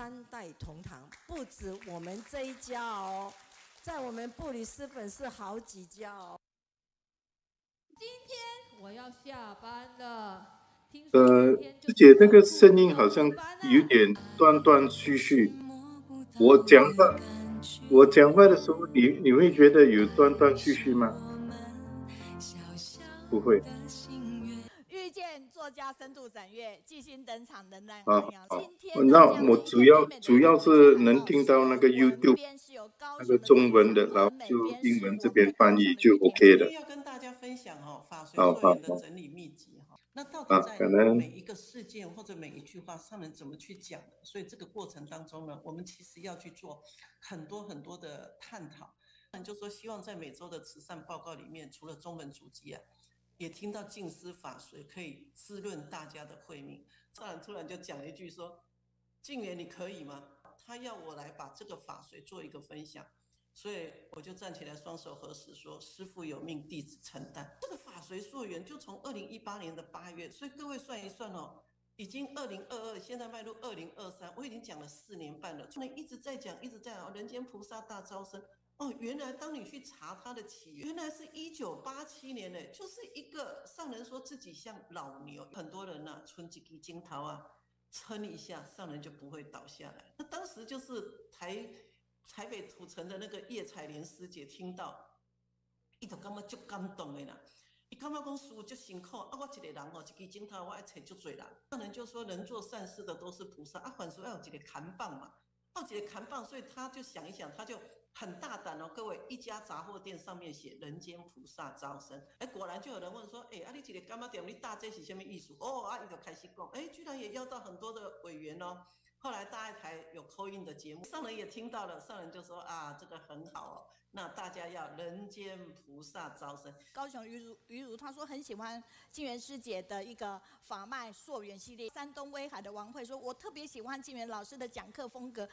3代同堂，不止我们这一家哦，在我们布里斯本是好几家哦。今天我要下班了。师姐，那个声音好像有点断断续续。我讲话的时候，你会觉得有断断续续吗？不会。遇见作家深度展阅，即兴登场，仍然好，好。那我主要是能听到那个 YouTube 那个中文的，然后就英文这边翻译就 OK 的。要跟大家分享法随溯源的整理秘籍那到底在每一个事件或者每一句话上人怎么去讲的？所以这个过程当中呢，我们其实要去做很多很多的探讨。就说希望在每周的慈善报告里面，除了中文主机也听到静思法随可以滋润大家的慧命。上人突然就讲了一句说：“静言你可以吗？”他要我来把这个法随做一个分享。所以我就站起来，双手合十说：“师父有命，弟子承担。”这个法随溯源就从2018年的8月，所以各位算一算已经2022，现在迈入2023，我已经讲了4年半了，一直在讲，人间菩萨大招生。原来当你去查它的起源，原来是1987年呢，就是一个上人说自己像老牛，很多人存几支金桃撑一下，上人就不会倒下来。那当时就是台北土城的那个叶彩莲师姐听到，她就感觉很感动的啦。她感觉说师父很辛苦我一个人一支镜头我要找很多人。上人就说人做善事的都是菩萨反正要有一个扛棒嘛，有一个扛棒，所以他就想一想，他就很大胆各位，一家杂货店上面写人间菩萨招生。果然就有人问说，你一个干嘛店，你大这是什么意思？他就开始讲，居然也邀到很多的委员后来大爱台有call in的节目，上人也听到了，上人就说这个很好那大家要人间菩萨招生。高雄于如他说很喜欢静源师姐的一个法脉溯源系列。山东威海的王慧说，我特别喜欢静源老师的讲课风格。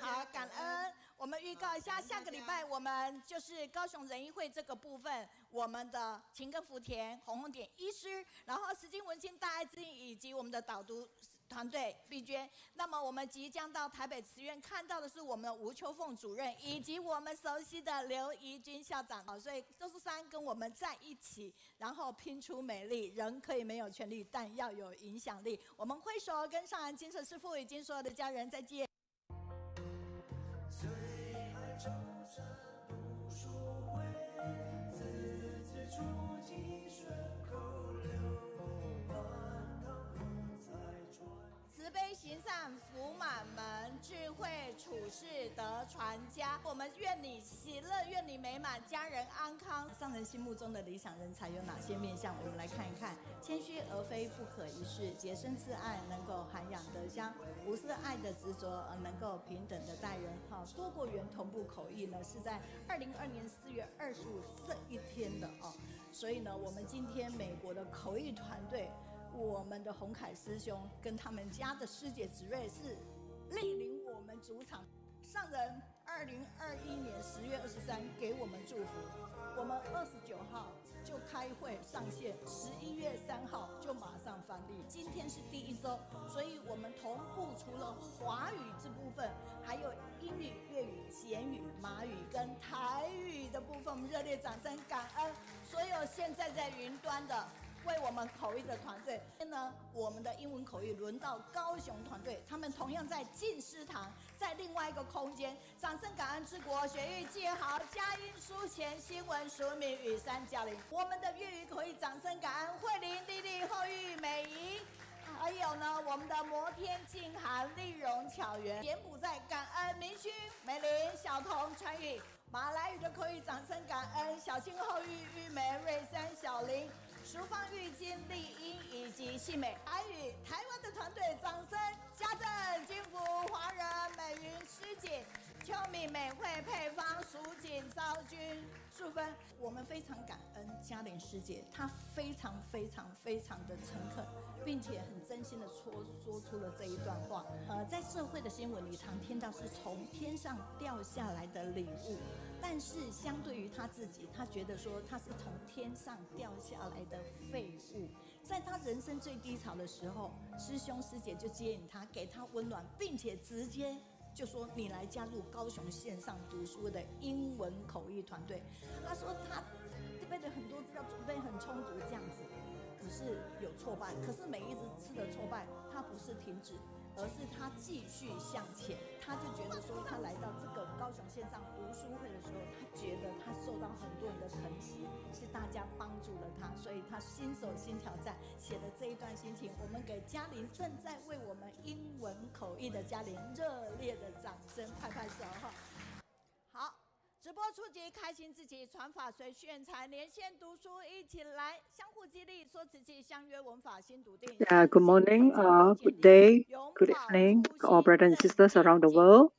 好，感恩。我们预告一下，下个礼拜我们就是高雄仁义会这个部分，我们的情根福田红点医师，然后石金文清大爱之音以及我们的导读团队碧娟。那么我们即将到台北慈院看到的是我们的吴秋凤主任以及我们熟悉的刘怡君校长。所以周淑山跟我们在一起，然后拼出美丽。人可以没有权利，但要有影响力。我们挥手跟上人金舍师父以及所有的家人再见。众生读书会，字字出尽顺口溜，满堂红彩传。慈悲行善福满门，智慧处世得传家。我们愿你喜乐，愿你美满，家人安康。上人心目中的理想人才有哪些面向？我们来看一看。谦虚而非不可一世，洁身自爱能够涵养德香，无私爱的执着而能够平等的待人。多国语言同步口译呢，是在2022年4月25这一天的所以呢，我们今天美国的口译团队，我们的洪凯师兄跟他们家的师姐子睿是莅临我们主场。上人2021年10月23给我们祝福，我们29号就开会上线，11月3号就马上翻译。今天是第1周，所以我们同步除了华语这部分，还有英语、粤语、简语、马语跟台语的部分。我们热烈掌声感恩所有现在在云端的为我们口译的团队。我们的英文口译轮到高雄团队，他们同样在静思堂，在另外一个空间。掌声感恩之国学玉介豪、佳音书前、新闻署名与3嘉玲。我们的粤语口译掌声感恩慧玲、丽丽、后玉、美仪。还有呢，我们的摩天静涵、丽蓉、巧媛。柬埔寨感恩明勋、美玲、小童、传宇。马来语的口译掌声感恩小青、后玉、玉梅、瑞山、小玲。淑芳、玉金、丽英以及细美。台语台湾的团队掌声，家政、金福、华人、美云、师姐、秋敏、美惠、配方、蜀锦、昭君、素芬。我们非常感恩嘉玲师姐，她非常的诚恳，并且很真心的说出了这一段话。在社会的新闻里常听到是从天上掉下来的礼物，但是相对于他自己，他觉得说他是从天上掉下来的废物。在他人生最低潮的时候，师兄师姐就接引他，给他温暖，并且直接就说你来加入高雄线上读书的英文口译团队。他说他背的很多资料，准备很充足这样子，可是有挫败，可是每一次的挫败，他不是停止，而是他继续向前。他就觉得说，他来到这个高雄线上读书会的时候，他觉得他受到很多人的疼惜，是大家帮助了他，所以他新手新挑战写的这一段心情，我们给嘉玲正在为我们英文口译的嘉玲热烈的掌声，拍拍手哈。好，直播初级，开心自己，传法随炫才，连线读书，一起来相互激励，说瓷器，相约文法新笃定。Good morning, good day, good evening, all brothers and sisters around the world.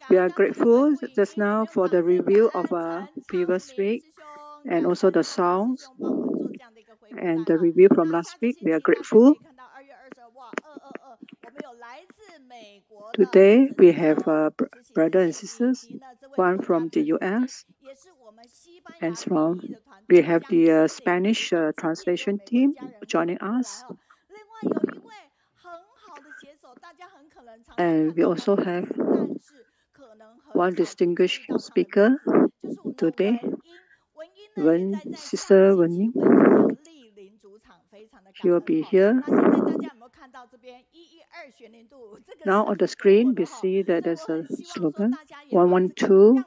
We are grateful just now for the review of previous week and also the songs and the review from last week. We are grateful. Today we have brothers and sisters, one from the US, and we have the Spanish translation team joining us. And we also have one distinguished speaker today, Sister Wen. She will be here. Now on the screen, we see that there's a slogan, 112.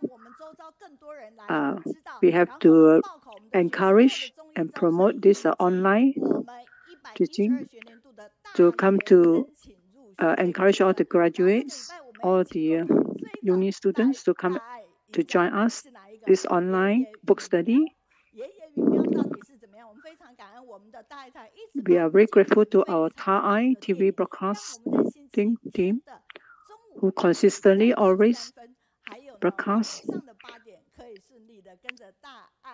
We have to encourage and promote this online teaching to come to encourage all the graduates, all the uni students to come to join us this online book study. We are very grateful to our Thai TV broadcasting team who consistently always broadcast.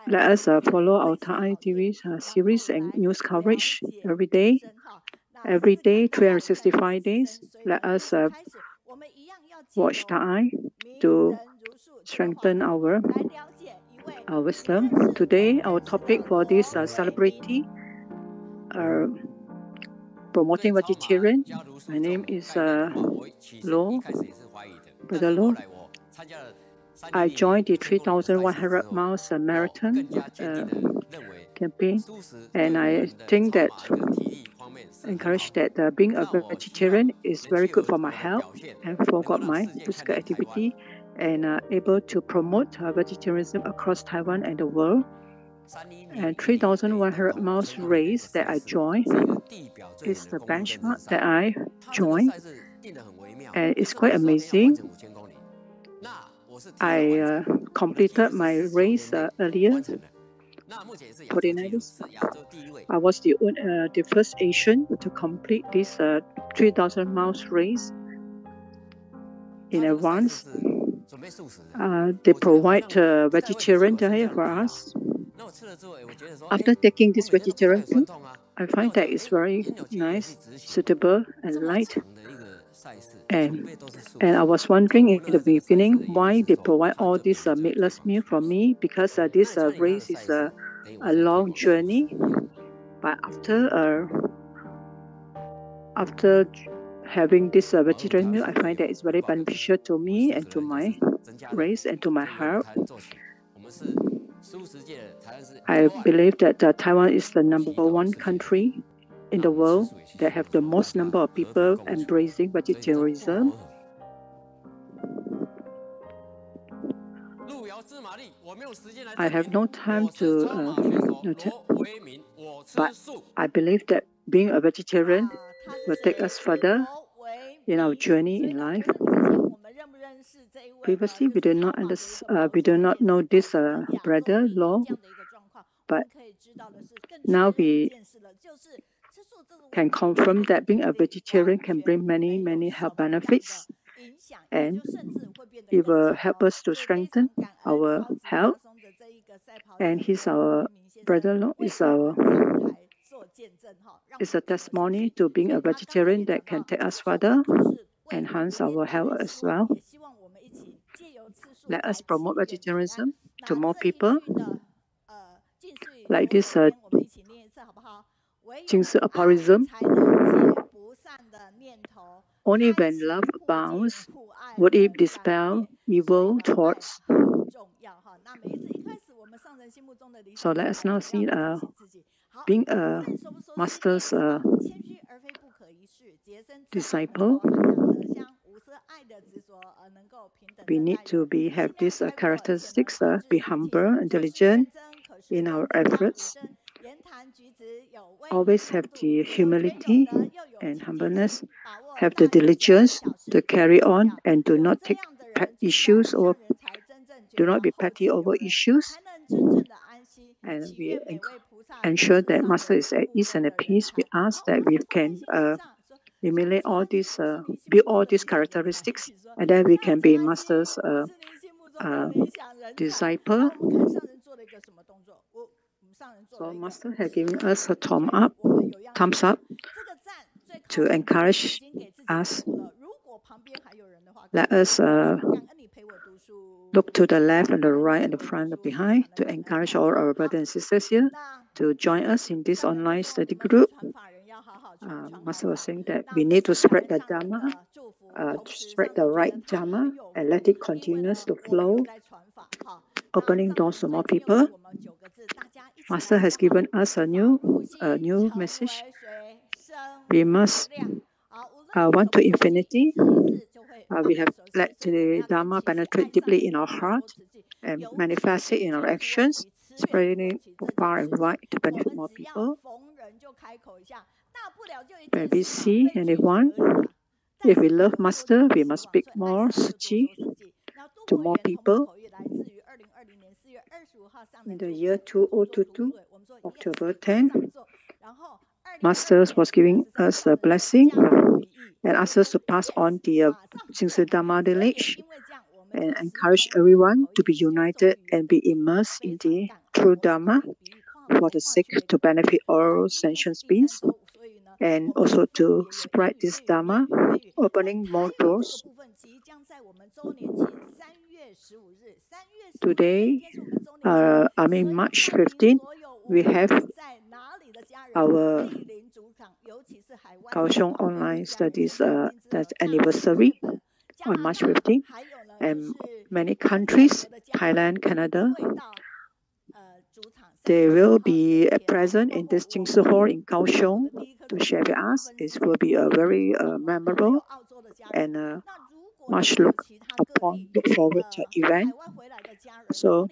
Let us follow our Thai TV series and news coverage every day. Every day, 365 days, let us watch Thai to strengthen our wisdom. Today, our topic for this celebrity promoting vegetarian. My name is Lo, Brother Lo. I joined the 3,100 miles marathon campaign, and I think that encourage that being a vegetarian is very good for my health and for my physical activity, and able to promote vegetarianism across Taiwan and the world. And 3,100 miles race that I joined is the benchmark that I joined, and it's quite amazing. I completed my race earlier. 49 days. I was the first Asian to complete this 3,000 miles race in advance. They provide vegetarian diet for us. After taking this vegetarian food, I find that it's very nice, suitable, and light. And I was wondering in the beginning why they provide all this meatless meal for me, because this race is a long journey. But after having this vegetarian meal, I find that it's very beneficial to me and to my race and to my health. I believe that Taiwan is the #1 country in the world that have the most number of people embracing vegetarianism. I have no time to but I believe that being a vegetarian will take us further in our journey in life. Previously, we do not know this brother Law, but now we can confirm that being a vegetarian can bring many health benefits, and it will help us to strengthen our health. And he's our brother-in-law, is a testimony to being a vegetarian that can take us further, enhance our health as well. Let us promote vegetarianism to more people like this Jingsi aphorism. Only when love abounds would it dispel evil thoughts. So let us now see being a master's disciple, we need to have these characteristics, be humble and diligent in our efforts. Always have the humility and humbleness, have the diligence to carry on and do not take issues or do not be petty over issues. And we ensure that Master is at ease and at peace. We ask that we can emulate all these, build all these characteristics, and then we can be Master's disciple. So Master has given us a thumbs up to encourage us. Let us look to the left and the right and the front and behind to encourage all our brothers and sisters here to join us in this online study group. Master was saying that we need to spread the Dharma, spread the right Dharma, and let it continue to flow, opening doors to more people. Master has given us a new message. We must want to infinity. We have let the Dharma penetrate deeply in our heart and manifest it in our actions, spreading it far and wide to benefit more people. When we see anyone, if we love Master, we must speak more Tzu Chi to more people. In the year 2022, October 10, Master was giving us a blessing and asked us to pass on the Jingsi Dharma village and encourage everyone to be united and be immersed in the true Dharma for the sake to benefit all sentient beings and also to spread this Dharma, opening more doors. Today, March 15, we have our Kaohsiung online studies that's anniversary on March 15, and many countries, Thailand, Canada, they will be present in this Jingsi Hall in Kaohsiung to share with us. It will be a very memorable and much look forward to event. So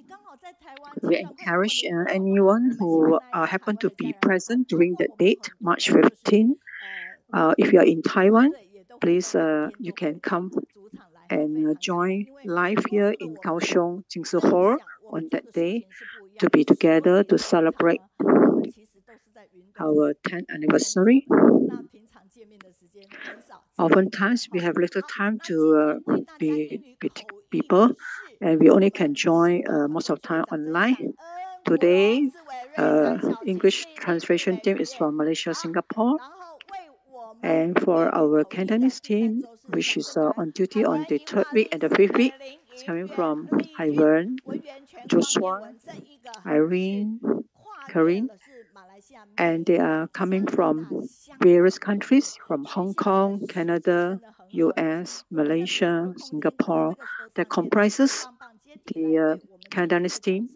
we encourage anyone who happen to be present during that date, March 15. If you are in Taiwan, please you can come and join live here in Kaohsiung Jingsi Hall on that day to be together to celebrate our 10th anniversary. Oftentimes, we have little time to be with people, and we only can join most of the time online. Today, English translation team is from Malaysia, Singapore. And for our Cantonese team, which is on duty on the 3rd week and the 5th week, it's coming from Haiwen, Joshua, Irene, Karin, and they are coming from various countries, from Hong Kong, Canada, US, Malaysia, Singapore, that comprises the Cantonese team.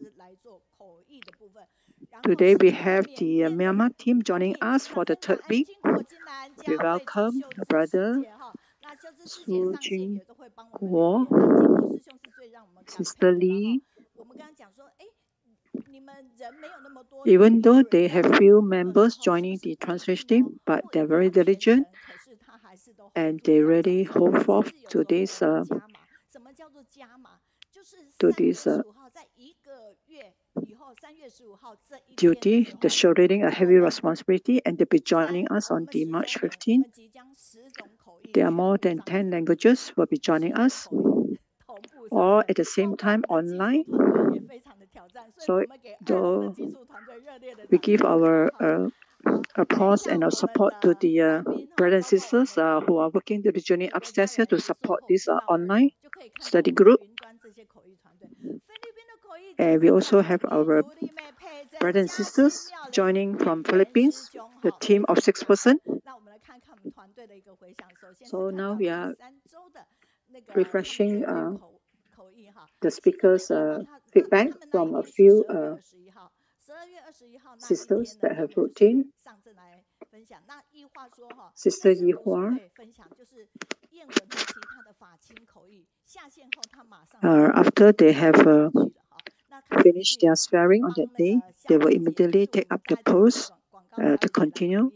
Today we have the Myanmar team joining us for the 3rd week. We welcome the brother Su Jing Guo, Sister Lee. Even though they have few members joining the translation team, but they're very diligent and they really hold forth to this duty, the shouldering a heavy responsibility, and they'll be joining us on the March 15. There are more than 10 languages will be joining us, all at the same time online. So we give our applause and our support to the brothers and sisters who are working diligently upstairs here to support this online study group. And we also have our brothers and sisters joining from Philippines, the team of 6 persons. So now we are refreshing the speakers' feedback from a few sisters that have wrote in. Sister Yi Hua, after they have finished their swearing on that day, they will immediately take up the post to continue.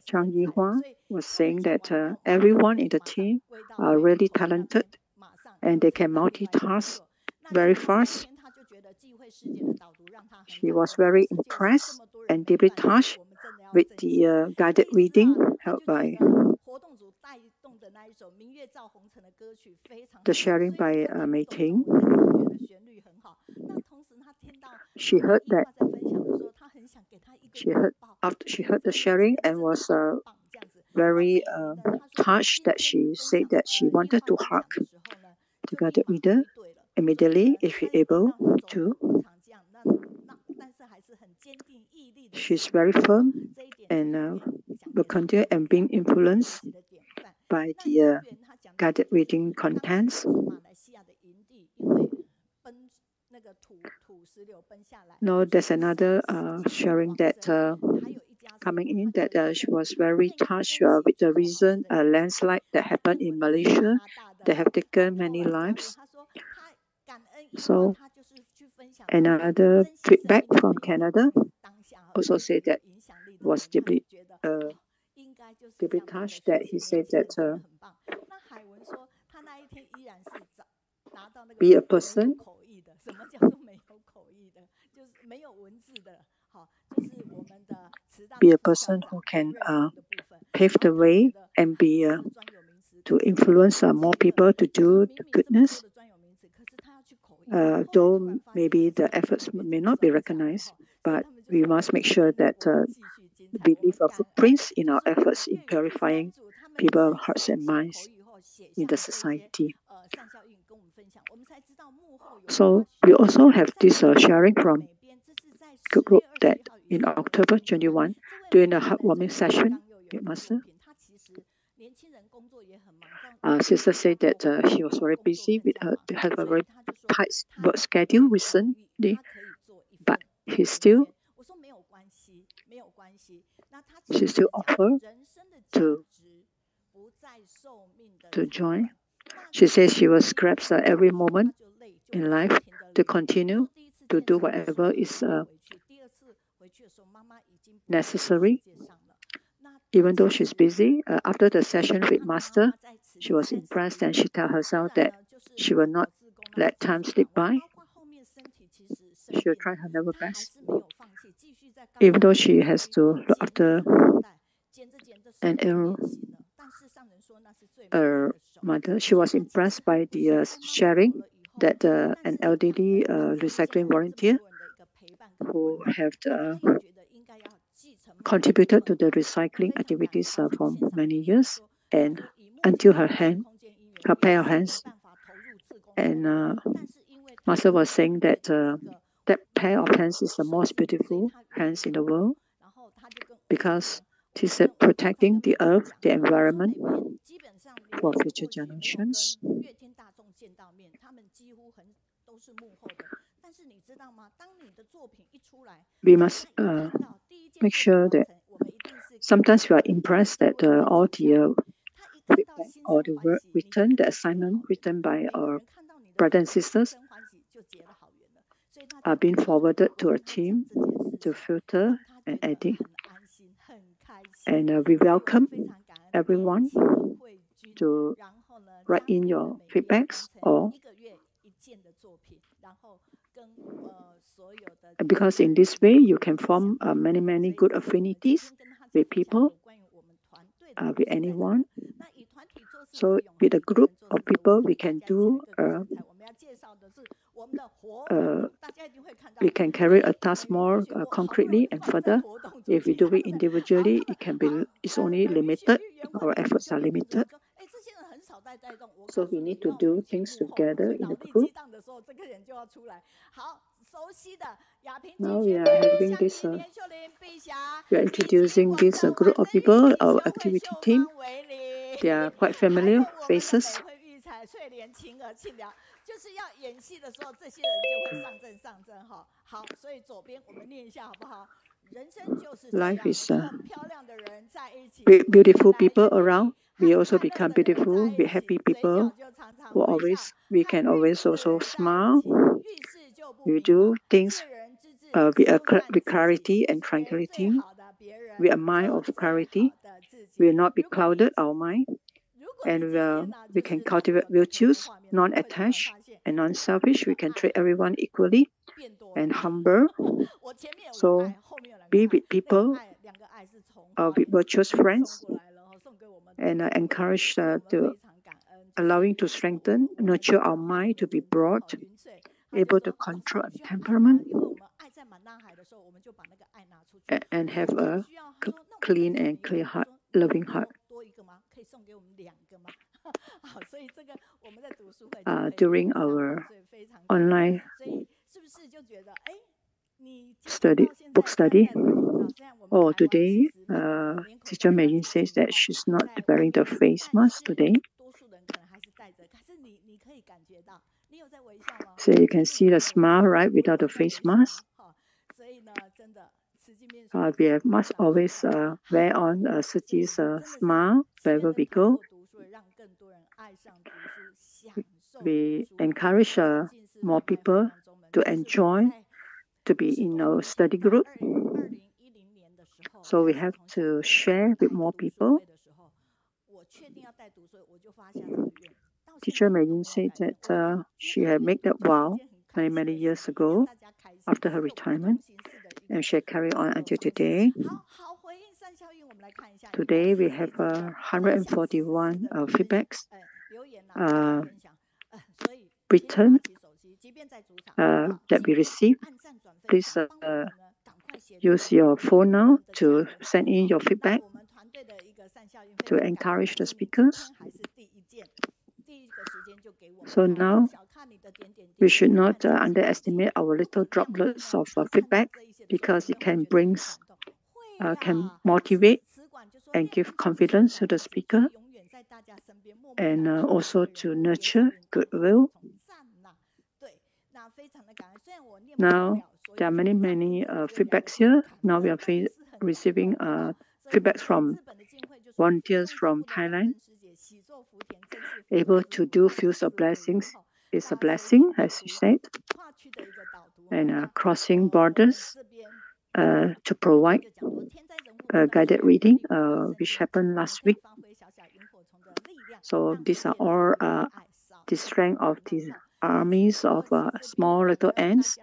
Chang Yi Hua was saying that everyone in the team are really talented and they can multitask very fast. She was very impressed and deeply touched with the guided reading held by the sharing by Mei Ting. She heard that after she heard the sharing and was very touched that she said that she wanted to hug the guided reader immediately if she's able to. She's very firm and will continue and being influenced by the guided reading contents. No, there's another sharing that coming in that she was very touched with the recent landslide that happened in Malaysia. They have taken many lives. So another feedback from Canada also said that was deeply touched that he said that be a person, be a person who can pave the way and be to influence more people to do the goodness. Though maybe the efforts may not be recognized, but we must make sure that we leave a footprint in our efforts in purifying people's hearts and minds in the society. So we also have this sharing from the group that in October 21, during a heartwarming session with Master, Sister said that she was very busy with have a very tight work schedule recently, but she still offered to join. She says she will grab every moment in life to continue to do whatever is necessary. Even though she's busy, after the session with Master, she was impressed and she told herself that she will not let time slip by. She will try her level best. Even though she has to look after an ill mother, she was impressed by the sharing that an elderly recycling volunteer who have contributed to the recycling activities for many years and until her pair of hands. And Master was saying that that pair of hands is the most beautiful hands in the world because she's protecting the earth, the environment for future generations. We must make sure that sometimes we are impressed that all the feedback or the work written, the assignment written by our brothers and sisters are being forwarded to a team to filter and edit. And we welcome everyone to write in your feedbacks or because in this way you can form many good affinities with people, with anyone. So with a group of people, we can do we can carry a task more concretely and further. If we do it individually, it's only limited. Our efforts are limited. So we need to do things together in a group. Now we are having this, we are introducing this group of people, our activity team. They are quite familiar faces. Life is beautiful people around. We also become beautiful, be happy people we can always also smile. We do things with clarity and tranquility. We are mind of clarity. We will not be clouded, our mind. And we can cultivate virtues, non-attached and non-selfish. We can treat everyone equally and humble. So be with people, with virtuous friends, and encourage to allowing to strengthen, nurture our mind to be broad, able to control temperament, and have a clean and clear heart, loving heart. During our online book study, today, Teacher Meiyun says that she's not wearing the face mask today. So you can see the smile, right, without the face mask. We must always wear on Tzu Chi's smile wherever we go. We encourage more people to enjoy, to be in our study group. So we have to share with more people. Teacher Meiyun said that she had made that vow many, many years ago after her retirement, and she carried on until today. Today we have 141 feedbacks written that we received. Please use your phone now to send in your feedback to encourage the speakers. So now we should not underestimate our little droplets of feedback, because it can can motivate and give confidence to the speaker, and also to nurture goodwill. Now there are many feedbacks here. Now we are receiving feedbacks from volunteers from Thailand. Able to do fields of blessings is a blessing, as you said, and crossing borders to provide guided reading, which happened last week. So these are all the strength of the armies of small little ants.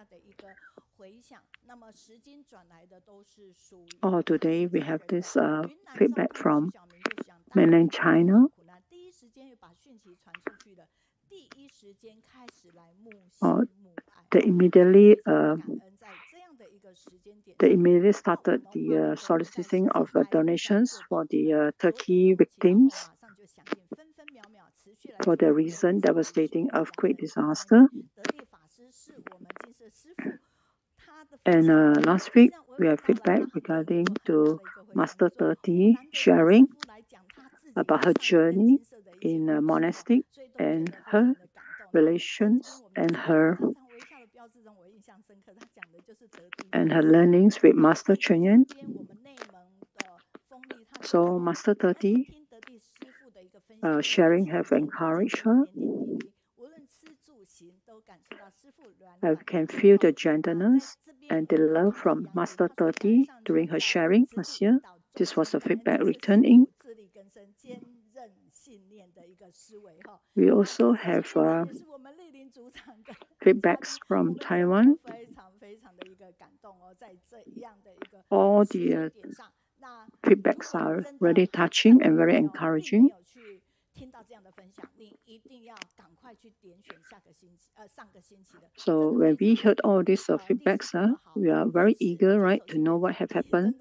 Today we have this feedback from mainland China. They immediately started the soliciting of donations for the Turkey victims for the recent devastating earthquake disaster. And last week we have feedback regarding to Master 30 sharing about her journey in a monastic and her relations and her learnings with Master Cheng Yen. So Master 30 sharing have encouraged her. I can feel the gentleness and the love from Master 30 during her sharing last year. This was a feedback returned in. We also have feedbacks from Taiwan. All the feedbacks are really touching and very encouraging. So when we heard all these feedbacks, we are very eager, right, to know what have happened.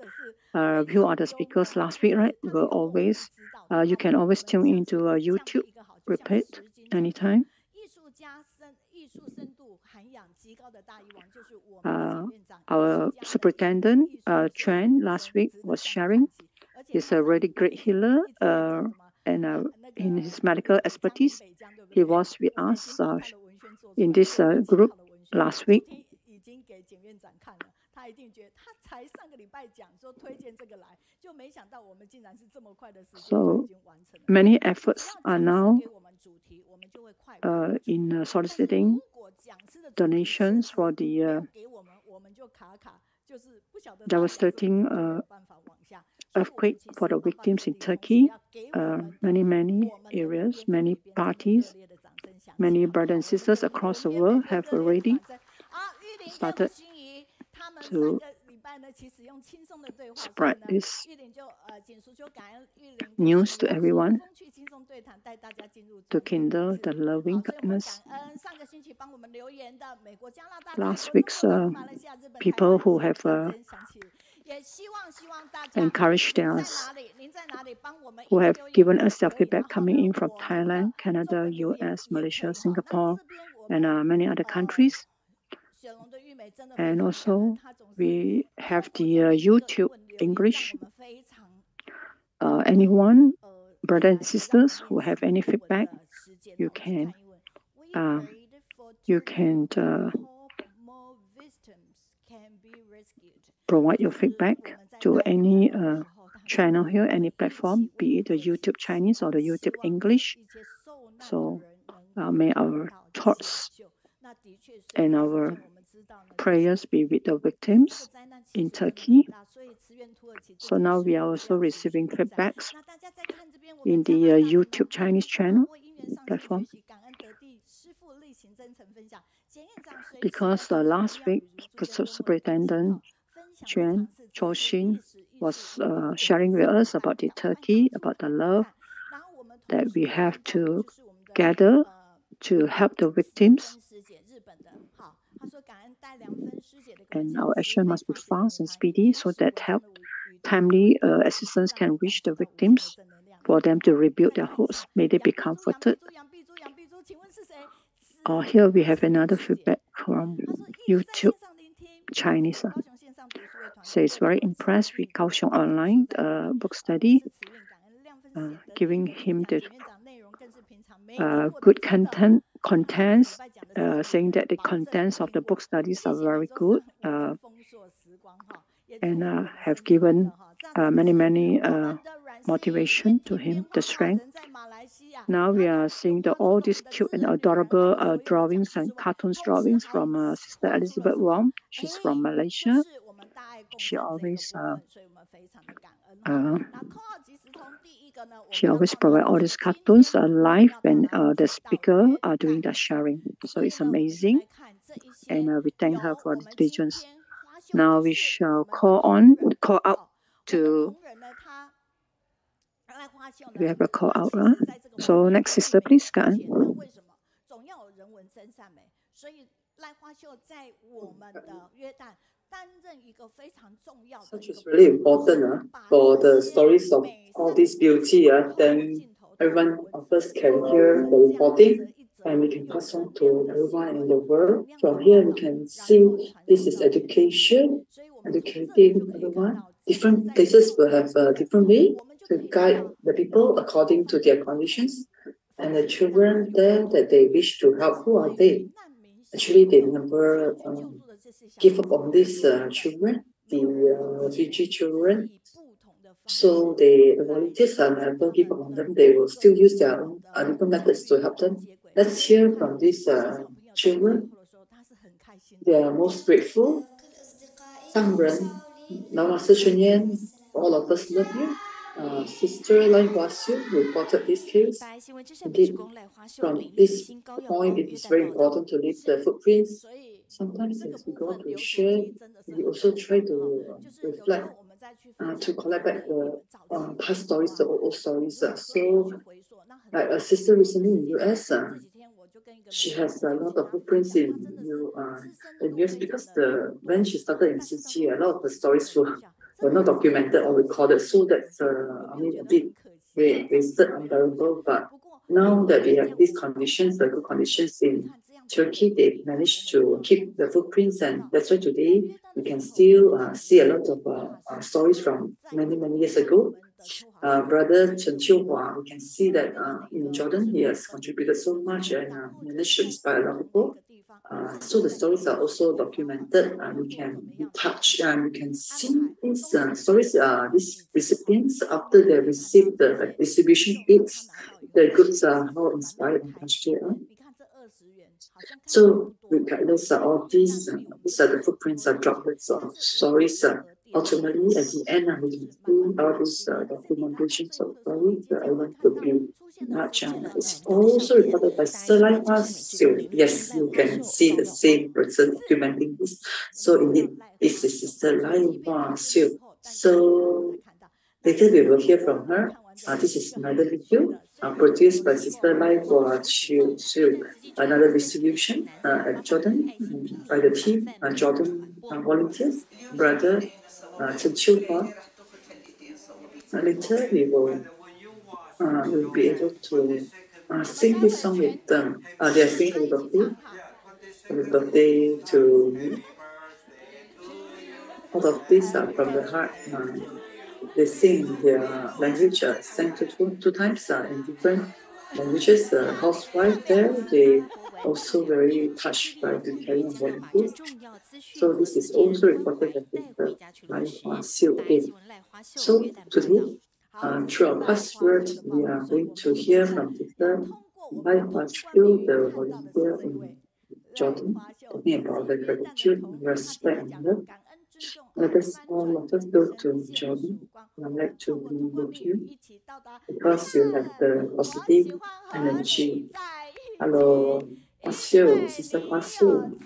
Who are the speakers last week, right? You can always tune into YouTube repeat anytime. Our Superintendent Chen last week was sharing. He's a really great healer, and in his medical expertise, he was with us in this group last week. So many efforts are now in soliciting donations for the devastating earthquake for the victims in Turkey. Many areas, many parties, many brothers and sisters across the world have already started to spread this news to everyone to kindle the loving kindness. Last week's people who have encouraged us, who have given us their feedback coming in from Thailand, Canada, US, Malaysia, Singapore, and many other countries. And also, we have the YouTube English. Anyone, brothers and sisters, who have any feedback, you can provide your feedback to any channel here, any platform, be it the YouTube Chinese or the YouTube English. So may our thoughts and our prayers be with the victims in Turkey. So now we are also receiving feedbacks in the YouTube Chinese channel platform. Because last week, Superintendent Chen Chou-Shin was sharing with us about the Turkey, about the love that we have to gather to help the victims. And our action must be fast and speedy so that timely assistance can reach the victims for them to rebuild their hopes. May they be comforted. Here we have another feedback from YouTube Chinese. So it's very impressed with Kaohsiung online book study, giving him the good contents, saying that the contents of the book studies are very good, and have given many motivation to him, the strength. Now we are seeing all these cute and adorable drawings and cartoons drawings from Sister Elizabeth Wong. She's from Malaysia. She always provides all these cartoons live when the speaker are doing the sharing. So it's amazing, and we thank her for the diligence. Now we shall call out to. We have a call out. So next sister, please, Karen. Such is really important for the stories of all this beauty. Then everyone of us can hear the reporting and we can pass on to everyone in the world. From here, we can see this is education, educating everyone. Different places will have a different way to guide the people according to their conditions. And the children there that they wish to help, who are they? Actually, they never give up on these children, the refugee children. So the volunteers never give up on them. They will still use their own different methods to help them. Let's hear from these children. They are most grateful. Sangren, Master Cheng Yen, all of us love you. Sister Lai Huaxiu reported this case. Indeed, from this point, it is very important to leave the footprints. Sometimes as we go to share, we also try to reflect, to collect back the past stories, the old stories. So, like a sister recently in the US, she has a lot of footprints in US because when she started in Tzu Chi, a lot of the stories were not documented or recorded. So that's a bit wasted, unbearable. But now that we have these conditions, the good conditions in Turkey, they managed to keep the footprints, and that's why today we can still see a lot of stories from many years ago. Brother Chen Hua, we can see that in Jordan he has contributed so much and managed to inspire a lot of people. So the stories are also documented, and we can touch and we can see these stories. These recipients, after they receive the distribution aids, the groups are how inspired and touched. So regardless of all these are the footprints of droplets of stories. Ultimately, at the end, we can see all these documentations of stories. I want to be much. It's also reported by Sister Lai Huaxiu. Yes, you can see the same person documenting this. So indeed, this is Sister Lai Huaxiu. So later we will hear from her. This is another video produced by Sister Lai Huaxiu, another distribution at Jordan by the team, Jorden volunteers, Brother Chen Hua. Later we will be able to sing this song with them. They are singing happy birthday to me. All of these are from the heart. They sing their language, sang two times in different languages. Housewife there, they also very touched by the caring volunteers. So this is also reported at the Lai Huaxiu. So today, through our past word, we are going to hear from Sister Lai Huaxiu, the volunteer in Jordan, talking about the gratitude, respect, and love. Let us go to Jordan. I'd like to be with you because you have the positive energy. Hello, Huaxiu, Sister Huaxiu.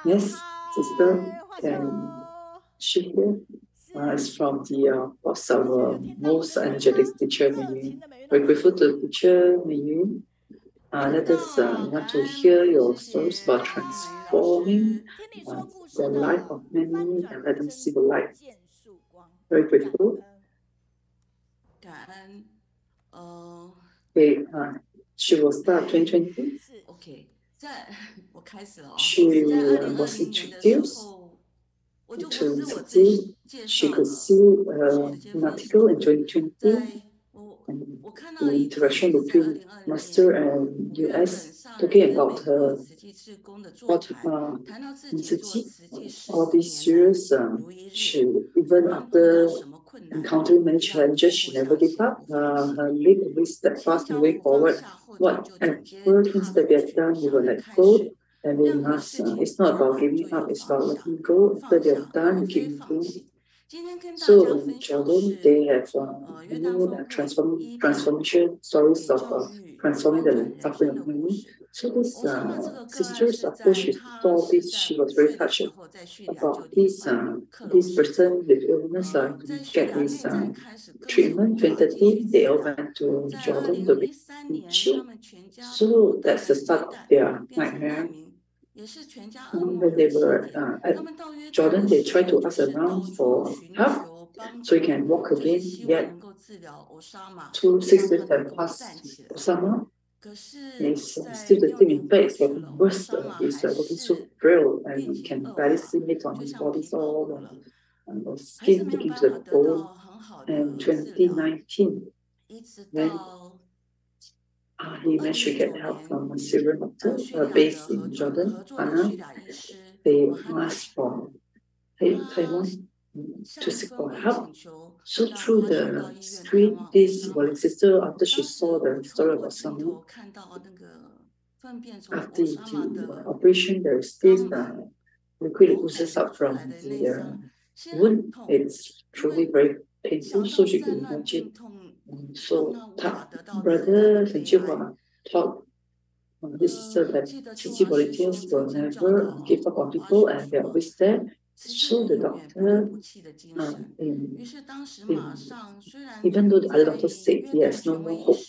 Yes, Sister, can she hear? It's from the boss of our most energetic teacher, Meiyun. We're grateful to teacher Meiyun. Let us want to hear your stories about transforming the life of many and let them see the light. Very grateful. Okay, she will start 2020. Okay. She was introduced to Tzu. She could see an article in 2020 and the interaction between Master and US talking about her Tzu Chi. All these years, she, even after encountering many challenges, she never gave up. Her lead always steadfast moving forward. Whatever things that we have done, we will let go. And we must, it's not about giving up, it's about letting go. After they have done, we keep moving. So in Jordan, they have many transformation stories of transforming the suffering of many. So this sisters, after she saw this, she was very touched about this person with illness to get this treatment. 2013, they all went to Jordan to be teaching. So that's the start of their nightmare. When they were at Jordan, they tried to ask around for help so he can walk again. Yet 6 days have passed. Osama is still the thing. In fact, it's getting worse. He's looking so frail and you can barely see it on his body. All the skin taking to the bone. And 2019, when he managed to get help from a Syrian doctor based in Jordan, they asked for Taiwan to seek for help. So through the screen, this volunteer sister, after she saw the story about someone, after the operation, there is this liquid that oozes up from the wound. It's truly very painful, so she can imagine. So Brother Chen Hua taught this sister that Tzu Chi volunteers will never give up on people and they are always there. So the doctor, even though the other doctors said yes, no more hope,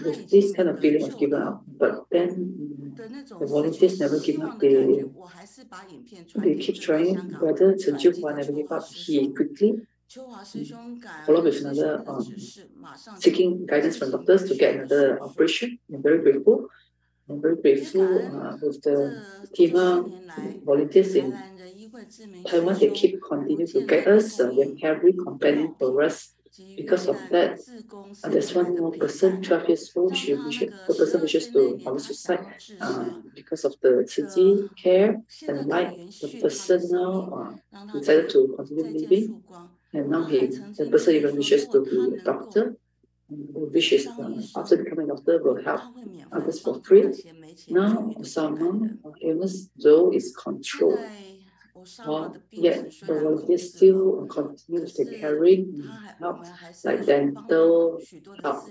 with this kind of feeling of giving up, but then the volunteers never give up. They keep trying. Brother Chen Hua never gave up. He quickly follow with another seeking guidance from doctors to get another operation. I'm very grateful. I'm very grateful with the TIMA volunteers in Taiwan. They keep continue to guide us. They carry companion for us. Because of that, there's one more person, 12 years old. The person wishes to commit suicide because of the Tzu Chi care and like the person now decided to continue living, and now the person even wishes to be a doctor. Wishes after becoming a doctor will help others for free. Now some illness though is controlled. Yet the volunteers still continue to take caring help, like dental help.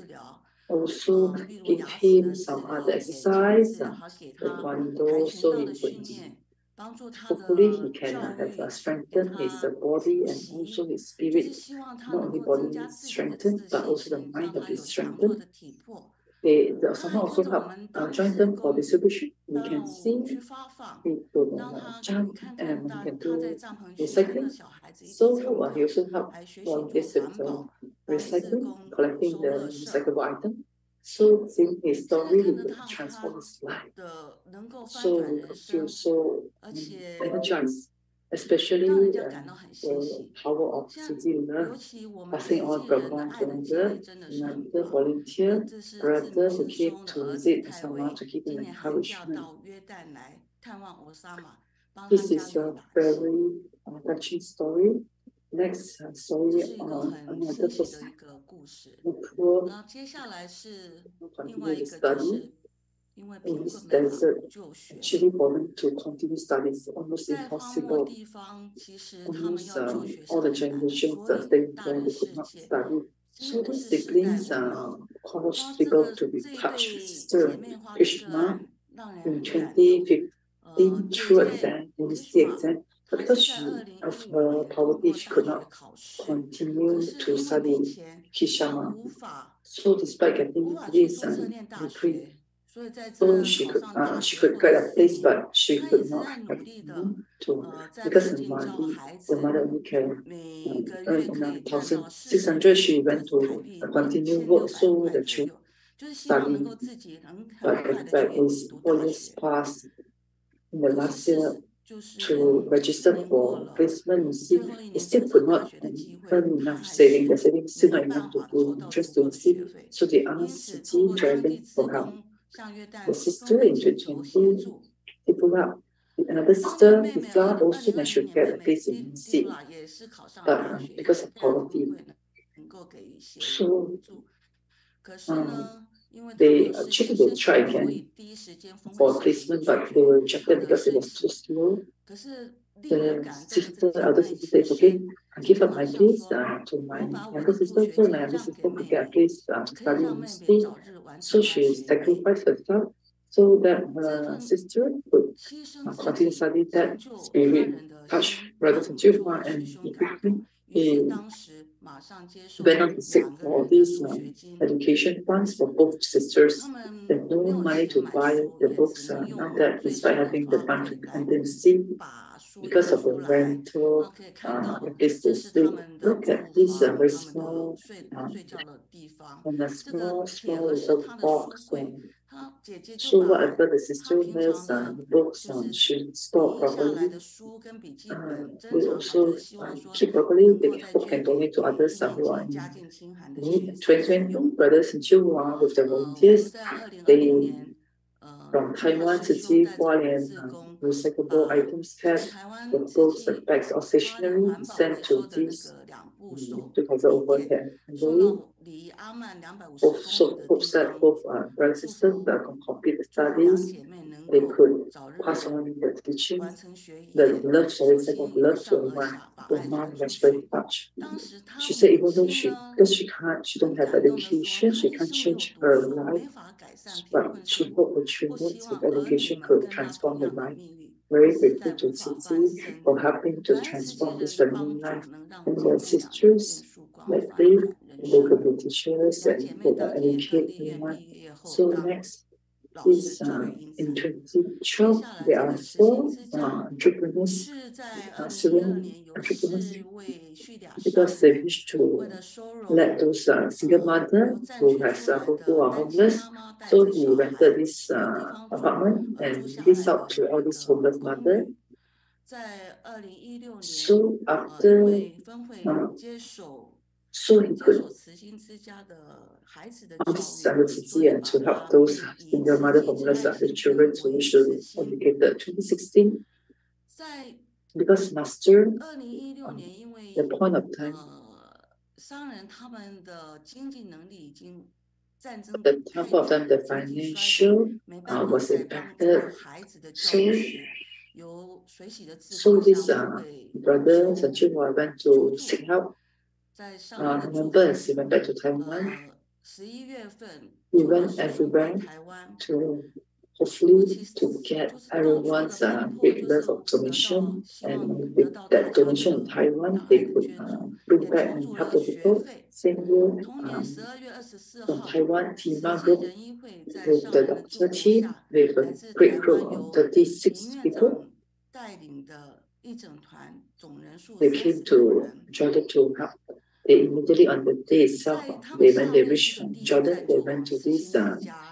Also give him some other exercise, taekwondo, so he could hopefully he can have strengthened his body and also his spirit. Not only body is strengthened, but also the mind of his strengthened. Someone also help join them for distribution. We can see he could jump and he can do recycling. So he also help volunteers with recycling, collecting the recyclable item. So seeing his story, he could transform his life. So we could feel so energized, especially the power of Tzu Chi learn, passing on from one to another volunteer, brother who came to visit someone to give him encouragement. This is a very touching story. Next story on another person. The poor continue to study in this desert. Actually, for them to continue studies is almost impossible. Almost all the generations that stayed there, they could not study. So the siblings caused people to be touched. Sister Krishna in 2015 through exam, university exam, but because of her poverty, she could not continue to study Kishama. So despite getting this degree, so she could get a place, but she could not have to, because the mother only can earn around 1,600. She went to continue work, so the children study. But the fact is, 4 years passed in the last year to register for placement. You see, they still could not earn enough saving. The savings still not enough to do interest to receive. So they asked Tzu Chi Dragon for help. The sister in 2020, they pulled up. Another sister, Ifla, also managed to get a place in UC, but because of poverty. So they tried again for placement, but they were rejected because it was too slow. The elder sister said, okay, I give up my place to my younger sister, so my younger sister could get a place to study in university. So she sacrificed herself so that her sister could continue to study. That spirit touched Brother Sanjiva, and he went on to seek for these education funds for both sisters. There's no money to buy the books now that despite having the fund to contingency because of the rental place to sleep. Look at this very small and a small little box. So whatever the sister has, the books should store properly. We also keep properly. The book can donate to others who are in need. 2020, Brothers and Children with the volunteers, they from Taiwan, Tzu Chi, Hualien, recyclable items kept, the books, the bags, or stationery sent to these 2,000 overhead. And both brothers and sisters that can complete the studies, they could pass on the teachings, the love, set of love to everyone. The mom was very touched. She said, even though she don't have education, she can't change her life, but she hoped her children with education could transform her life. Very grateful to Tzu Chi for helping to transform this family life. And the sisters, like they could be teachers and could educate everyone. So next, this in 2012, there are 4 entrepreneurs, Syrian entrepreneurs, because they wish to let those single mother who are homeless. So he rented this apartment and leased out to all these homeless mothers. So after, so he could to help those single mother homeless the children to wish to be educated. 2016, because Master, the point of time, the top of them, the financial was impacted. So this brother Chen Yen went to seek help. November, he went back to Taiwan. He went everywhere to hopefully to get everyone's great love of donation, and with that donation in Taiwan, they could bring back and help the people. Same year, from Taiwan, TIMA group with the doctor team, with a great group of 36 people. They came to Jordan to help. They immediately on the day itself, when they reached Jordan, they went to this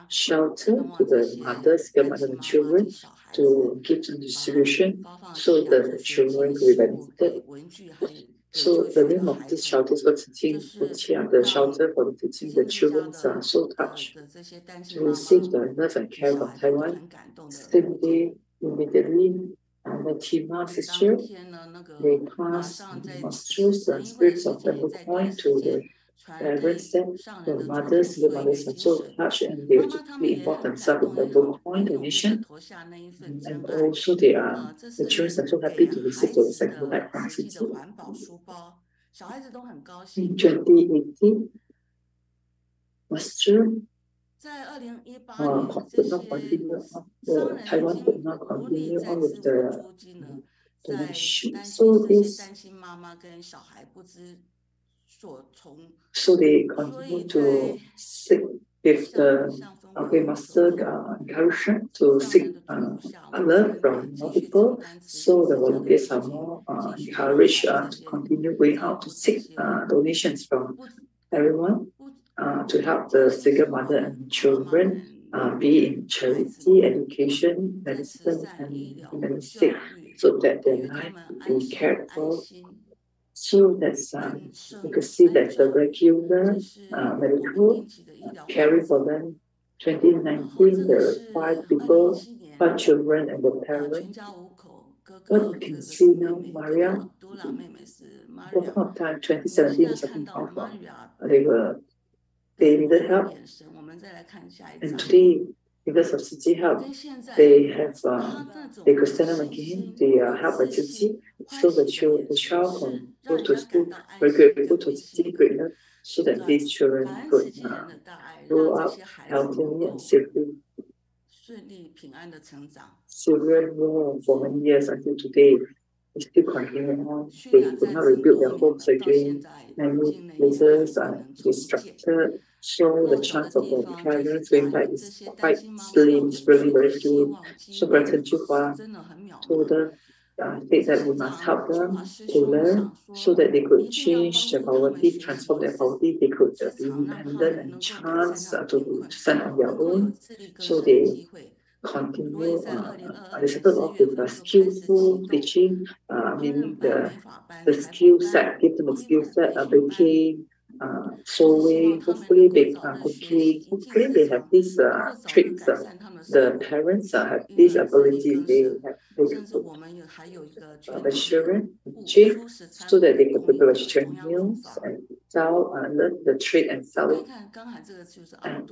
shelter to the mothers, and children, to give some distribution so the children could be benefited. So the name of this shelter is the shelter for the teaching the children are so touched to receive the love and care from Taiwan. Same day, immediately, the TIMA sister, they pass monstrous spirits of the book point to the parents, the mothers are so touched, and they quickly involve themselves in the book point donation. And also the children are so happy to receive the second light from Tzu Chi. In 2018, Master could not continue, Taiwan could not continue on with the donation. So they continue to seek with the Master encouragement to seek love from more people. So the volunteers are more encouraged to continue going out to seek donations from everyone to help the single mother and children be in charity, education, medicine, and humanistic, so that their life will be cared for. So that's you can see that the regular medical caring for them. 2019, there are 5 people, 5 children and the parents. What you can see now, Maria, at the point of time, 2017 is talking about they needed help. And today, because of Tzu Chi help, they have they could stand up again. They are helped by Tzu Chi, so the child can go to school, very grateful to Tzu Chi, great love, so that these children could grow up healthily and safely. Children grow for many years until today. They still continue on. They could not rebuild their homes again. Many places are destructed. So the chance of the parents going back is quite slim. It's really very slim. So President Zhuhua told us that we must help them to learn so that they could change their poverty, transform their poverty. They could be independent and chance to stand on their own. So they continue. They started off with skillful teaching, meaning the skill set, give them a skill set, baking, sewing, hopefully cooking. Hopefully they have these tricks. The parents have this ability. They could the children achieve so that they could prepare vegetarian meals and sell, learn the trade and sell it. And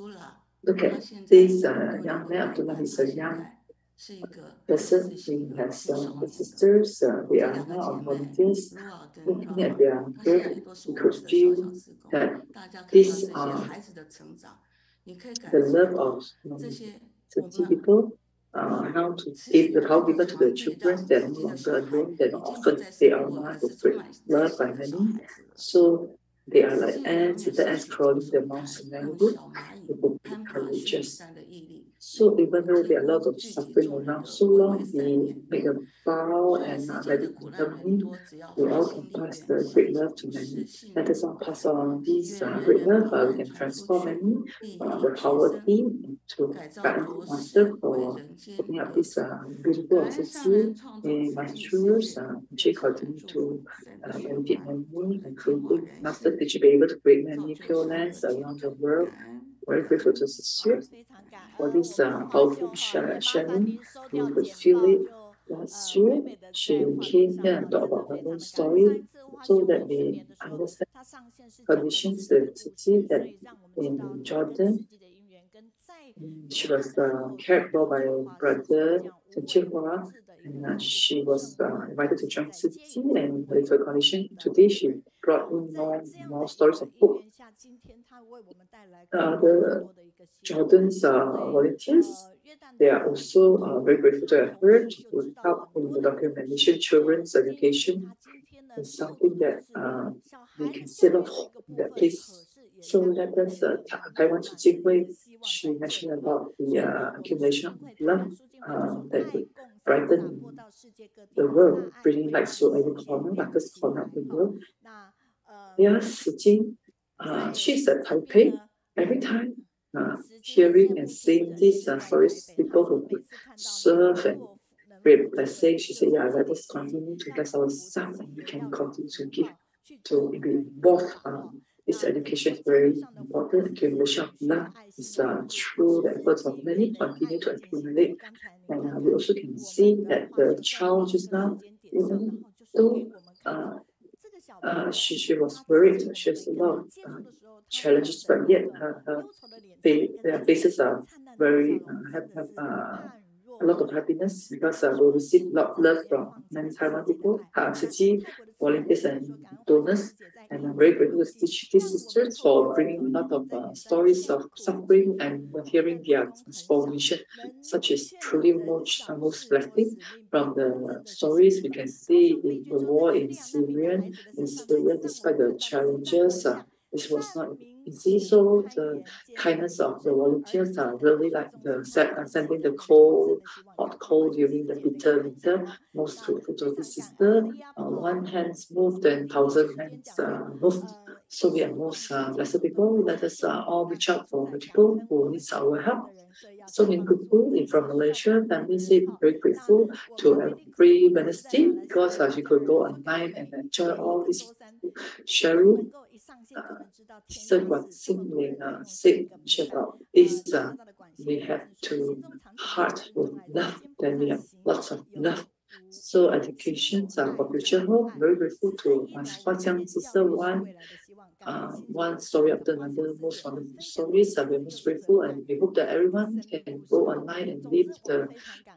look at this young man. Abdullah is a young person. He has the sisters. They are now on volunteers. Looking at their birth, we could feel that these are the love of Tzu Chi people. Now to give the power given to the children, they are no longer alone, they're not orphaned, they are one with great love by many. So they are like ants, the ants crawling the mountain neighborhood. They could be courageous. So even though there are a lot of suffering around so long, we make a vow and let it become me. We all can pass the great love to many. Let us all pass on this great love. We can transform many. The power team to guide Master for opening up this beautiful association. Masters, she continue to benefit many and creating Master to be able to create many pure lands around the world. Very grateful to Sister for this powerful sharing. You could feel it last year. She came here and talked about her own story so that we understand conditions that see that in Jordan. She was cared for by brother Chen Yen, and she was invited to join Tzu Chi and with her condition. Today she brought in more stories of hope. The Jordan's volunteers, they are also very grateful to have heard to help in the documentation children's education. It's something that we can set off in that place. So let us, Taiwan Tzu Chi Volunteer, she mentioned about the accumulation of love that would brighten the world, bringing light to every corner, darkest corner of the world. Yes, she's at Taipei. Every time hearing and seeing these stories, people who could serve and great blessing, she said, yeah, let us continue to bless ourselves and we can continue to give, to be involved. This education is very important. Accumulation of love is through the efforts of many continue to accumulate. And we also can see that the child just now, even though she was worried, she has a lot of challenges, but yet their faces are very have a lot of happiness because we receive a lot of love from many Taiwan people, Tzu Chi volunteers and donors. And I'm very grateful to these sisters for bringing a lot of stories of suffering and hearing their transformation, such as truly most blessing. From the stories we can see in the war in Syria, despite the challenges, this was not easy. So the kindness of the volunteers are really like the sending the hot cold during the bitter winter. Most grateful to this sister. One hand's moved and 1,000 hands moved. So we are most blessed people. Let us all reach out for the people who needs our help. So in grateful from Malaysia, family said very grateful to every Wednesday because she could go online and enjoy all this sharing. Sister Guan said about this. We have to heart with love, then we have lots of love. So educations for future hope. Very grateful to my Huaxiang sister one story after another, most wonderful stories. We're most grateful and we hope that everyone can go online and leave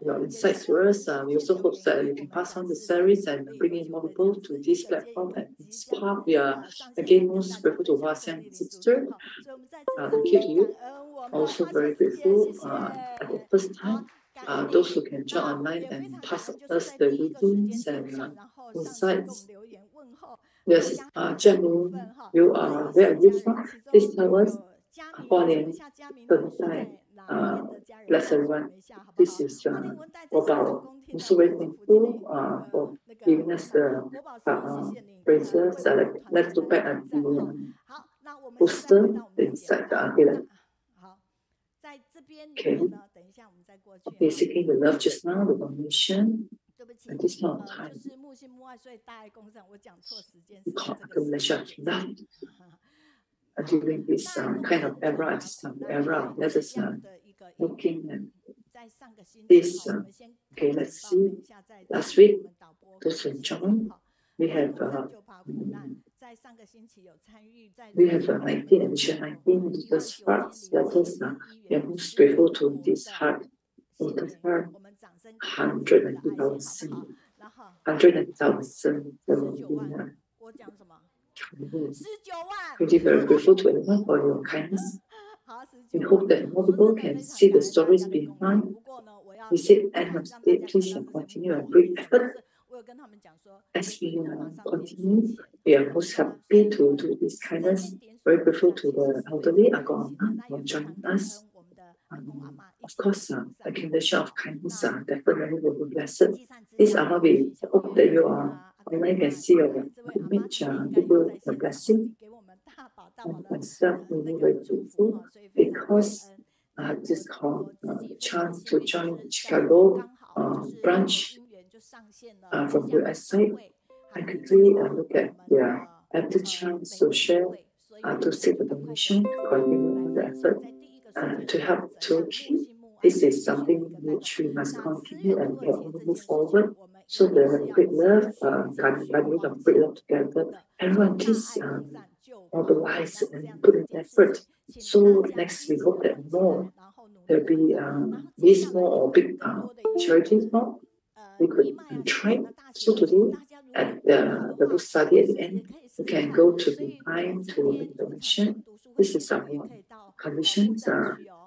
your insights to us. We also hope that you can pass on the series and bring in more people to this platform and this part. We are again most grateful to Huaxiang sister. Thank you to you. Also very grateful at the first time. Those who can join online and pass us the greetings and insights. Yes, Chen, you are where are you from? Please tell us. Bless everyone. This is Wabao. I'm so very thankful for giving us the praises. Let's look back at the poster inside the argument. Okay. Basically, the love just now, the donation. At this point of time, we call accumulation of love. During this kind of era, this kind of era, let us looking at this. Okay, let's see. Last week, those who joined, we have 19 edition 19 Lotus Hearts. Let us we are most grateful to this heart. Lotus Heart 100,000. Pretty very grateful to everyone for your kindness. We hope that more people can see the stories behind. We said end of the day, please continue a great effort. As we continue, we are most happy to do this kindness. Very grateful to the elderly Agong for joining us. Of course, accumulation of kindness definitely will be blessed. This are how we hope that you are online can see your image, give you the blessing. And myself, we will be very grateful because I have this chance to join Chicago branch from the US side. I quickly look at I have the chance to share, to seek the donation, to continue the effort to help Turkey. This is something which we must continue and move forward. So the great love, gathering of great love together, everyone please mobilize and put in effort. So next we hope that there'll be these more or big charities more. We could try. So today at the book study at the end, we can go to the line to make donation. This is our conditions.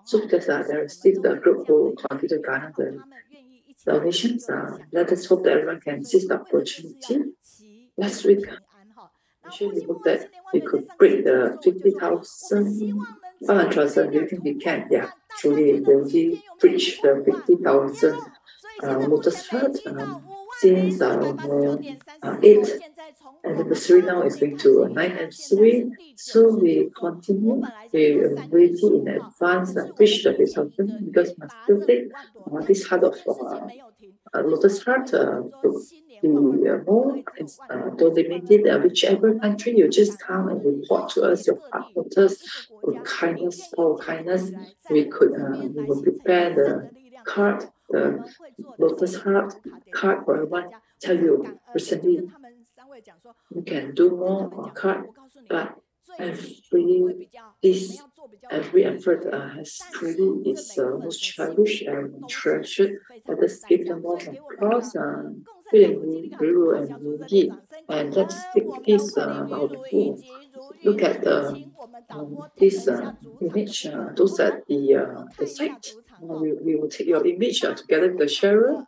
So because there is still the group who continue to garner the donations, let us hope that everyone can seize the opportunity. Last week, we hope that we could break the 50,000 500,000. Do you think we can? Yeah, truly, when we reach the 50,000 lotus heart since 8 anniversary now is going to 9 anniversary. So we continue. We already in advance reach the 50,000 because we must still take this heart of lotus heart to be more donated. Whichever country you just come and report to us your heart lotus with kindness, power kindness. We will prepare the card, the lotus heart card for everyone. Tell you recently you can do more card, but every effort has truly its most cherished and treasured. Let us give them more applause, feeling Guru and Yi, and let's take this look at this image. Those at the site. We will take your image together with the sharer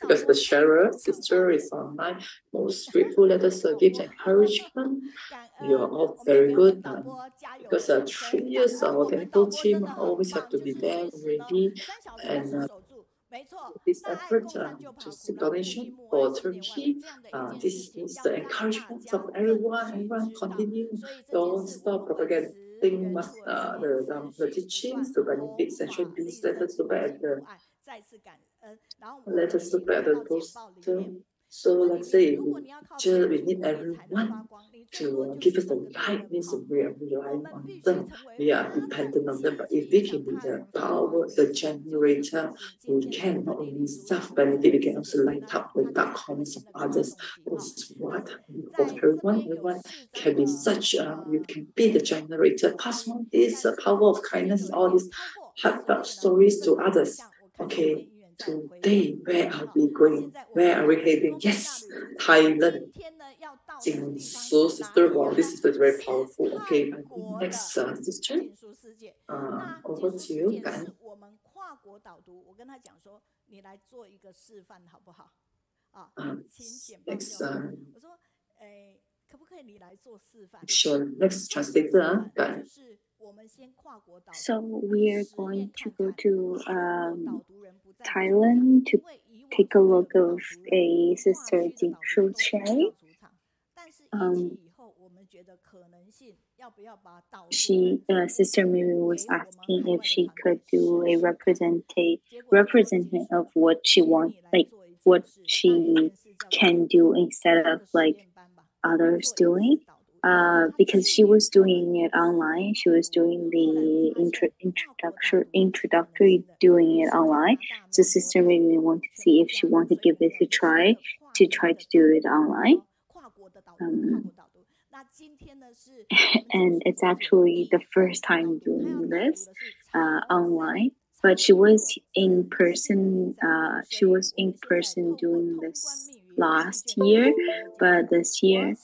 because the sharer sister is online. Most grateful. Let us give encouragement. You are all very good because 3 years our technical team always have to be there ready and this effort to seek donation for Turkey. This is the encouragement of everyone. Everyone continue. Don't stop propagating the teachings to benefit central peace. Let us look at the poster. So let's say we need everyone to give us the light. Means we are relying on them. We are dependent on them. But if they can be the power, the generator, we can not only self-benefit, we can also light up the dark corners of others. This is what for everyone. Everyone can be such. You can be the generator. Pass on this power of kindness, all these heartfelt stories to others. Okay. Today, where are we going? Where are we heading? Yes, Thailand. Jingsu sister, wow, this is very powerful. Okay, next sister. Over to you, Gan. Next, sure. Next translator, Gan. So we are going to go to Thailand to take a look of a sister Jingsu Sherry. Sister Mary was asking if she could do a representation of what she wants, like what she can do instead of like others doing. Because she was doing it online, she was doing the introductory doing it online. So Sister made me want to see if she wanted to give it a try to do it online. And it's actually the first time doing this online. But she was in person. She was in person doing this last year, but this year,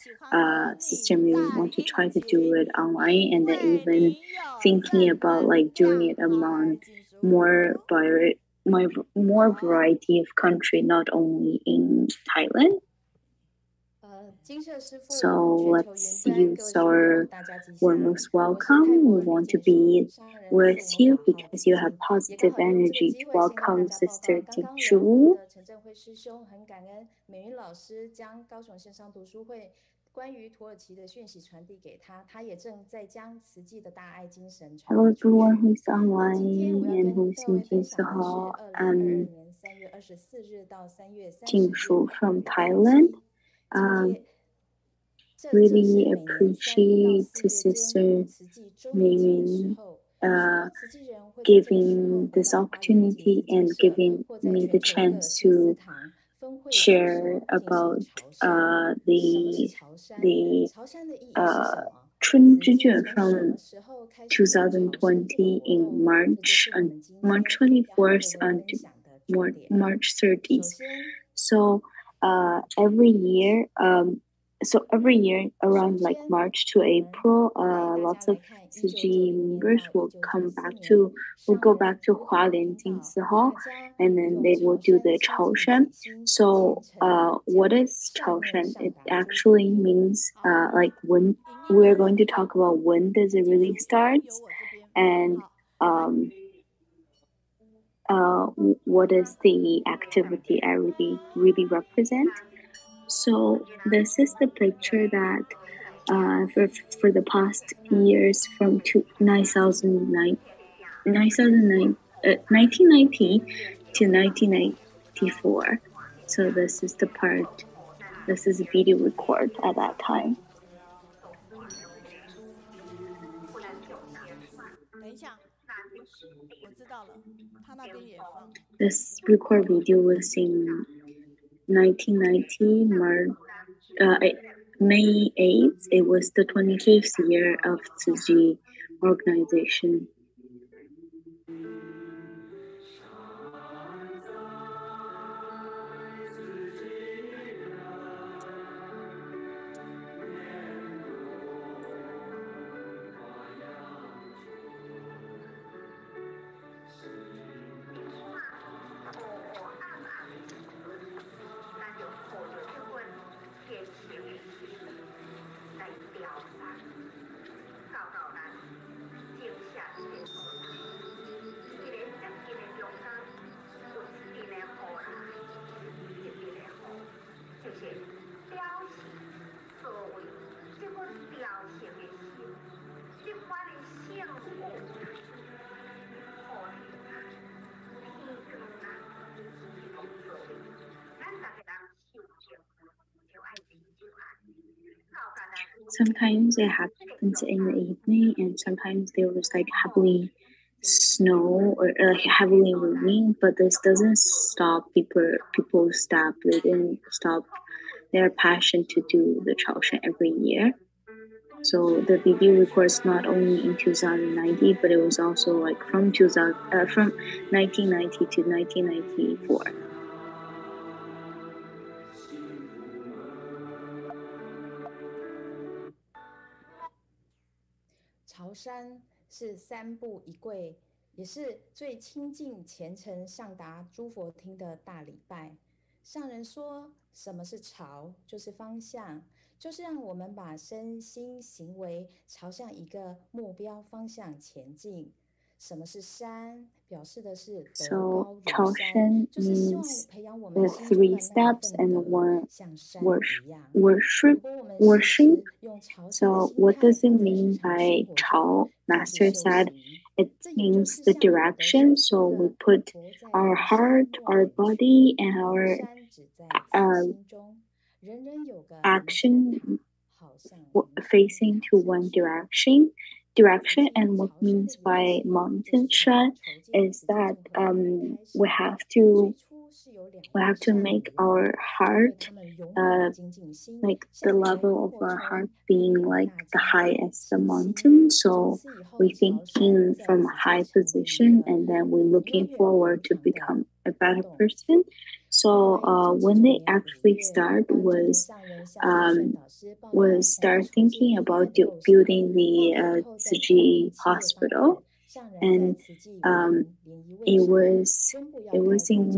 Sister Mary want to try to do it online, and then even thinking about like doing it among more variety of country, not only in Thailand. So let's use our warmest welcome. We want to be with you because you have positive energy to welcome Sister Jingshu. 关于土耳其的讯息传递给他，他也正在将慈济的大爱精神传 Hello 递出去。 everyone who's online and who's in Jinseo and Jingshu from Thailand. Really appreciate Sister Meiyun giving this opportunity and giving me the chance to share about the Chen from 2020 in March 24th until March 30th. So every year around like March to April, lots of Tzu Chi members will go back to Hualien Jinseo, and then they will do the Chaoshan. So what is Chaoshan? It actually means like when we're going to talk about when does it really start, and what is the activity I really represent. So this is the picture that for the past years from 1990 to 1994. So this is the part. This is a video record at that time. This record video was in 1990 May 8th. It was the 25th year of Tzu Chi organization. Sometimes it happens in the evening, and sometimes there was like heavily snow or heavily raining, but this doesn't stop people stop. They didn't stop their passion to do the Chaoshan every year. So the video records not only in 2090, but it was also like from 1990 to 1994. 朝山是三步一跪，也是最亲近虔诚上达诸佛厅的大礼拜。上人说，什么是朝？就是方向，就是让我们把身心行为朝向一个目标方向前进。什么是山？表示的是德高如山，就是希望培养我们心中的那份德，像山一样。worship. So what does it mean by Chao? Master said it means the direction. So we put our heart, our body, and our action facing to one direction. And what means by mountain shan is that we have to make our heart like the level of our heart being like the highest the mountain. So we thinking from a high position, and then we're looking forward to become a better person. So when they actually start was start thinking about building the Tzu Chi hospital, and it was in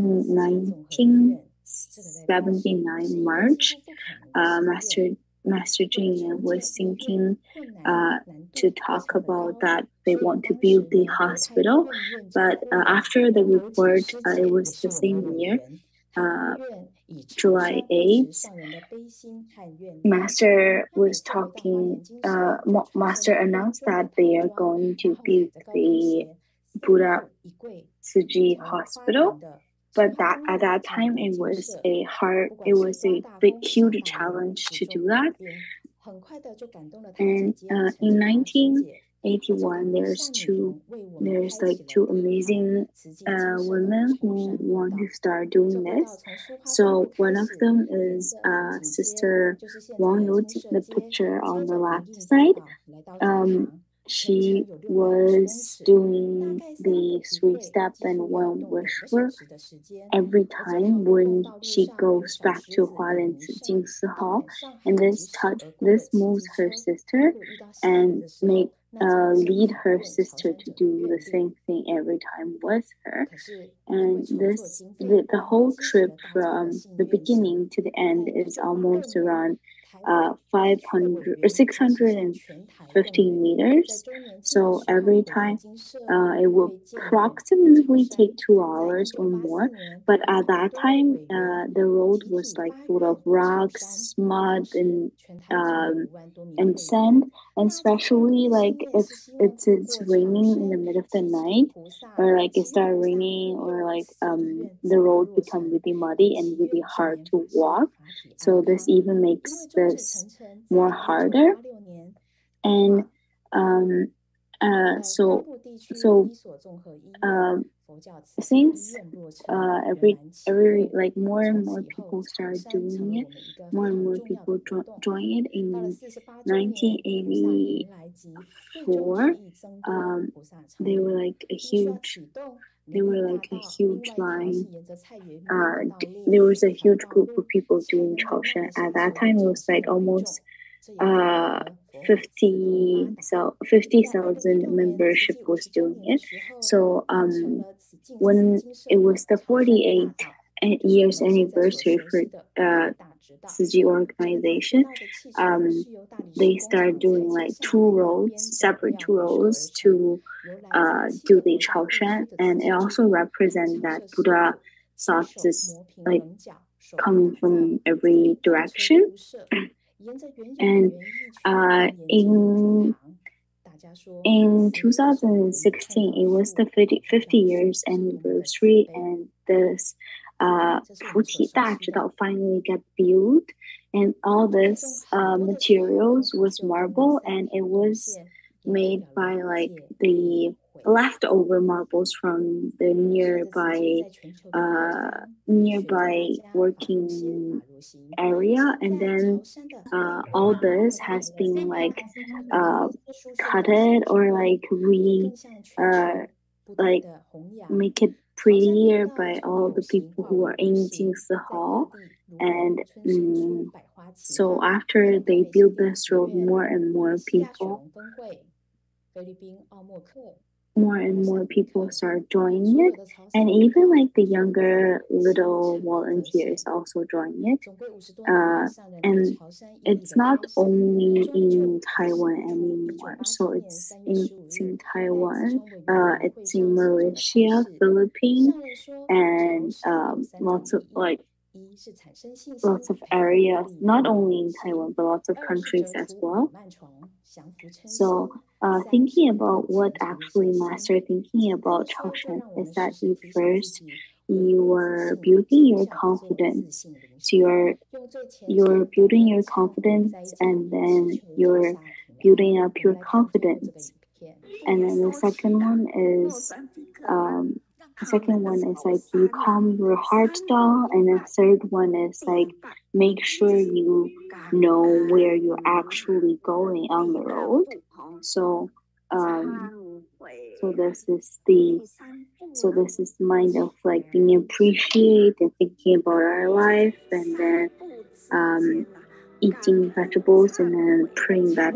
1979 March, Master Cheng Yen was thinking to talk about that they want to build the hospital, but after the report, it was the same year, July 8th, Master announced that they are going to build the Buddha Tzu Chi Hospital. But at that time, it was a huge challenge to do that. And in 1981, there's two amazing women who want to start doing this. So one of them is Sister Wang Yu, the picture on the left side. She was doing the 3-step and 1 wish work every time when she goes back to Hualien Jingsi Hall, and this moves her sister and lead her sister to do the same thing every time with her. And the whole trip from the beginning to the end is almost around 615 meters. So every time it will approximately take 2 hours or more. But at that time, the road was like full of rocks, mud, and sand. And especially like if it's raining in the middle of the night, or like it started raining, or like the road become really muddy and really hard to walk. So this even makes this more harder. And since every like more and more people started doing it, more and more people joined it in 1984. They were like a huge line. There was a huge group of people doing Chaoshan. At that time, it was like almost 50,000 membership was doing it. So when it was the 48th years anniversary for Tzu Chi organization, they started doing like separate 2 roads to do the Chaoshan, and it also represents that Buddha thoughts is like coming from every direction. And in 2016, it was the 50 years anniversary, and this Puti Dazhidao finally got built, and all this materials was marble, and it was made by like the leftover marbles from the nearby working area, and then all this has been like cutted or like make it prettier by all the people who are in Jingsi Hall. And so after they built this road, more and more people start joining it, and even like the younger little volunteers also join it. And it's not only in Taiwan anymore, so it's in Taiwan, it's in Malaysia, Philippines, and lots of areas, not only in Taiwan, but lots of countries as well. So thinking about what actually Master thinking about Chaoshan is that you are building your confidence. So you're building your confidence, and then you're building up your confidence. And then the second one is like you calm your heart down, and the third one is like make sure you know where you're actually going on the road. So this is mind of like being appreciated and thinking about our life, and then eating vegetables, and then praying that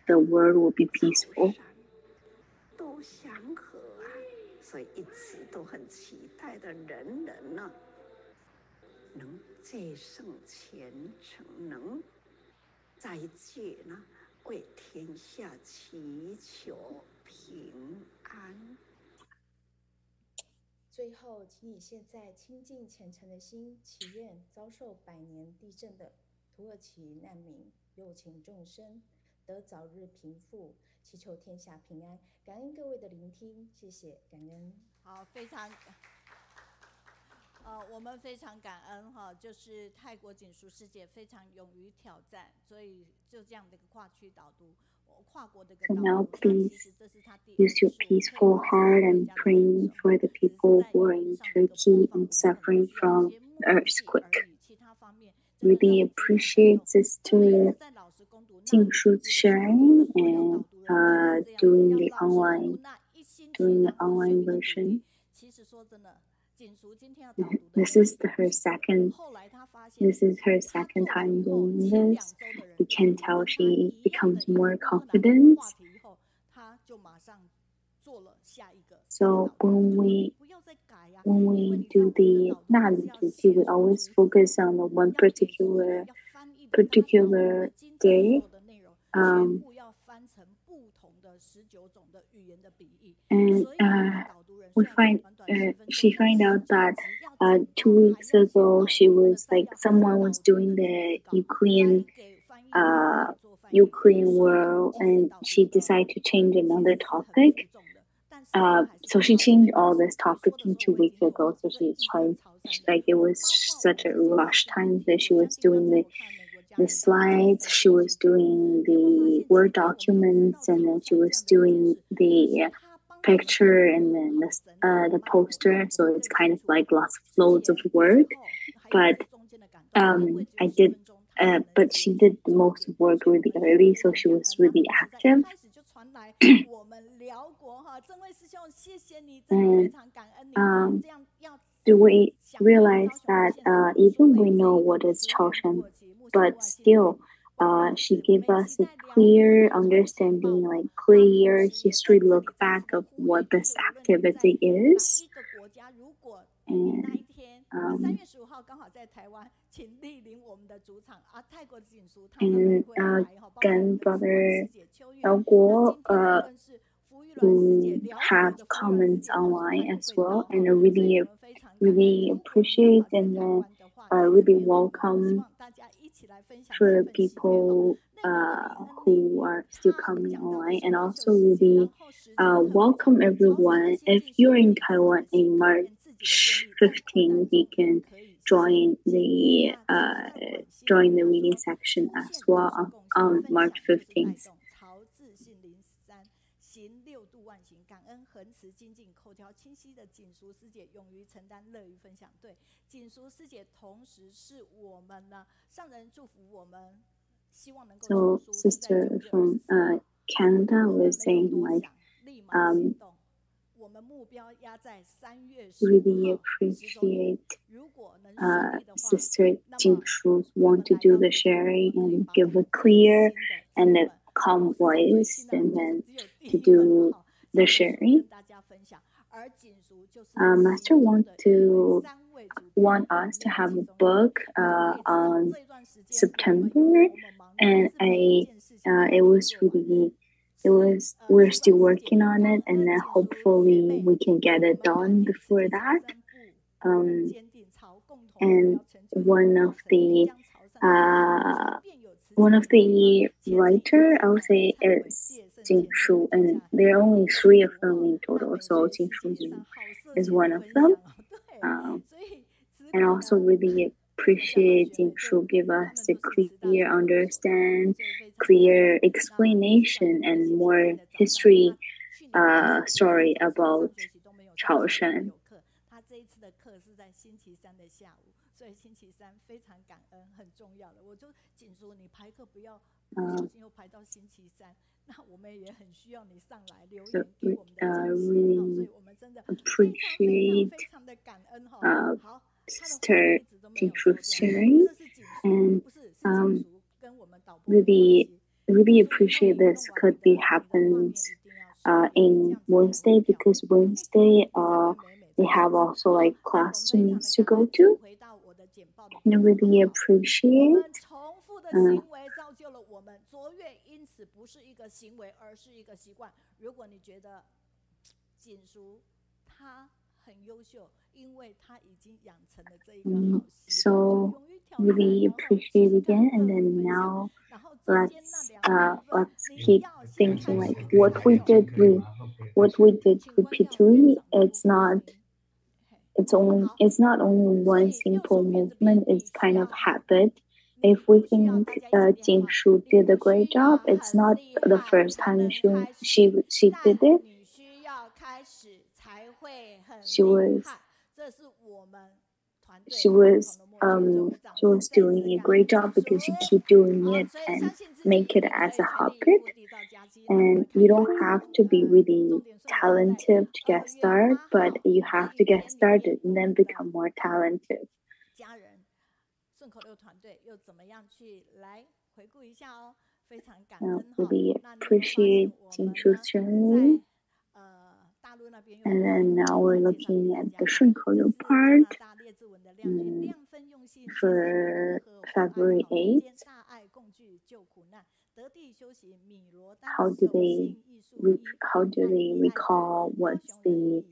the world will be peaceful. 能再胜前程，能在界呢为天下祈求平安。最后，请你现在亲近虔诚的心，祈愿遭受百年地震的土耳其难民、有情众生得早日平复，祈求天下平安。感恩各位的聆听，谢谢，感恩。好，非常。我们非常感恩哈，就是泰国锦书师姐非常勇于挑战，所以就这样的一个跨区导读，跨国的一个导读。 Now please use your peaceful heart and praying for the people who are in Turkey and suffering from the earthquake. Really appreciate Sister Jing Shu's sharing and doing the online version. This is her second time doing this. You can tell she becomes more confident. So when we do the Nali duty, we always focus on the one particular day. And she find out that 2 weeks ago she was like someone was doing the Ukraine war, and she decided to change another topic. So she changed all this topic in 2 weeks ago. So she's trying, like it was such a rush time that she was doing the slides, she was doing the Word documents, and then she was doing the picture and then the poster. So it's kind of like loads of work. But but she did the most work really early, so she was really active. And we realize that even we know what is Chaoshan, but still she gave us a clear understanding, like clear history look back of what this activity is. And again, Brother El Guo who have comments online as well, and I really appreciate and really welcome for people who are still coming online, and also really welcome everyone. If you're in Taiwan in March 15th, you can join the reading section as well on March 15th. 感恩恒慈精进口条清晰的锦淑师姐，勇于承担，乐于分享。对，锦淑师姐同时是我们呢上人祝福我们，希望能够。So sister from Canada was saying like, really appreciate Sister Jingshu want to do the sharing and give a clear and a calm voice, and then to do the sharing. Master want us to have a book on September, and we're still working on it, and then hopefully we can get it done before that. And one of the writer, I would say, is Jingshu, and there are only 3 of them in total, so Jingshu is one of them. And also really appreciate Jingshu give us a clear understand, clear explanation, and more history story about Chaoshan. 所以星期三非常感恩，很重要的。我就锦书，你排课不要不小心又排到星期三，那我们也很需要你上来留言给我们的讲师，所以我们真的非常的感恩哈。好 ，Sister Jingshu's sharing, and really appreciate this could be happens in Wednesday, because Wednesday they have also like classrooms to go to. really appreciate. 重复的行为造就了我们卓越，因此不是一个行为，而是一个习惯。如果你觉得锦淑他很优秀，因为他已经养成了这一个好习惯， so really appreciate again. And then now let's keep thinking like what we did repeatedly. It's not only one simple movement. It's kind of habit. If we think Jing Shu did a great job, it's not the first time she did it. She was doing a great job because she keep doing it and make it as a habit. And you don't have to be really talented to get started, but you have to get started and then become more talented. 顺口溜团队又怎么样去来回顾一下哦，非常感恩。Really appreciate Jing Shu's journey. And then now we're looking at the 顺口溜 part for February 8th. How do they recall what's the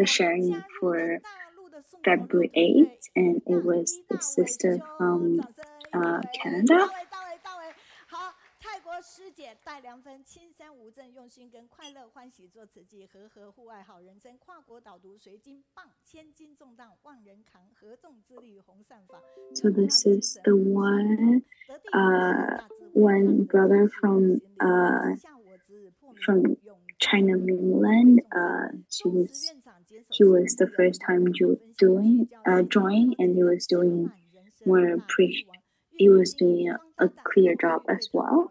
sharing for February 8th? And it was the sister from Canada. 泰国师姐戴良芬青山无证，用心跟快乐欢喜做慈济，和和户外好人生，跨国导读随经棒，千斤重担万人扛，合众之力红善法。 So this is the one brother from China mainland. He was the first time join, and he was doing a clear job as well.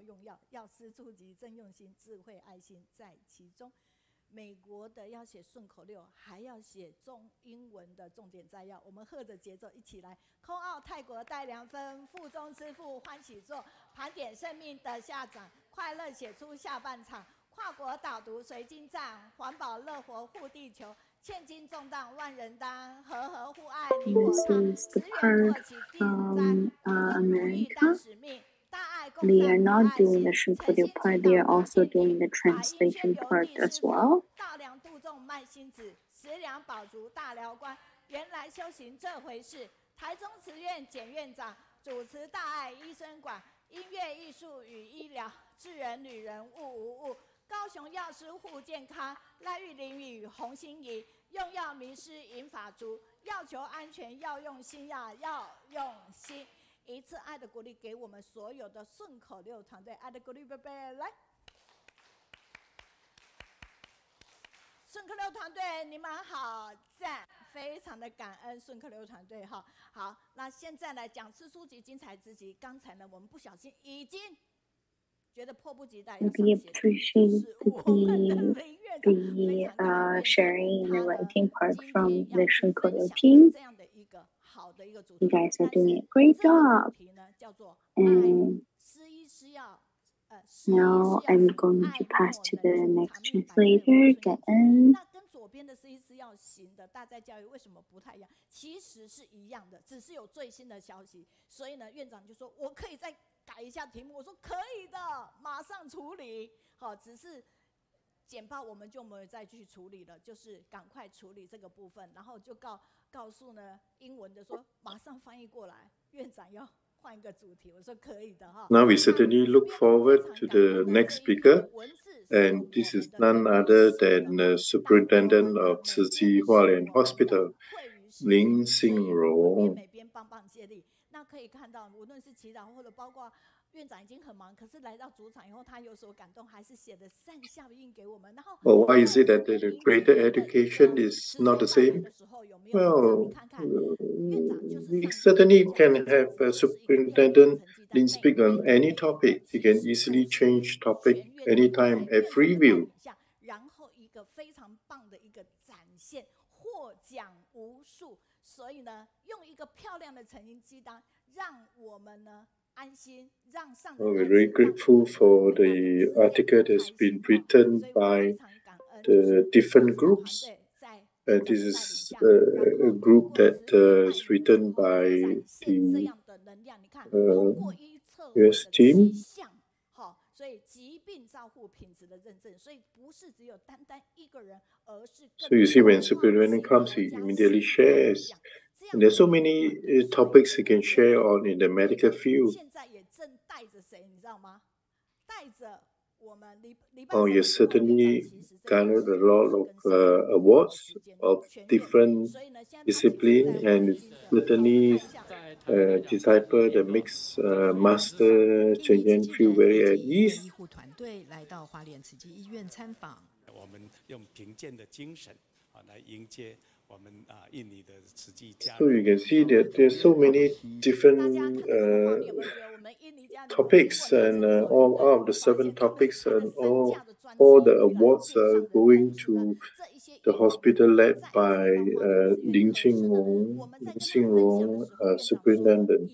要施出及真用心，智慧爱心在其中。美国的要写顺口溜，还要写中英文的重点摘要。我们和着节奏一起来。空奥泰国戴良芬，腹中之腹欢喜做，盘点生命的下场，快乐写出下半场。跨国导读随经站，环保乐活护地球，千斤重担万人担，和和互爱你我他。This is the part from America. They are not doing the 顺口溜 part, they are also doing the translation part as well. 大量度众卖心子，食粮饱足大寮关。原来修行这回事，台中慈院简院长主持大爱医生馆，音乐艺术与医疗，智人女人物无误。高雄药师护健康，赖玉玲与洪心怡，用药迷失银发族，要求安全要用心呀，要用心。一次爱的鼓励给我们所有的顺口溜团队，爱的鼓励，贝贝来。顺口溜团队，你们好，赞，非常的感恩顺口溜团队哈。好，那现在来讲吃书籍精彩之集。刚才呢，我们不小心已经觉得迫不及待要上写， appreciate the sharing and the writing part from the 顺口溜 team. You guys are doing a great job. And now I'm going to pass to the next translator, 感恩。 那跟左边的是医师要行的大在教育为什么不太一样？其实是一样的，只是有最新的消息。所以呢，院长就说：“我可以再改一下题目。”我说：“可以的，马上处理。”好，只是简报我们就没有再去处理了，就是赶快处理这个部分，然后就告诉呢英文的说马上翻译过来，院长要换一个主题。我说可以的哈。 Now we certainly look forward to the next speaker, and this is none other than the Superintendent of Tzu Chi Volunteer Hospital, Lin Xinrong. 每边帮帮接力，那可以看到，无论是祈祷或者包括院长已经很忙，可是来到主场以后，他有所感动，还是写的善效应给我们。然后 Well, why is it that the greater education is not the same? Well, we certainly can have a superintendent Lin speak on any topic. He can easily change topic anytime at free will. 然后一个非常棒的一个展现，获奖无数。所以呢，用一个漂亮的成因鸡汤，让我们呢。 We're very grateful for the article that has been written by the different groups this is a group that is written by the US team. So you see, when superintendent comes, he immediately shares. And there's so many topics he can share on in the medical field. Oh, yes, certainly garnered a lot of awards of different disciplines, and certainly disciple that makes Master Cheng Yen feel very at ease. So you can see that there's so many different topics, and all of the 7 topics, and all the awards are going to the hospital led by Lin Xinrong, Superintendent.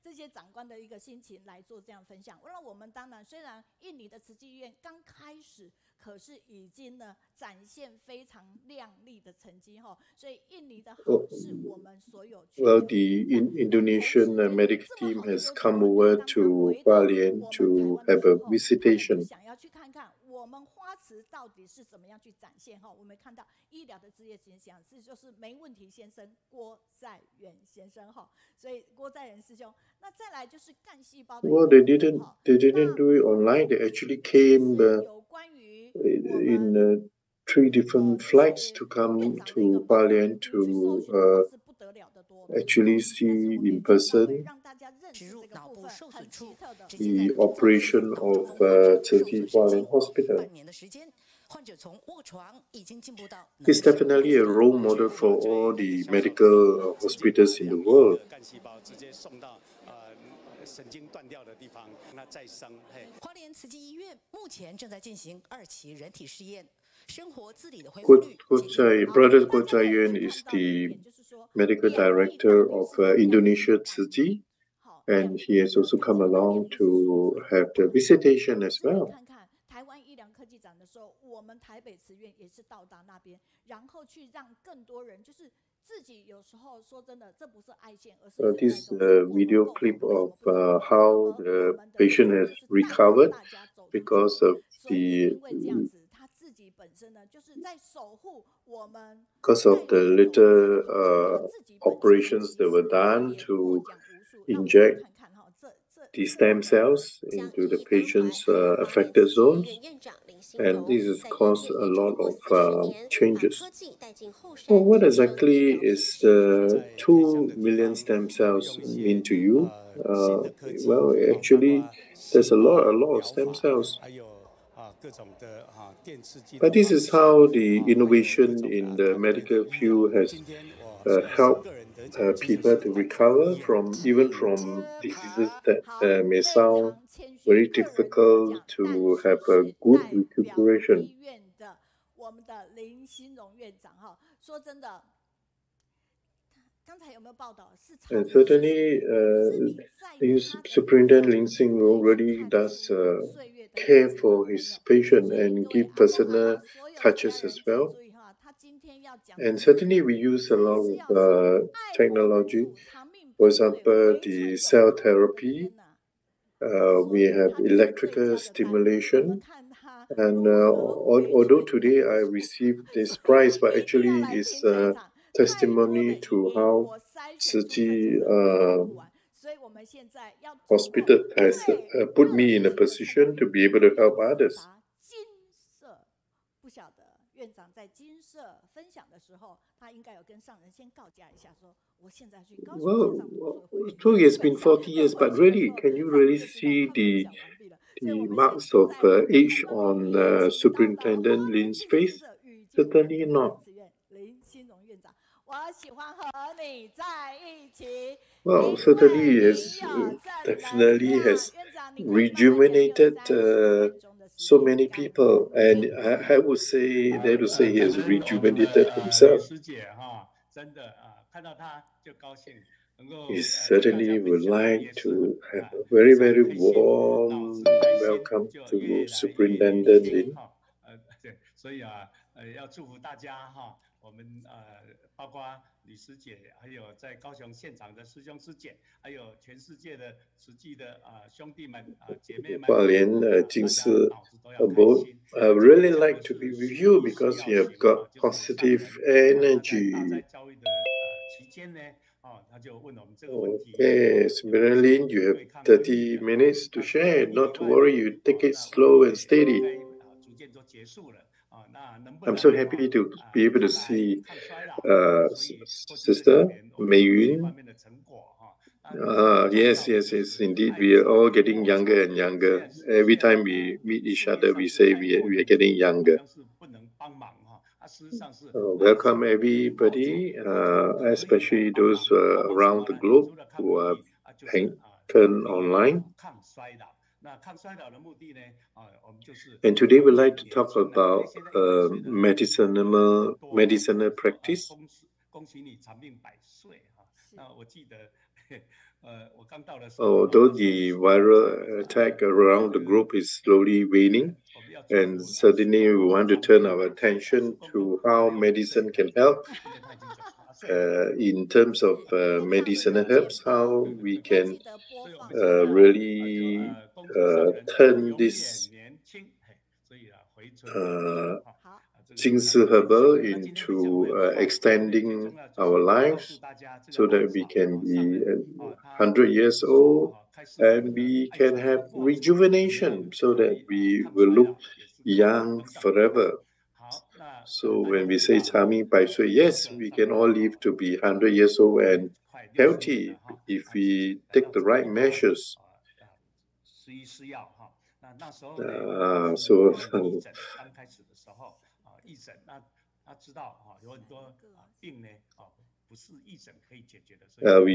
这些长官的一个心情来做这样分享。那我们当然，虽然印尼的慈济医院刚开始，可是已经呢展现非常亮丽的成绩哈。所以印尼的好是我们所有。Well, the Indonesian medical team has come over to Hualien to have a visitation. 想要去看看我们花慈到底是怎么样去展现哈。我们看到医疗的职业形象是就是没问题先生郭在元先生哈。所以郭在元师兄。 Well, they didn't do it online. They actually came in 3 different flights to come to Hualien to actually see in person the operation of Tzu Chi Volunteer Hospital. He's definitely a role model for all the medical hospitals in the world. 神经断掉的地方，让它再生。花莲慈济医院目前正在进行2期人体试验，生活自理的恢复率。Brother Guo Zhaiyuan is the medical director of Indonesia Tzu Chi, and he has also come along to have the visitation as well. 台湾医疗科技展的时候，我们台北慈院也是到达那边，然后去让更多人就是。 This video clip of how the patient has recovered because of the little operations that were done to inject the stem cells into the patient's affected zones. And this has caused a lot of changes. Well, what exactly is the 2 million stem cells mean to you? Well, actually, there's a lot of stem cells. But this is how the innovation in the medical field has helped people to recover even from diseases that may sound very difficult to have a good recuperation. And certainly, Superintendent Lin Xinrong really does care for his patient and give personal touches as well. And certainly, we use a lot of technology. For example, the cell therapy. We have electrical stimulation. And although today I received this prize, but actually it's a testimony to how Tzu Chi Hospital has put me in a position to be able to help others. 院长在金舍分享的时候，他应该有跟上人先告假一下，说我现在去高雄线上读书会。So it's been 40 years, but really, can you really see the marks of age on Superintendent Lin's face? Certainly not. Well, certainly definitely has rejuvenated so many people, and I would say, dare to say, he has rejuvenated himself. He certainly would like to have a very, very warm welcome to Superintendent Lin. 所以要祝福大家哈，我们包括李师姐，还有在高雄现场的师兄师姐，还有全世界的实际的兄弟们姐妹们，金师both really like to be with you because you have got positive energy. Okay, Superintendent Lin, you have 30 minutes to share. Not to worry, you take it slow and steady. I'm so happy to be able to see Sister Meiyun. Yes, indeed. We are all getting younger and younger. Every time we meet each other, we say we are getting younger. Welcome everybody, especially those around the globe who are turned online. And today we'd like to talk about medicinal practice. Although the viral attack around the globe is slowly waning, and certainly we want to turn our attention to how medicine can help in terms of medicinal herbs, how we can really turn this Jingsi herbal into extending our lives so that we can be 100 years old and we can have rejuvenation so that we will look young forever. So when we say 长命百岁, yes, we can all live to be 100 years old and healthy if we take the right measures. We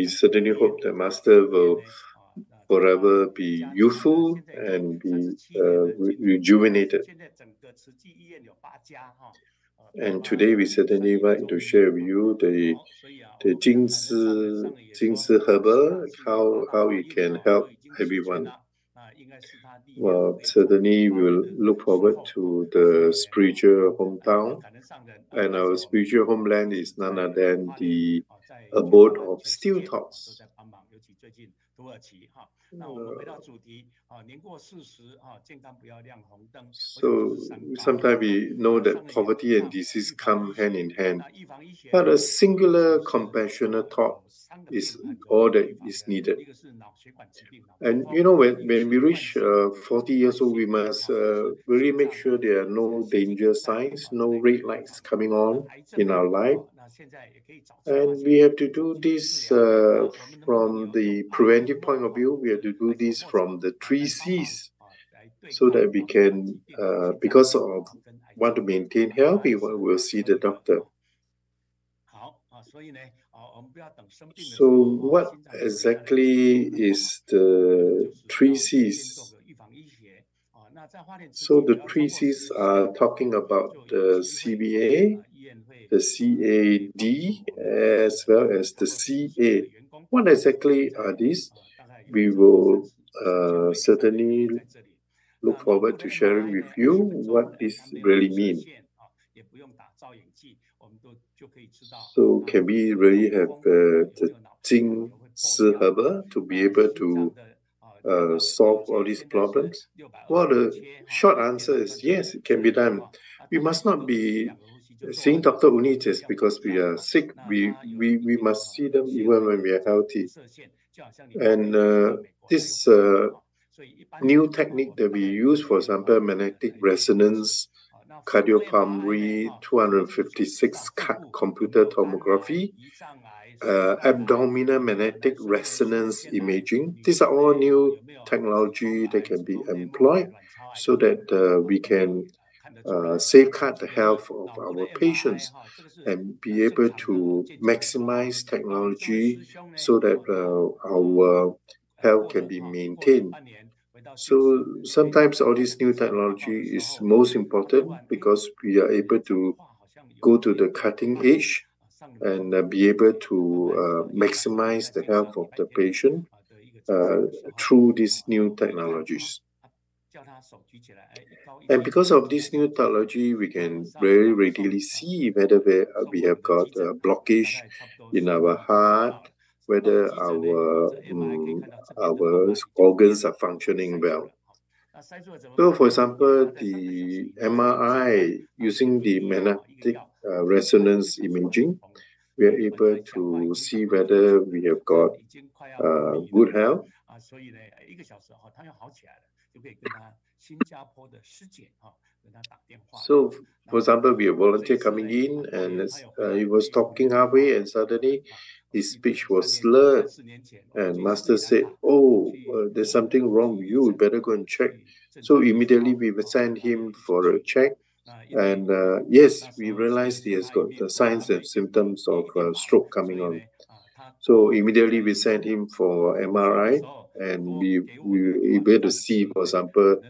certainly hope that Master will forever be youthful and be rejuvenated. And today we certainly want to share with you the Jingsi herbal, how it can help everyone. Well, certainly we'll look forward to the spiritual hometown. And our spiritual homeland is none other than the abode of still thoughts. So sometimes we know that poverty and disease come hand in hand, but a singular compassionate thought is all that is needed. And you know, when we reach 40 years old, we must really make sure there are no danger signs, no red lights coming on in our life. And we have to do this from the preventive point of view. We have to do this from the 3 C's so that we can, because of want to maintain health, we will see the doctor. So what exactly is the 3 C's? So the 3 C's are talking about the CBA, the CAD, as well as the CA. What exactly are these? We will certainly look forward to sharing with you what this really means. So can we really have the Jingsi herbal to be able to solve all these problems? Well, the short answer is yes, it can be done. We must not be seeing doctor only just because we are sick. We must see them even when we are healthy. And this new technique that we use, for example, magnetic resonance, cardiopulmonary 256 computer tomography, abdominal magnetic resonance imaging. These are all new technology that can be employed so that we can safeguard the health of our patients and be able to maximize technology so that our health can be maintained. So sometimes all this new technology is most important because we are able to go to the cutting edge and be able to maximize the health of the patient through these new technologies. And because of this new technology, we can very readily see whether we have got a blockage in our heart, whether our organs are functioning well. So, for example, the MRI using the magnetic resonance imaging, we are able to see whether we have got good health. So, for example, we have a volunteer coming in and he was talking halfway and suddenly his speech was slurred. And Master said, oh, there's something wrong with you, better go and check. So immediately we sent him for a check. And yes, we realized he has got the signs and symptoms of stroke coming on. So immediately we sent him for MRI, and we were able to see, for example,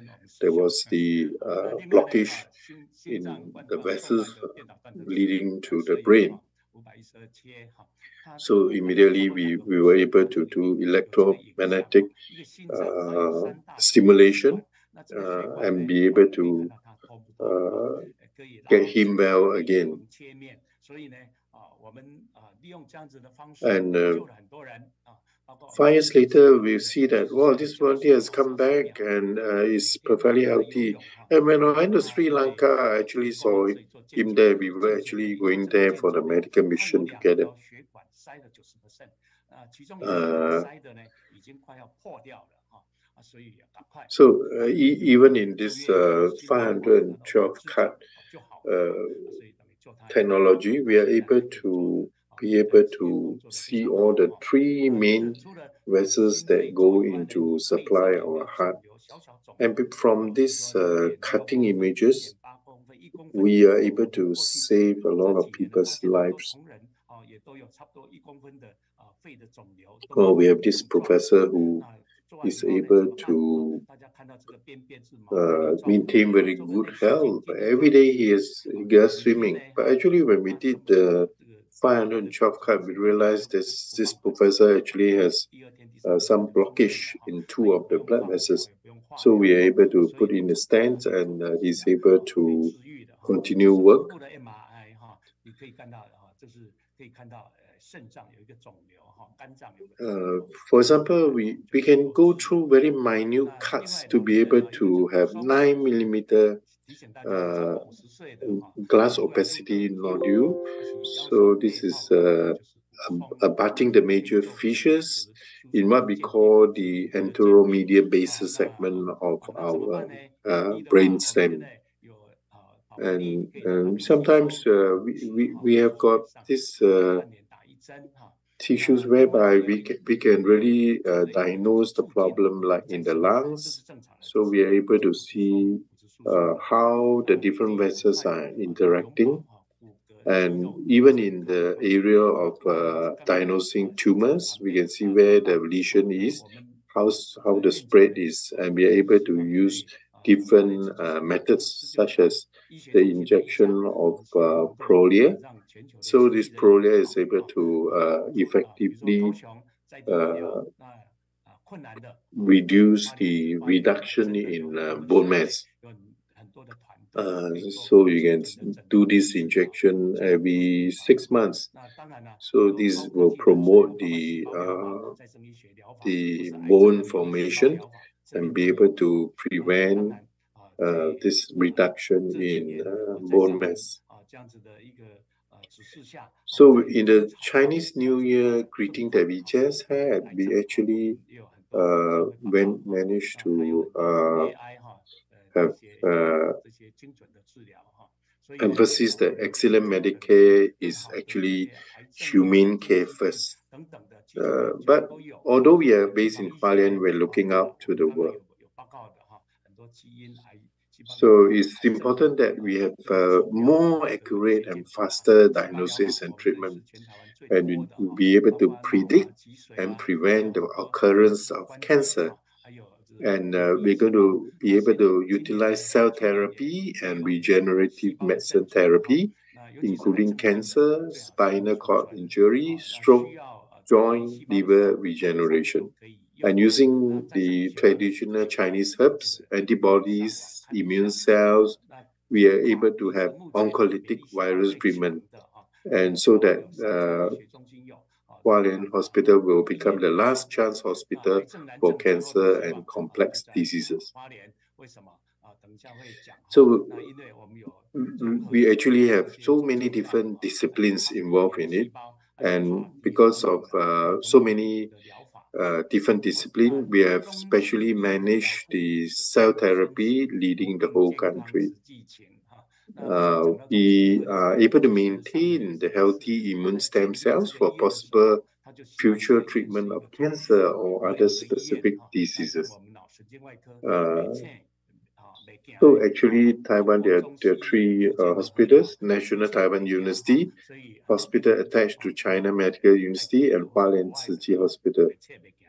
there was the blockage in the vessels leading to the brain. So immediately we were able to do electromagnetic stimulation and be able to get him well again. And 5 years later, we see that, wow, this volunteer has come back and is perfectly healthy. And when I went to Sri Lanka, I actually saw him there. We were actually going there for the medical mission together. So even in this 512 cut technology, we are able to see all the 3 main vessels that go into supply our heart. And from these cutting images, we are able to save a lot of people's lives. Oh, we have this professor who is able to maintain very good health. Every day he goes swimming. But actually, when we did the 512 cut, we realized that this professor actually has some blockage in 2 of the blood vessels. So we are able to put in a stent, and he's able to continue work. For example, we can go through very minute cuts to be able to have 9 millimeter glass opacity nodule. So this is abutting the major fissures in what we call the anteromedial basal segment of our brain stem. And sometimes we have got this tissues whereby we can really diagnose the problem like in the lungs. So we are able to see how the different vessels are interacting. And even in the area of diagnosing tumors, we can see where the lesion is, how the spread is, and we are able to use different methods such as the injection of Prolia. So this Prolia is able to effectively reduce the reduction in bone mass. So you can do this injection every 6 months. So this will promote the bone formation and be able to prevent this reduction in bone mass. So in the Chinese New Year greeting that we just had, we actually managed to have emphasis that excellent medical care is actually humane care first. But although we are based in Hualien, we're looking out to the world. So it's important that we have more accurate and faster diagnosis and treatment, and we'll be able to predict and prevent the occurrence of cancer. And we're going to be able to utilize cell therapy and regenerative medicine therapy, including cancer, spinal cord injury, stroke, joint, liver regeneration. And using the traditional Chinese herbs, antibodies, immune cells, we are able to have oncolytic virus treatment. And so that Hualien Hospital will become the last chance hospital for cancer and complex diseases. So we actually have so many different disciplines involved in it. And because of so many different disciplines, we have specially managed the cell therapy leading the whole country. We are able to maintain the healthy immune stem cells for possible future treatment of cancer or other specific diseases. So actually, Taiwan, there are three hospitals: National Taiwan University, hospital attached to China Medical University, and Hualien Tzu Chi Hospital.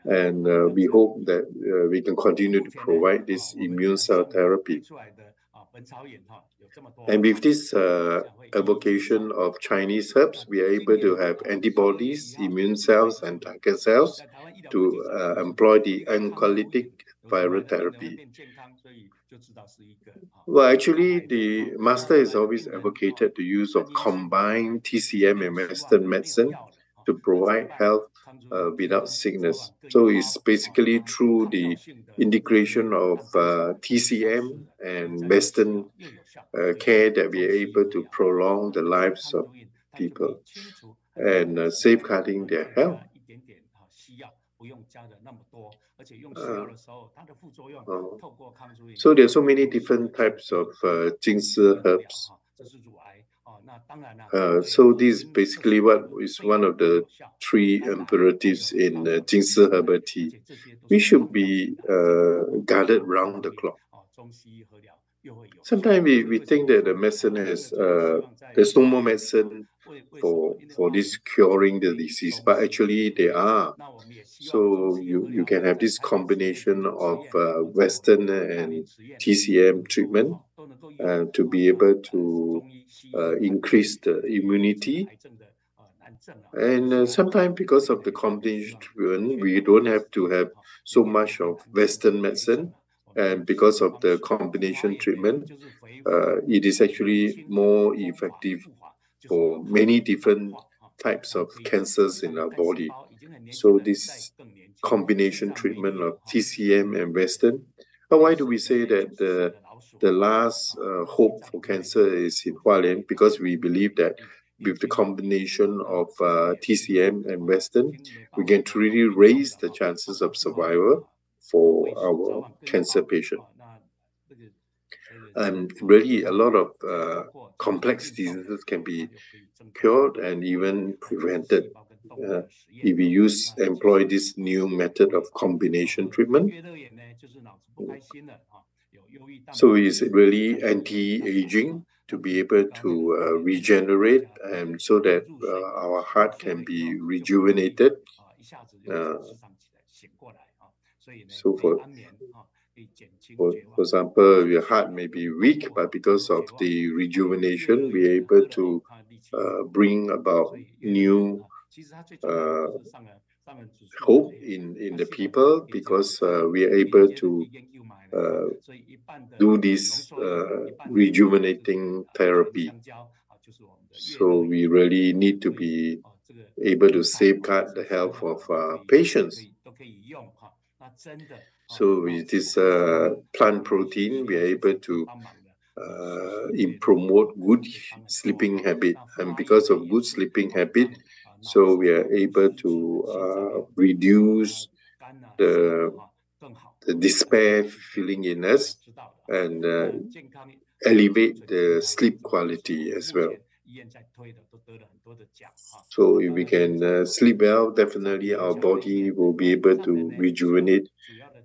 And we hope that we can continue to provide this immune cell therapy. And with this evocation of Chinese herbs, we are able to have antibodies, immune cells, and target cells to employ the oncolytic viral therapy. Well, actually, the master has always advocated the use of combined TCM and Western medicine to provide health without sickness. So it's basically through the integration of TCM and Western care that we are able to prolong the lives of people and safeguarding their health. So there are so many different types of Jingsi herbs. So this is basically what is one of the three imperatives in Jingsi herbal tea. We should be guarded round the clock. Sometimes we think that the medicine has, there's no more medicine for this curing the disease, but actually there are. So you can have this combination of Western and TCM treatment to be able to increase the immunity. And sometimes because of the combination treatment, we don't have to have so much of Western medicine. And because of the combination treatment, it is actually more effective for many different types of cancers in our body. So this combination treatment of TCM and Western. But why do we say that the last hope for cancer is in Hualien? Because we believe that with the combination of TCM and Western, we can truly raise the chances of survival for our cancer patient. And really, a lot of complex diseases can be cured and even prevented if we employ this new method of combination treatment. So it's really anti-aging to be able to regenerate and so that our heart can be rejuvenated. So for example, your heart may be weak, but because of the rejuvenation, we are able to bring about new hope in the people because we are able to do this rejuvenating therapy. So we really need to be able to safeguard the health of patients. So with this plant protein, we are able to promote good sleeping habit. And because of good sleeping habit, so we are able to reduce the despair feeling in us and elevate the sleep quality as well. So if we can sleep well, definitely our body will be able to rejuvenate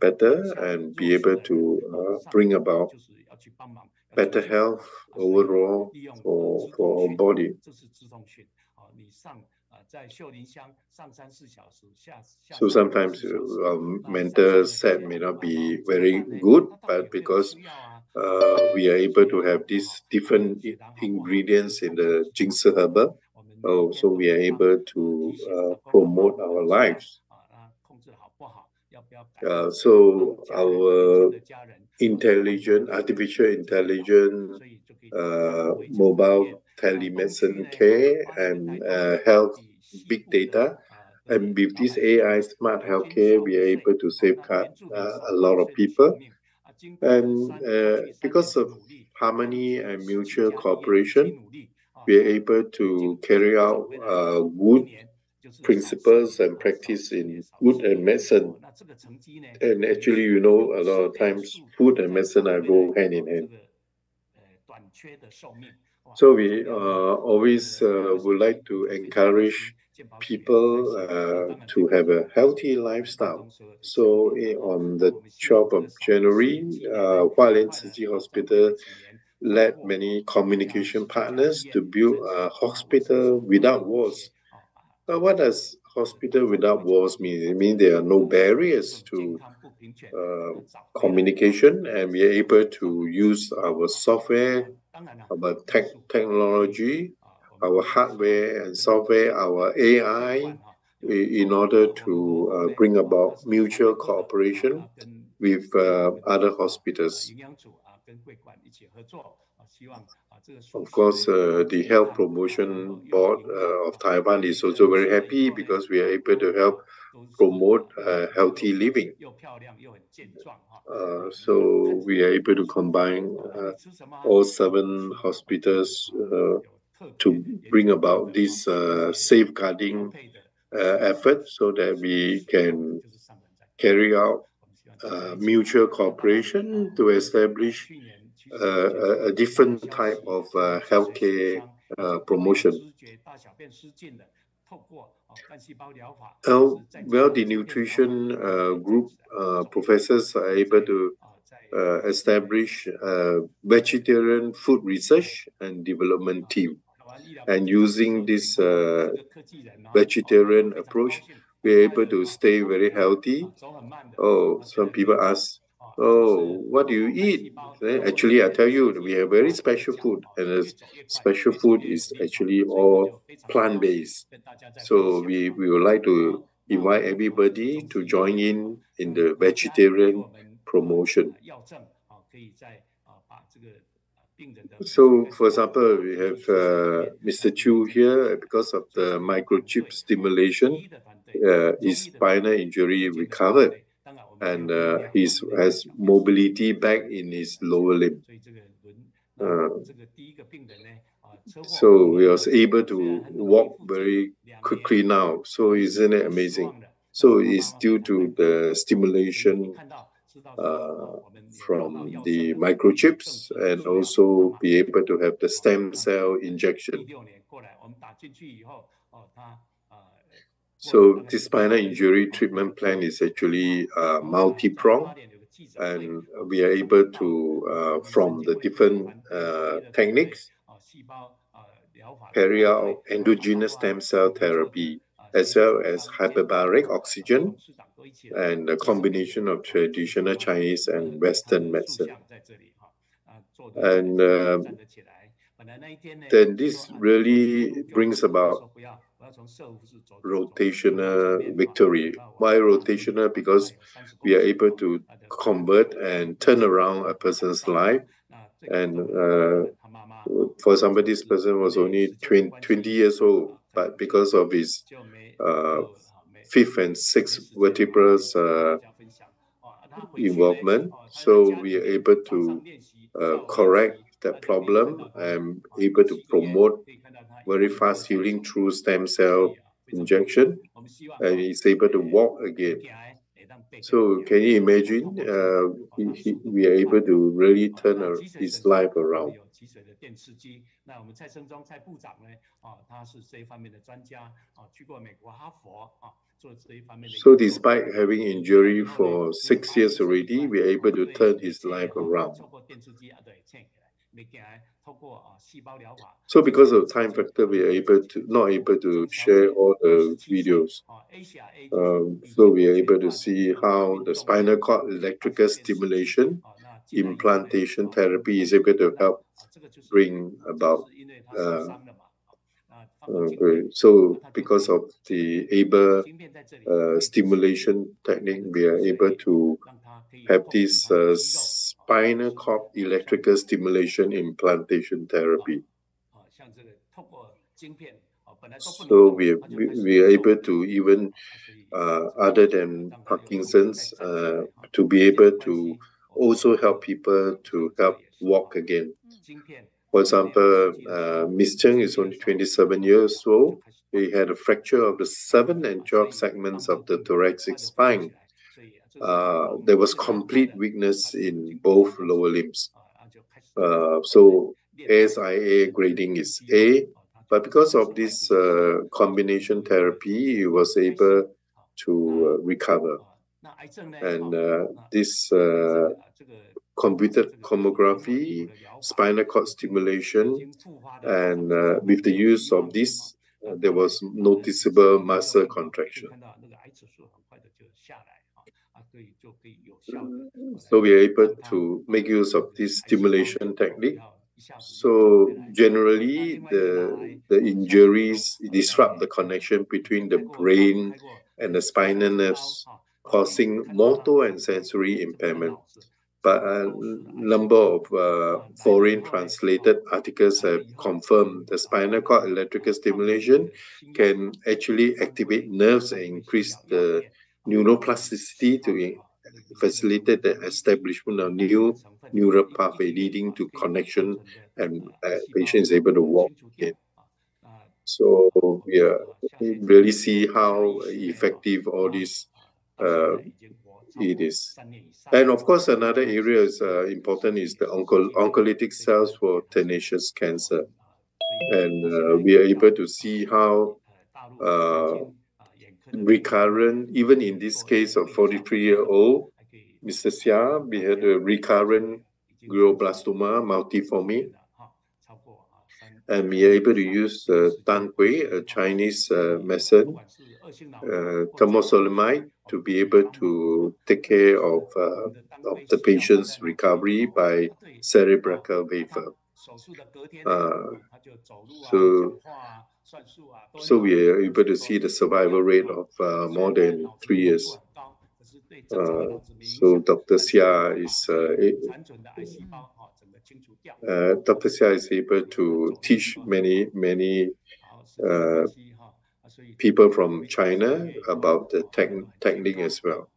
better and be able to bring about better health overall for our body. So sometimes mental set may not be very good, but because we are able to have these different ingredients in the Jingsi herbal, so we are able to promote our lives. So our artificial intelligence, mobile telemedicine care, and health big data. And with this AI smart healthcare, we are able to safeguard a lot of people. And because of harmony and mutual cooperation, we are able to carry out good principles and practice in food and medicine. And actually, a lot of times food and medicine go hand in hand. So we always would like to encourage people to have a healthy lifestyle. So on the 12th of January, Hualien Tzu Chi Hospital led many communication partners to build a hospital without walls. What does hospital without walls mean? It means there are no barriers to communication, and we are able to use our software, our technology, our hardware and software, our AI, in order to bring about mutual cooperation with other hospitals. Of course, the Health Promotion Board of Taiwan is also very happy because we are able to help promote healthy living. So we are able to combine all 7 hospitals to bring about this safeguarding effort so that we can carry out mutual cooperation to establish a different type of healthcare promotion. Well, the nutrition group professors are able to establish a vegetarian food research and development team. And using this vegetarian approach, we're able to stay very healthy. Oh, some people ask, oh, what do you eat? Actually, I tell you, we have very special food, and the special food is actually all plant-based. So we would like to invite everybody to join in the vegetarian promotion. So, for example, we have Mr. Chu here. Because of the microchip stimulation, his spinal injury recovered, and he has mobility back in his lower limb. So we was able to walk very quickly now. So isn't it amazing? So it's due to the stimulation from the microchips, and also be able to have the stem cell injection. So this spinal injury treatment plan is actually multi-pronged, and we are able to, from the different techniques, carry out endogenous stem cell therapy, as well as hyperbaric oxygen, and a combination of traditional Chinese and Western medicine. And then this really brings about rotational victory. Why rotational? Because we are able to convert and turn around a person's life. And for example, this person was only 20 years old, but because of his 5th and 6th vertebrae involvement, so we are able to correct that problem and able to promote very fast healing through stem cell injection, and he's able to walk again. So can you imagine we are able to really turn his life around? So despite having injury for 6 years already, we are able to turn his life around. So because of time factor, we are not able to share all the videos. So we are able to see how the spinal cord electrical stimulation implantation therapy is able to help bring about Okay. So because of the ABER stimulation technique, we are able to have this spinal cord electrical stimulation implantation therapy. So we are able to even other than Parkinson's to be able to also help people to help walk again. For example, Miss Cheng is only 27 years old. He had a fracture of the 7 and 12 segments of the thoracic spine. There was complete weakness in both lower limbs. So ASIA grading is A, but because of this combination therapy, he was able to recover. And this computed tomography, spinal cord stimulation, and with the use of this, there was noticeable muscle contraction. So we are able to make use of this stimulation technique. So generally, the injuries disrupt the connection between the brain and the spinal nerves, causing motor and sensory impairment. But a number of foreign translated articles have confirmed the spinal cord electrical stimulation can actually activate nerves and increase the neuroplasticity to facilitate the establishment of new neural pathway leading to connection, and patient is able to walk again. So we really see how effective all this it is. And of course, another area is important is the oncolytic cells for tenacious cancer. And we are able to see how recurrent, even in this case of 43-year-old, Mr. Xia, we had a recurrent glioblastoma multiforme. And we are able to use Tanhui, a Chinese medicine, temozolomide, to be able to take care of the patient's recovery by cerebral vapor. So we are able to see the survival rate of more than 3 years. So Dr. Xia is able to teach many people from China about the technique as well.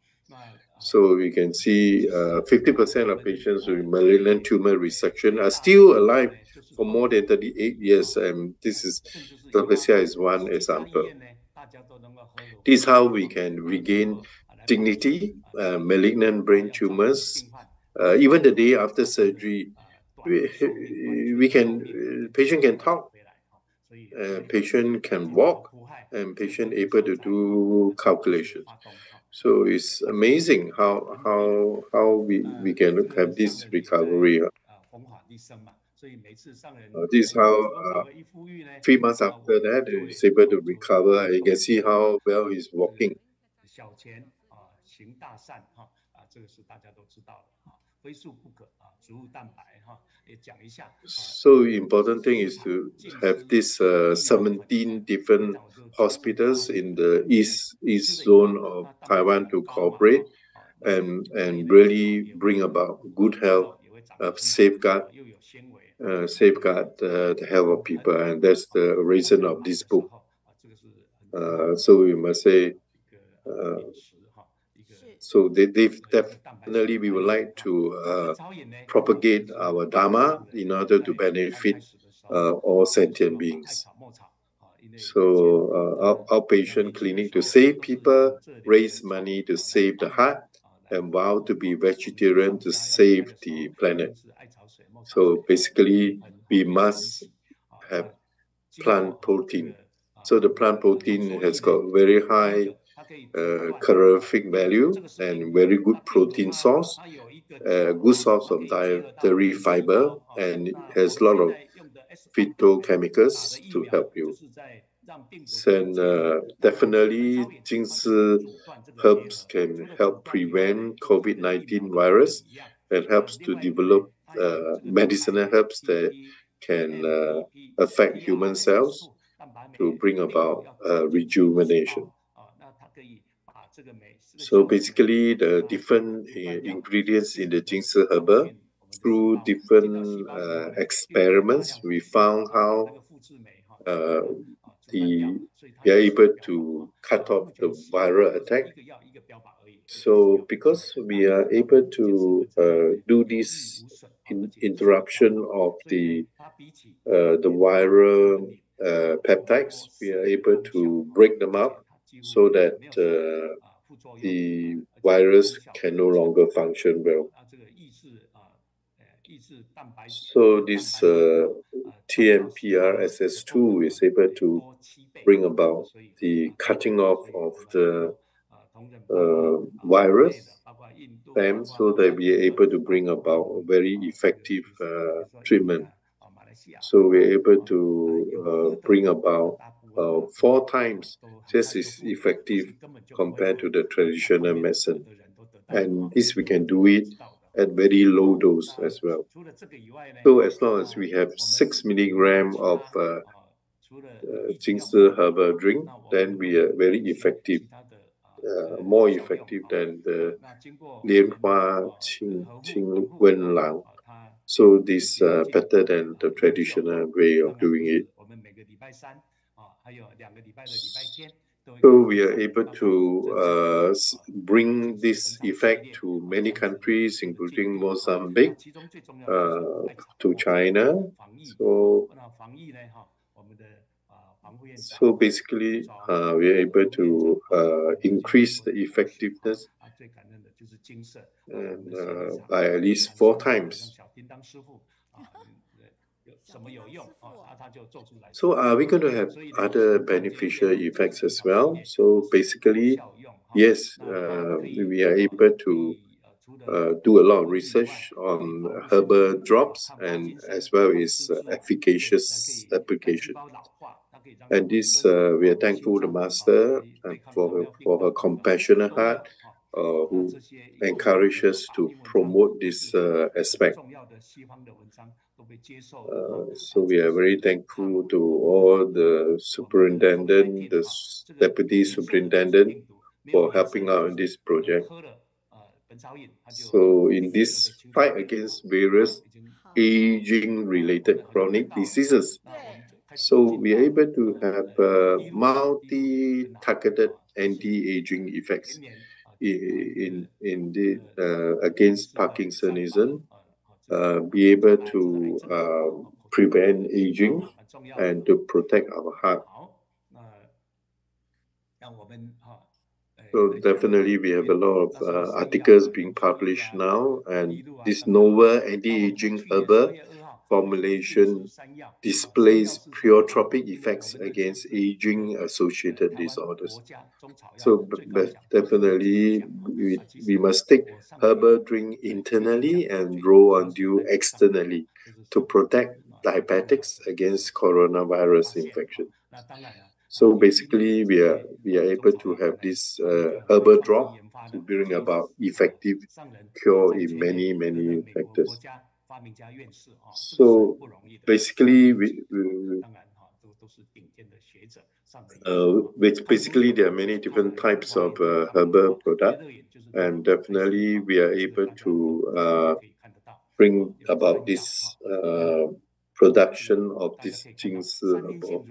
So we can see 50% of patients with malignant tumor resection are still alive for more than 38 years. And this is, Dr. Xia is one example. This is how we can regain dignity, malignant brain tumors. Even the day after surgery, patient can talk, patient can walk, and patient able to do calculations. So it's amazing how we can have this recovery. This is how 3 months after that he's able to recover. You can see how well he's walking. So important thing is to have this 17 different hospitals in the east zone of Taiwan to cooperate and really bring about good health, safeguard the health of people, and that's the reason of this book. So we must say. So they definitely we would like to propagate our Dharma in order to benefit all sentient beings. So outpatient clinic to save people, raise money to save the heart, and vow to be vegetarian to save the planet. So basically, we must have plant protein. So the plant protein has got very high calorific value and very good protein source, good source of dietary fiber, and it has a lot of phytochemicals to help you. And definitely, Jingsi herbs can help prevent COVID-19 virus and helps to develop medicinal herbs that can affect human cells. to bring about rejuvenation. So basically, the different ingredients in the Jingsi herbal, through different experiments, we found how we are able to cut off the viral attack. So because we are able to do this interruption of the viral peptides, we are able to break them up so that the virus can no longer function well. So this TMPRSS2 is able to bring about the cutting off of the virus stem so that we are able to bring about a very effective treatment. So we're able to bring about 4 times just as effective compared to the traditional medicine. And this we can do it at very low dose as well. So as long as we have 6 milligrams of Jingsi herbal drink, then we are very effective, more effective than the Lai Huaxiu. So this better than the traditional way of doing it. So we are able to bring this effect to many countries, including Mozambique, to China. So basically, we are able to increase the effectiveness and, by at least 4 times. So are we going to have other beneficial effects as well? So basically, yes, we are able to do a lot of research on herbal drops and as well as efficacious application. And this, we are thankful to Master for her compassionate heart, who encourages us to promote this aspect. So we are very thankful to all the superintendent, the deputy superintendent for helping out in this project. So in this fight against various aging-related chronic diseases, so we are able to have multi-targeted anti-aging effects in the against Parkinsonism, be able to prevent aging and to protect our heart. So definitely we have a lot of articles being published now, and this novel anti-aging herbal formulation displays pleiotropic effects against aging-associated disorders. So definitely we must take herbal drink internally and roll on dew externally to protect diabetics against coronavirus infection. So basically, we are able to have this herbal drop to bring about effective cure in many factors. So basically, basically there are many different types of herbal product, and definitely we are able to bring about this production of this Jingsi herbal.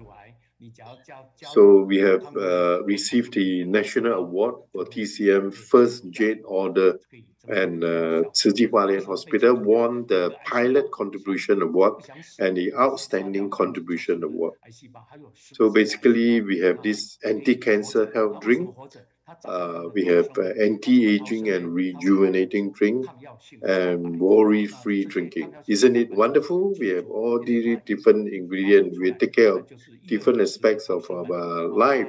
So we have received the National Award for TCM First Jade Order, and Tzu Chi Volunteer Hospital won the Pilot Contribution Award and the Outstanding Contribution Award. So basically, we have this anti-cancer health drink. We have anti-aging and rejuvenating drink and worry-free drinking. Isn't it wonderful? We have all the different ingredients. We take care of different aspects of our life.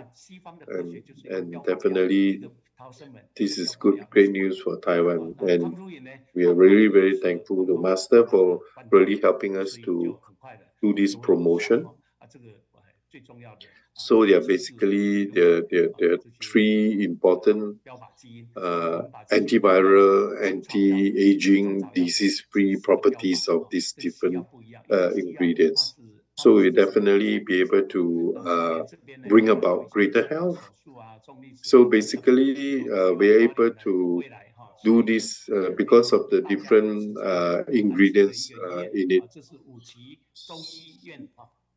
And definitely, this is great news for Taiwan. And we are really very thankful to Master for really helping us to do this promotion. So there are basically there are 3 important antiviral, anti-aging, disease-free properties of these different ingredients. So we definitely be able to bring about greater health. So basically, we're able to do this because of the different ingredients in it.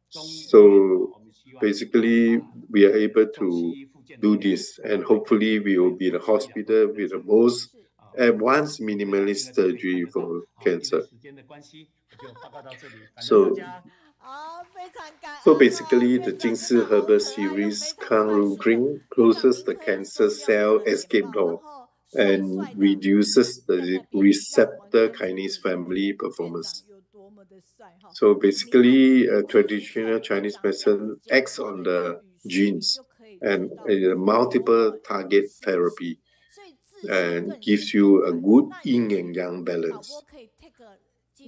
So basically, we are able to do this, and hopefully we will be the hospital with the most advanced minimalist surgery for cancer. So basically, the Jingsi Herbal series Kanru Green closes the cancer cell escape door and reduces the receptor kinase family performance. So basically, a traditional Chinese medicine acts on the genes and multiple target therapy and gives you a good yin and yang balance.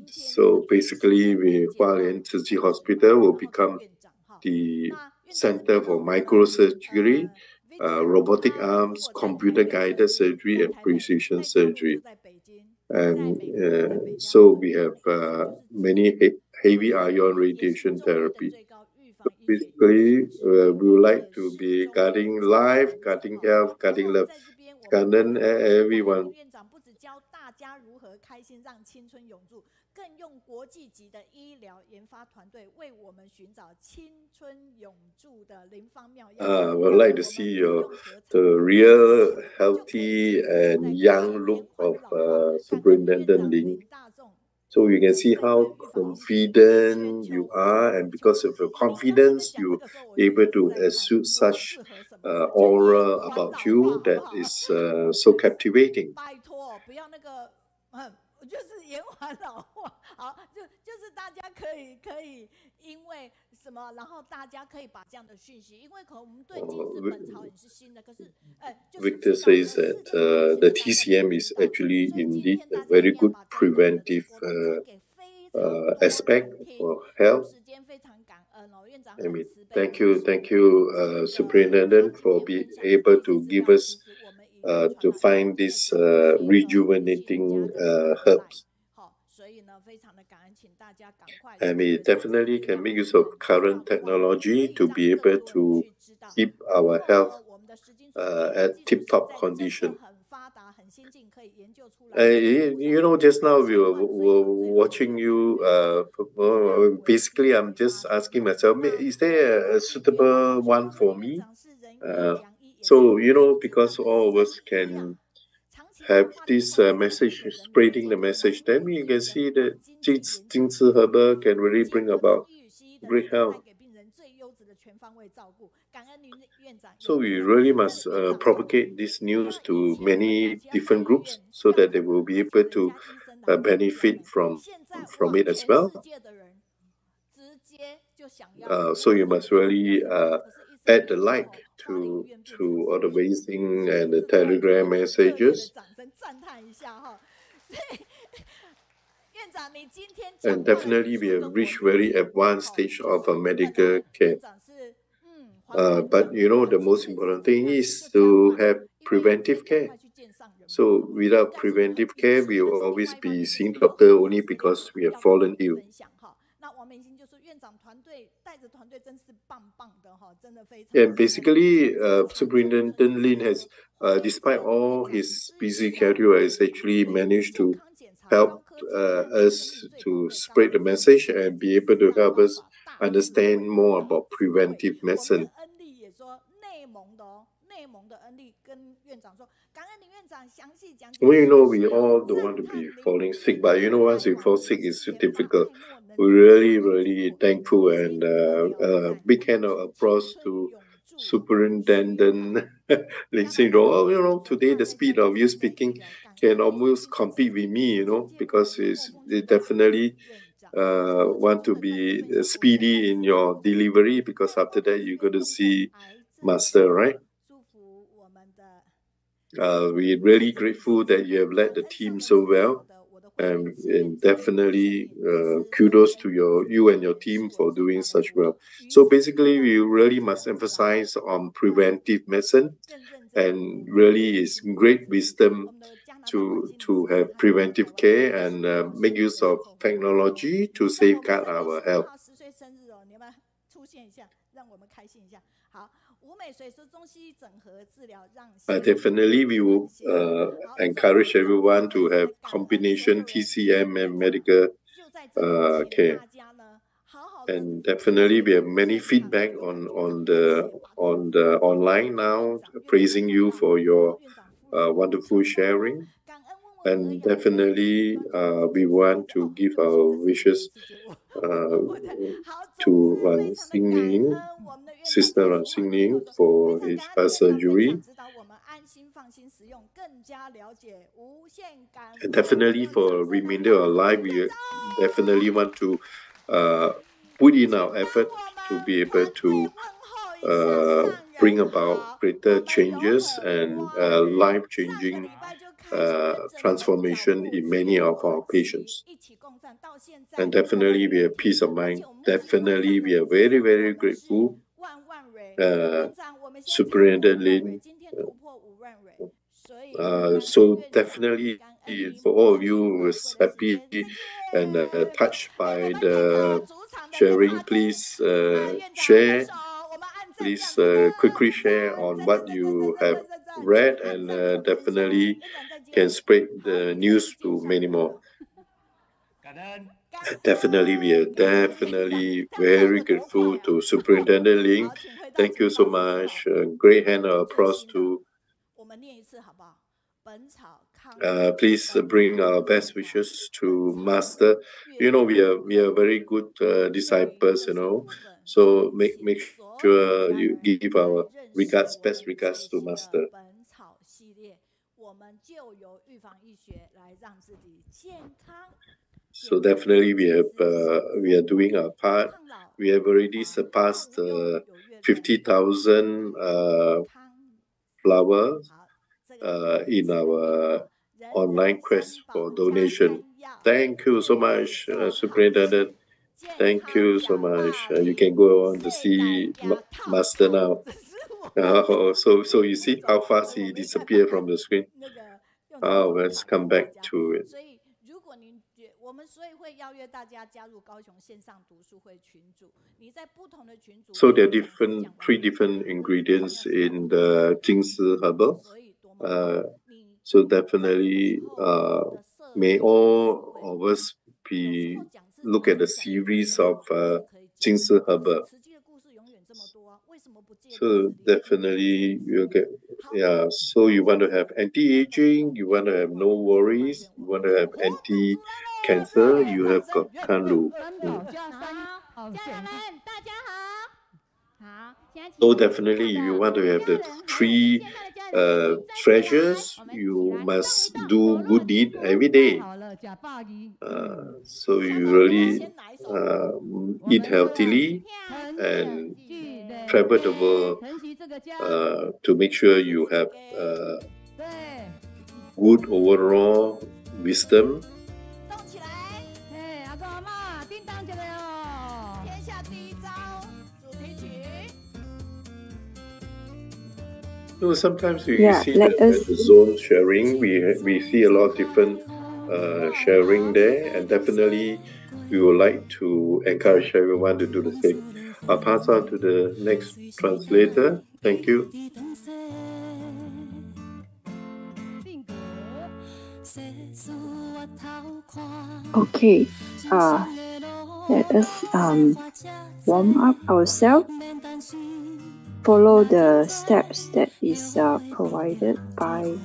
So basically, Hualien Tzu Chi Hospital will become the center for microsurgery, robotic arms, computer-guided surgery, and precision surgery. And so we have many heavy ion radiation therapy. So basically, we would like to be guarding life, guarding health, guarding love, guarding everyone. I would like to see the real healthy and young look of Superintendent Lin. So you can see how confident you are, and because of your confidence, you're able to exude such aura about you that is so captivating. 就是延缓老化，好，就是大家可以因为什么，然后大家可以把这样的讯息，因为可能我们对金氏本草也是新的，可是Victor says that the TCM is actually indeed a very good preventive aspect for health. I mean, thank you, Superintendent, for being able to give us to find this rejuvenating herbs. And we definitely can make use of current technology to be able to keep our health at tip-top condition. You know, just now we were watching you. Basically, I'm just asking myself, is there a suitable one for me? So, you know, because all of us can have this message, spreading the message, then you can see that Jingsi Herbal can really bring about great health. So we really must propagate this news to many different groups so that they will be able to benefit from it as well. So you must really add the like to all the Weixin and the Telegram messages. And definitely we have reached very advanced stage of medical care. But you know, the most important thing is to have preventive care. So without preventive care, we will always be seeing doctor only because we have fallen ill. And basically, Superintendent Lin has, despite all his busy schedule, has actually managed to help us to spread the message and be able to help us understand more about preventive medicine. Well, you know, we all don't want to be falling sick, but you know, once we fall sick, it's so difficult. We're really thankful and big hand of applause to Superintendent Lin Xinrong. Oh, you know, today the speed of you speaking can almost compete with me, you know, because they definitely want to be speedy in your delivery, because after that you're going to see Master, right? We're really grateful that you have led the team so well, and definitely kudos to you and your team for doing such well. So basically, we really must emphasize on preventive medicine, and really it's great wisdom to have preventive care and make use of technology to safeguard our health. 不出现一下，让我们开心一下？好，无美水是中西医整合治疗，让 definitely we will encourage everyone to have combination TCM and medical care. And definitely we have many feedback on the online now, praising you for your wonderful sharing. And definitely we want to give our wishes to Xingning, Sister Xingning, for his past surgery. And definitely for remainder of life, we definitely want to put in our effort to be able to bring about greater changes and life-changing transformation in many of our patients. And definitely we have peace of mind. Definitely we are very, very grateful. Superintendent Lin. So definitely for all of you who was happy and touched by the sharing, please share. Please quickly share on what you have read, and definitely can spread the news to many more. Definitely, we are definitely very grateful to Superintendent Lin. Thank you so much. Great hand of applause to. Please bring our best wishes to Master. You know, we are very good disciples. You know, so make sure you give our regards, best regards to Master. So definitely we are doing our part. We have already surpassed 50,000 flowers in our online quest for donation. Thank you so much, Superintendent. Thank you so much. You can go on to see Master now. So you see how fast he disappeared from the screen. Let's come back to it. So there are three different ingredients in the Jingsi herbal. So definitely, may all of us look at the series of Jingsi herbal. So definitely you'll get, so you want to have anti-aging, you want to have no worries, you want to have anti-cancer, you have got Kanlu. So definitely if you want to have the three treasures, you must do good deed every day. So you really eat healthily and travel the world to make sure you have good overall wisdom. No, sometimes we see the zone sharing. We see a lot of different sharing there, and definitely we would like to encourage everyone to do the same. I'll pass on to the next translator. Thank you. Okay, let us warm up ourselves. Follow the steps that is provided by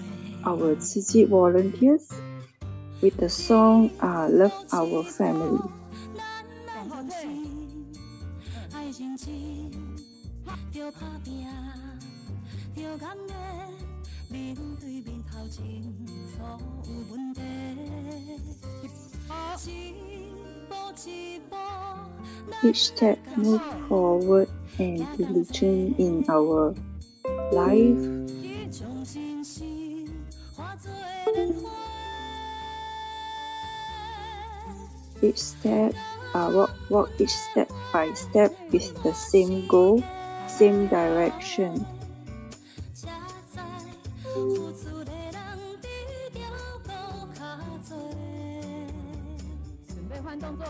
our Tzu Chi volunteers with the song Love Our Family. Each step move forward and diligent in our life. Each step, walk each step by step with the same goal, same direction.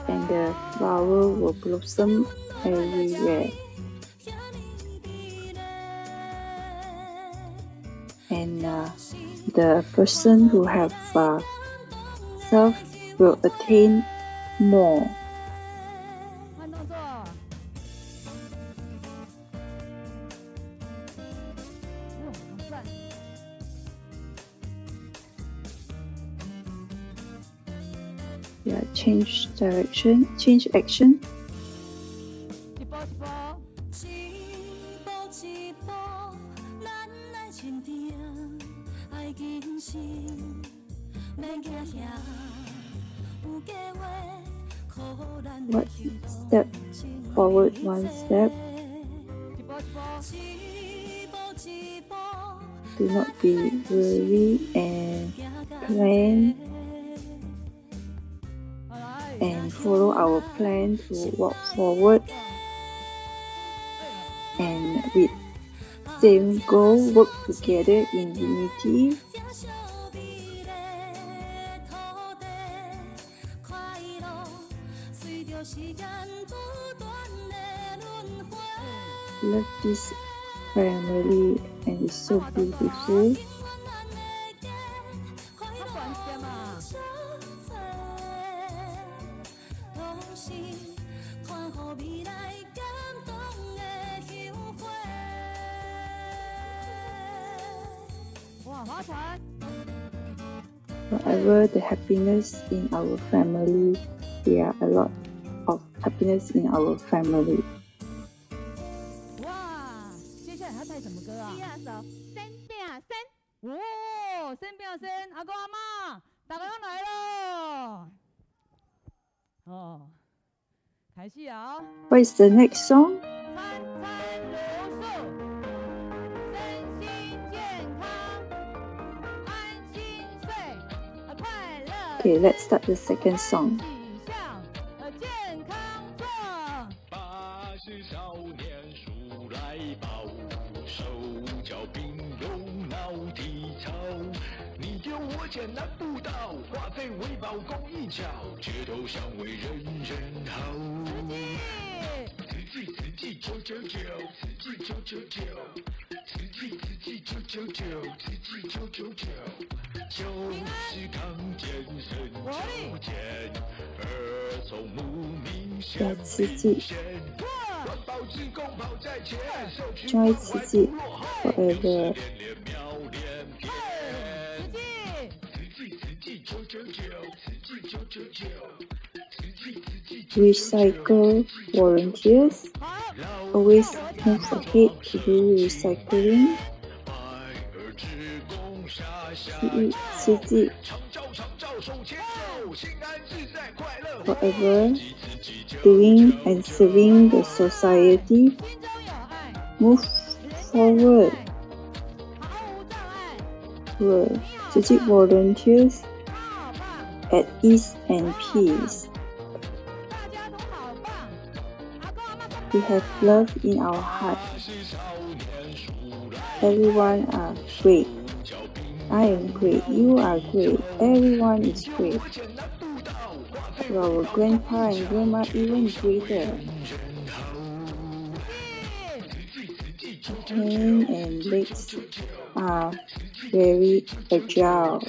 and the flower will blossom everywhere. And the person who have served will attain more. Yeah, change direction, change action. What step forward, one step. Do not be worried and plan and follow our plan to walk forward and with same goal work together in unity. Love this family and it's so beautiful. Whatever the happiness in our family, there are a lot of happiness in our family. 哇，接下来他带什么歌啊？第二首生变生。哦，生变生，阿公阿妈，大家来喽！哦，开始啊！ What is the next song? 餐餐如素，身心健康，安心睡，快乐。Okay, let's start the second song. 健康做。80少年数来宝，手脚并用脑体操。你丢我捡难不倒，化废为宝功一巧，街头巷尾人人好。慈济慈济999，慈济999，慈济慈济999，慈济999，就是康健身矫健，儿童目明显明显，环保志工跑在前，社区关怀不落后，练练妙练天。Recycle volunteers always move ahead to do recycling. City forever doing and serving the society. Move forward. Tzu Chi Volunteers at ease and peace. We have love in our heart. Everyone are great. I am great. You are great. Everyone is great. Our grandpa and grandma even greater. Hands and legs are very agile.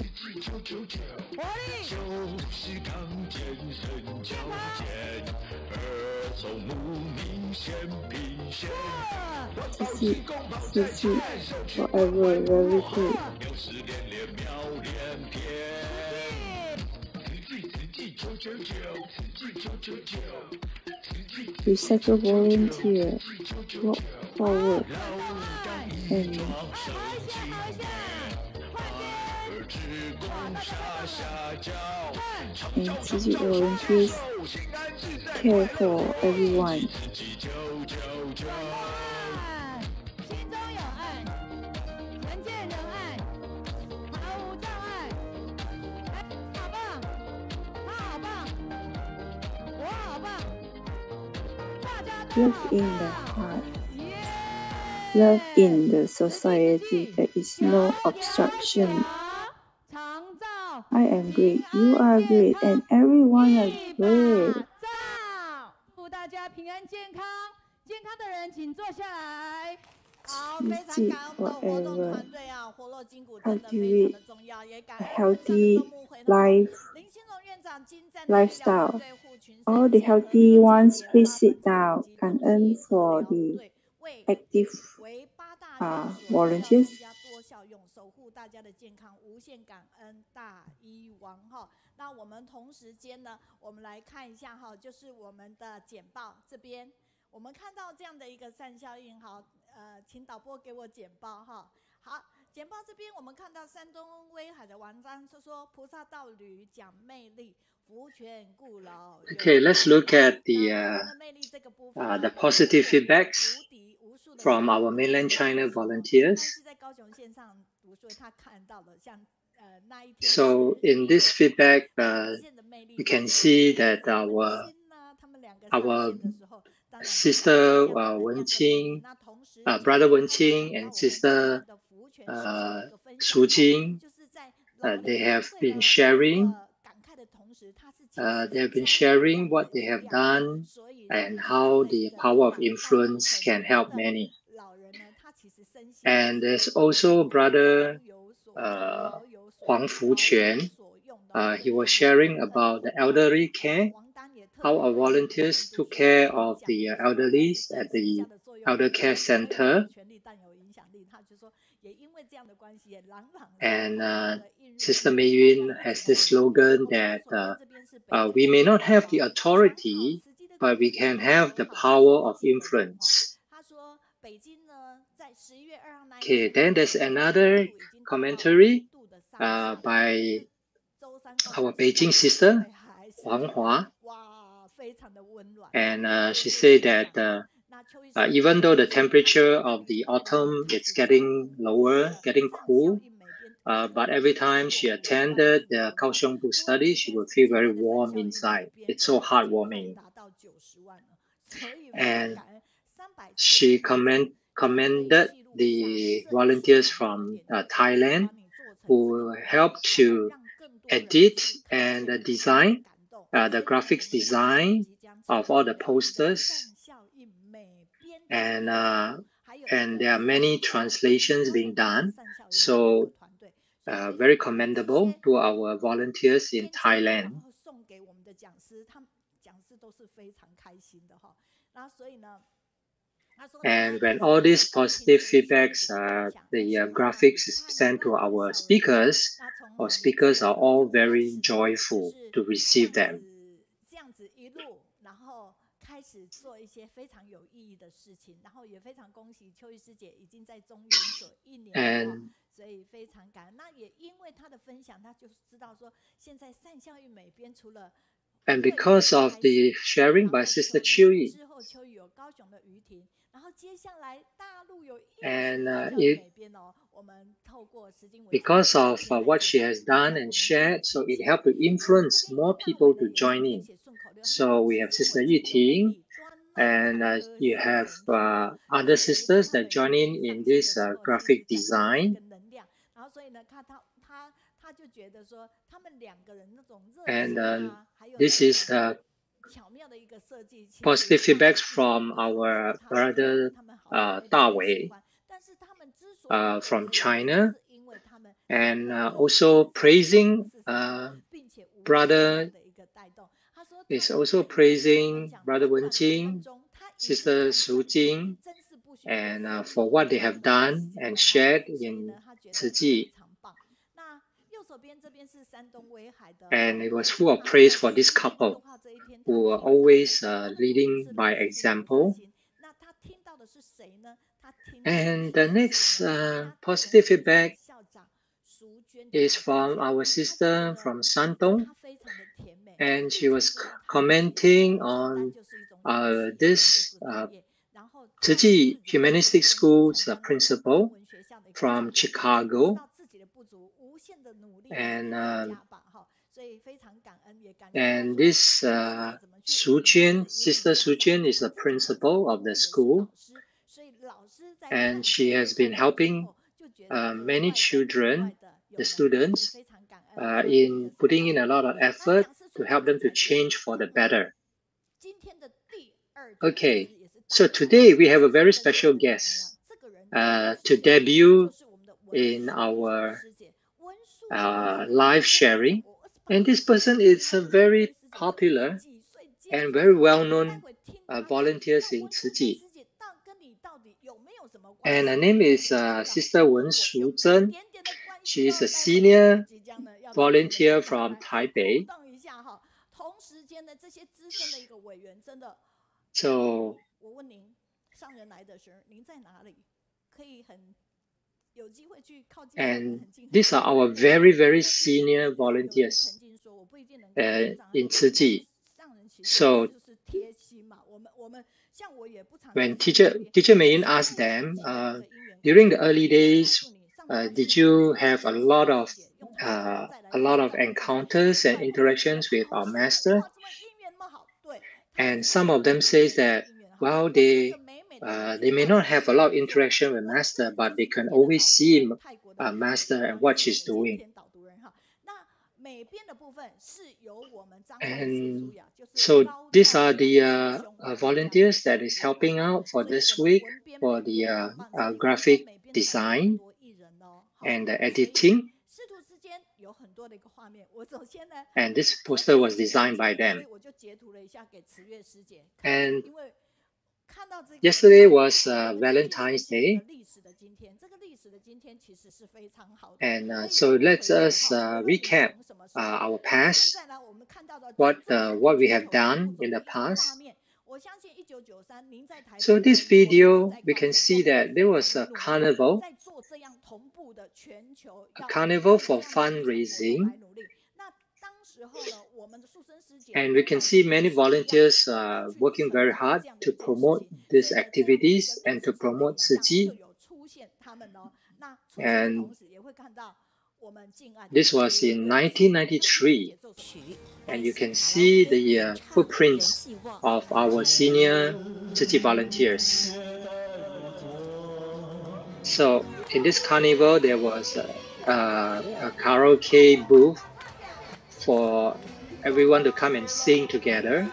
Tzu forever very good. Recycle volunteer, walk forward and Tzu Chi volunteers care for everyone. Love in the heart, love in the society. There is no obstruction. I am great, you are great, and everyone is great. 祝大家平安健康，健康的人请坐下来。好，非常感恩我们的活动团队啊，活络筋骨真的非常的重要，也感恩 healthy life lifestyle. All the healthy ones, please sit down. 感恩 for the active volunteers. 多效用，守护大家的健康，无限感恩大医王哈。那我们同时间呢，我们来看一下哈，就是我们的简报这边，我们看到这样的一个善效应哈，请导播给我简报哈。好，简报这边我们看到山东威海的文章是说菩萨道侣讲魅力。Okay, let's look at the positive feedbacks from our mainland China volunteers. So in this feedback, you can see that our sister Wenqing, brother Wenqing and sister Shujin, they have been sharing. They have been sharing what they have done and how the power of influence can help many. And there's also brother Huang Fuquan. He was sharing about the elderly care, how our volunteers took care of the elderly at the elder care center. And Sister Meiyun has this slogan that we may not have the authority, but we can have the power of influence. Okay, then there's another commentary by our Beijing sister, Huang Hua. And she said that even though the temperature of the autumn is getting lower, getting cool, but every time she attended the Kaohsiung book study, she would feel very warm inside. It's so heartwarming. And she commended the volunteers from Thailand who helped to edit and design the graphics design of all the posters. And there are many translations being done. So very commendable to our volunteers in Thailand. And when all these positive feedbacks, the graphics is sent to our speakers are all very joyful to receive them. And because of the sharing by Sister Chiu, and because of what she has done and shared, so it helped to influence more people to join in. So we have Sister Yu Ting, and you have other sisters that join in this graphic design. And this is positive feedbacks from our brother Da Wei from China, and also praising brother Brother Wenqing, Sister Shujin, and for what they have done and shared in Tzu Chi. And it was full of praise for this couple who are always leading by example. And the next positive feedback is from our sister from Shandong, and she was commenting on this Tzu Chi Humanistic School's principal from Chicago. And this Shujin, Sister Shujin, is the principal of the school, and she has been helping many children, the students, in putting in a lot of effort to help them to change for the better. Okay, so today we have a very special guest to debut in our live sharing. And this person is a very popular and very well-known volunteers in Tzu Chi. And her name is Sister Wen Suzhen. She is a senior volunteer from Taipei. So, and these are our very, very senior volunteers in Tzu Chi. So, when Teacher Meiyun asked them, during the early days, did you have a lot of encounters and interactions with our master? And some of them says that, well, they may not have a lot of interaction with master, but they can always see master and what she's doing. And so these are the volunteers that is helping out for this week for the graphic design and the editing. And this poster was designed by them. And yesterday was Valentine's Day. And so let's us recap our past, what we have done in the past. So this video, we can see that there was a carnival for fundraising. And we can see many volunteers working very hard to promote these activities and to promote Tzu Chi. And this was in 1993. And you can see the footprints of our senior Tzu Chi volunteers. So in this carnival, there was a karaoke booth for everyone to come and sing together.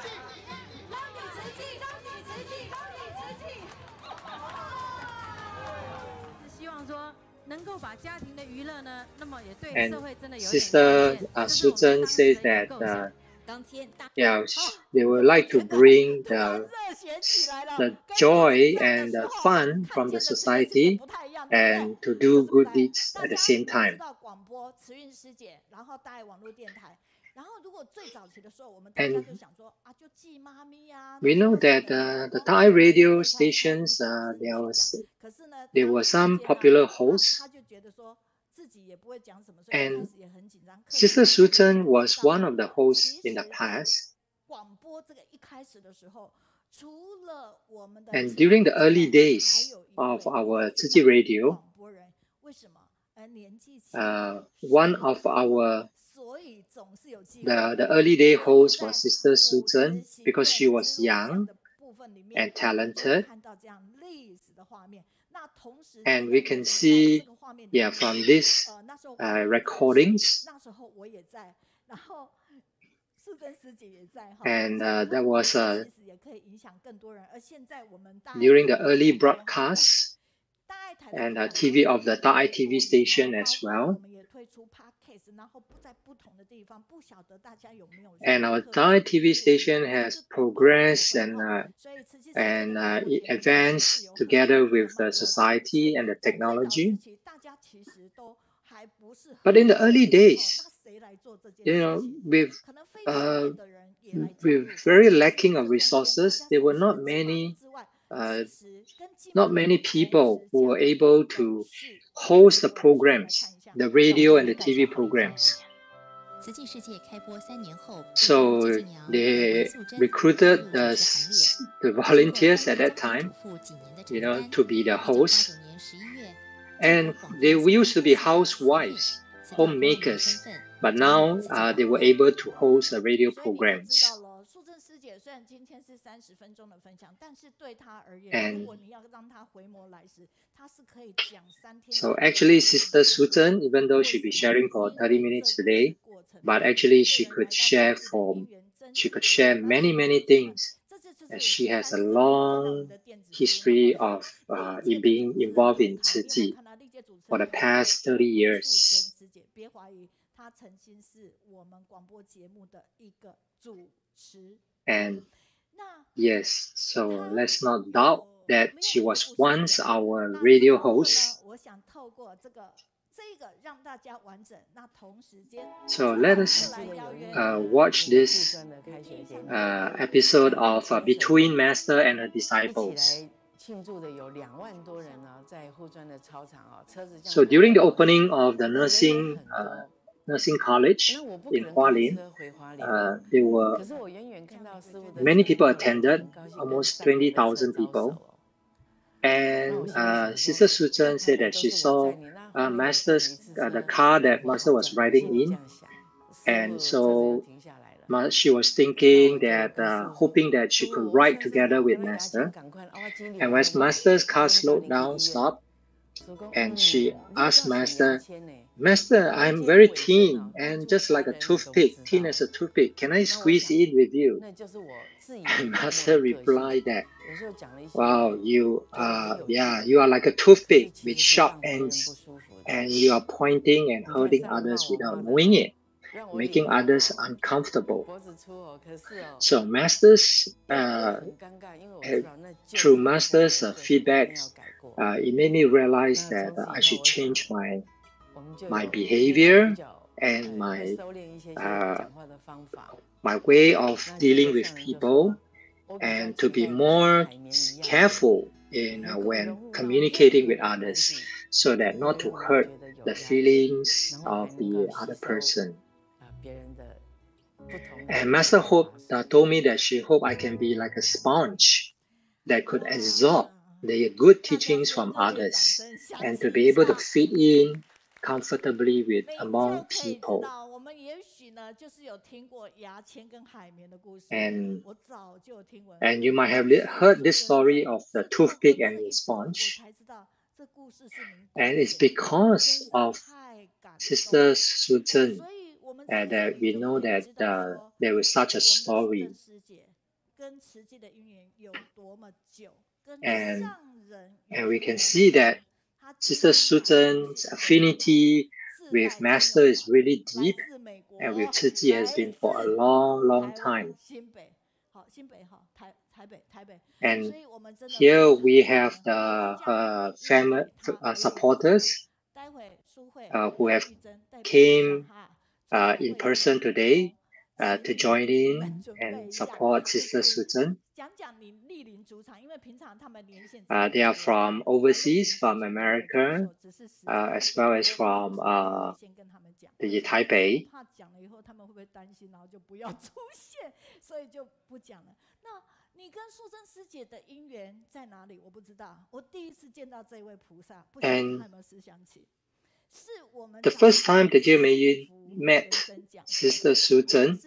And Sister Suzhen says that they would like to bring the joy and the fun from the society and to do good deeds at the same time. And we know that the Thai radio stations, there were some popular hosts, and Sister Suzhen was one of the hosts in the past. And during the early days of our Tzu Chi radio, one of the early day host was Sister Suzhen because she was young and talented. And we can see, from these recordings. And that was during the early broadcast and TV of the Thai TV station as well. And our Thai TV station has progressed and advanced together with the society and the technology. But in the early days, with very lacking of resources, there were not many people who were able to host the programs, the radio and the TV programs. So they recruited the volunteers at that time, to be the hosts. And they used to be housewives, homemakers, but now they were able to host radio programs. And so actually, Sister Suzhen, even though she'll be sharing for 30 minutes today, but actually she could share many things. As she has a long history of being involved in Tzu Chi for the past 30 years. And yes, so let's not doubt that she was once our radio host. So let us watch this episode of Between Master and Her Disciples. So during the opening of the nursing college in Hualien, there were many people attended, almost 20,000 people. And Sister Suzhen said that she saw the car that Master was riding in, and so she was thinking that, hoping that she could ride together with Master. And when Master's car stopped, and she asked Master, I'm very thin and just like a toothpick, thin as a toothpick. Can I squeeze in with you? And Master replied that, wow, you are like a toothpick with sharp ends, and you are pointing and hurting others without knowing it, making others uncomfortable. So through Master's feedbacks, it made me realize that I should change my behavior and my way of dealing with people, and to be more careful when communicating with others, so that not to hurt the feelings of the other person. And Master told me that she hoped I can be like a sponge that could absorb the good teachings from others and to be able to fit in comfortably among people. And you might have heard this story of the toothpick and the sponge. And it's because of Sister Suzhen that we know that there was such a story. And we can see that Sister Suzhen's affinity with Master is really deep, and with Tzu Chi has been for a long time. And here we have her family supporters who have came in person today to join in and support Sister Suzhen. They are from overseas, from America, as well as from the Taipei. And the first time that Lu Meiyun met Sister Suzhen,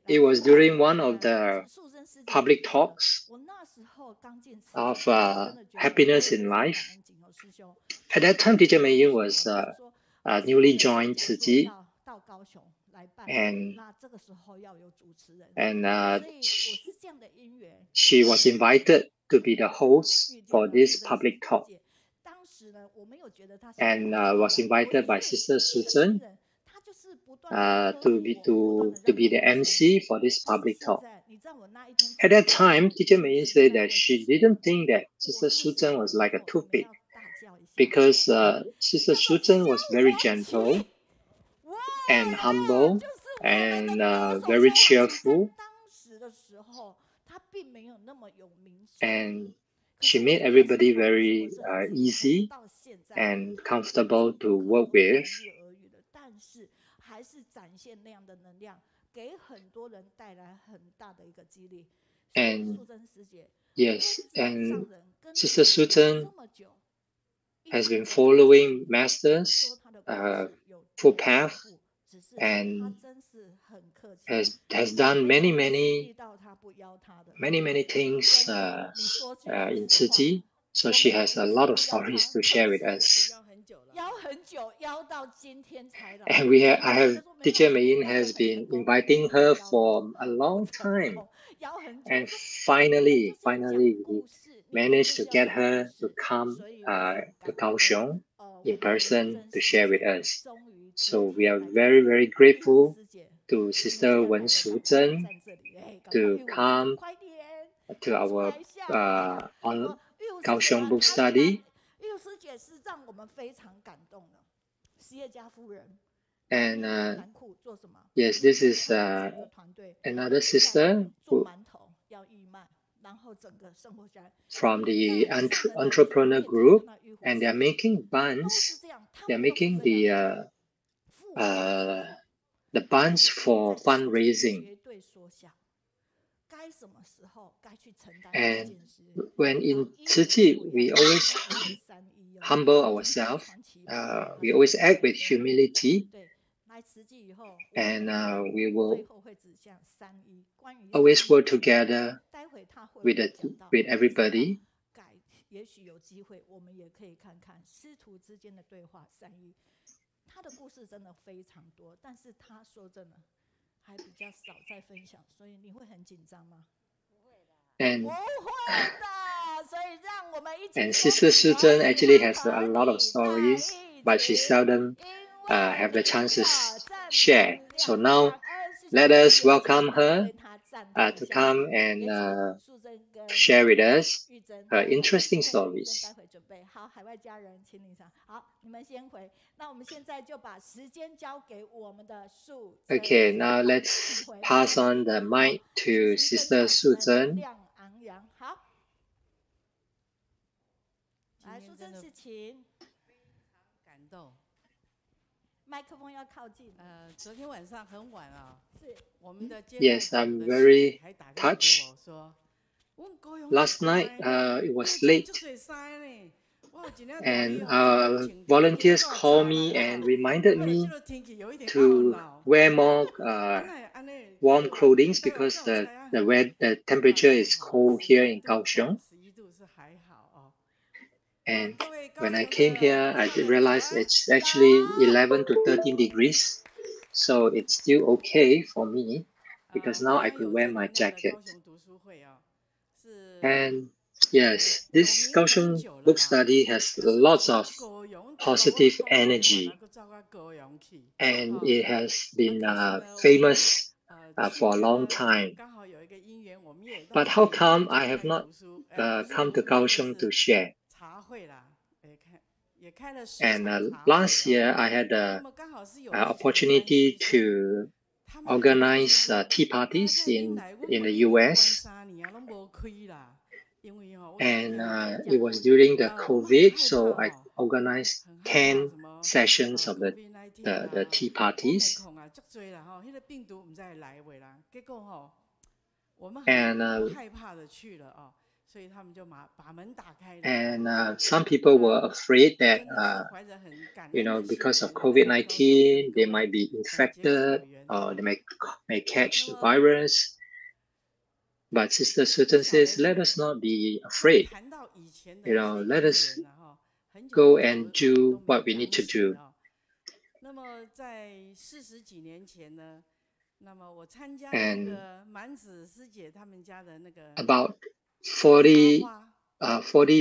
it was during one of the public talks of happiness in life. At that time, Teacher Meiyun was newly joined Tzu Chi, and she was invited to be the host for this public talk, and was invited by Sister Suzhen to be the MC for this public talk. At that time, Teacher Meiyun said that she didn't think that Sister Suzhen was like a toothpick, because Sister Suzhen was very gentle and humble and very cheerful, and she made everybody very easy and comfortable to work with. And yes, and Sister Suzhen has been following Master's footpath and has done many things in Tzu Chi. So she has a lot of stories to share with us. And Teacher Meiyun has been inviting her for a long time. And finally, we managed to get her to come to Kaohsiung in person to share with us. So we are very grateful to Sister Wen Suzhen to come to our on Kaohsiung book study. And yes, this is another sister from the entrepreneur group, and they're making buns. They're making the buns for fundraising. And when in Tzu Chi, we always humble ourselves. We always act with humility, and we will always work together with everybody. And Sister Shujin actually has a lot of stories, but she seldom have the chances to share. So now, let us welcome her to come and share with us her interesting stories. Okay, now let's pass on the mic to Sister Shujin. 来，淑珍是请。感动。麦克风要靠近。昨天晚上很晚啊。是。我们的 Yes, I'm very touched. Last night, it was late, and volunteers called me and reminded me to wear more warm clothing because the temperature is cold here in Kaohsiung. And when I came here, I realized it's actually 11 to 13 degrees. So it's still okay for me because now I could wear my jacket. And yes, this Kaohsiung book study has lots of positive energy. And it has been famous for a long time. But how come I have not come to Kaohsiung to share? And last year, I had the opportunity to organize tea parties in the US. And it was during the COVID, so I organized 10 sessions of the tea parties. And some people were afraid that, because of COVID-19, they might be infected or they may catch the virus. But Sister Shujin says, let us not be afraid. Let us go and do what we need to do. And about 40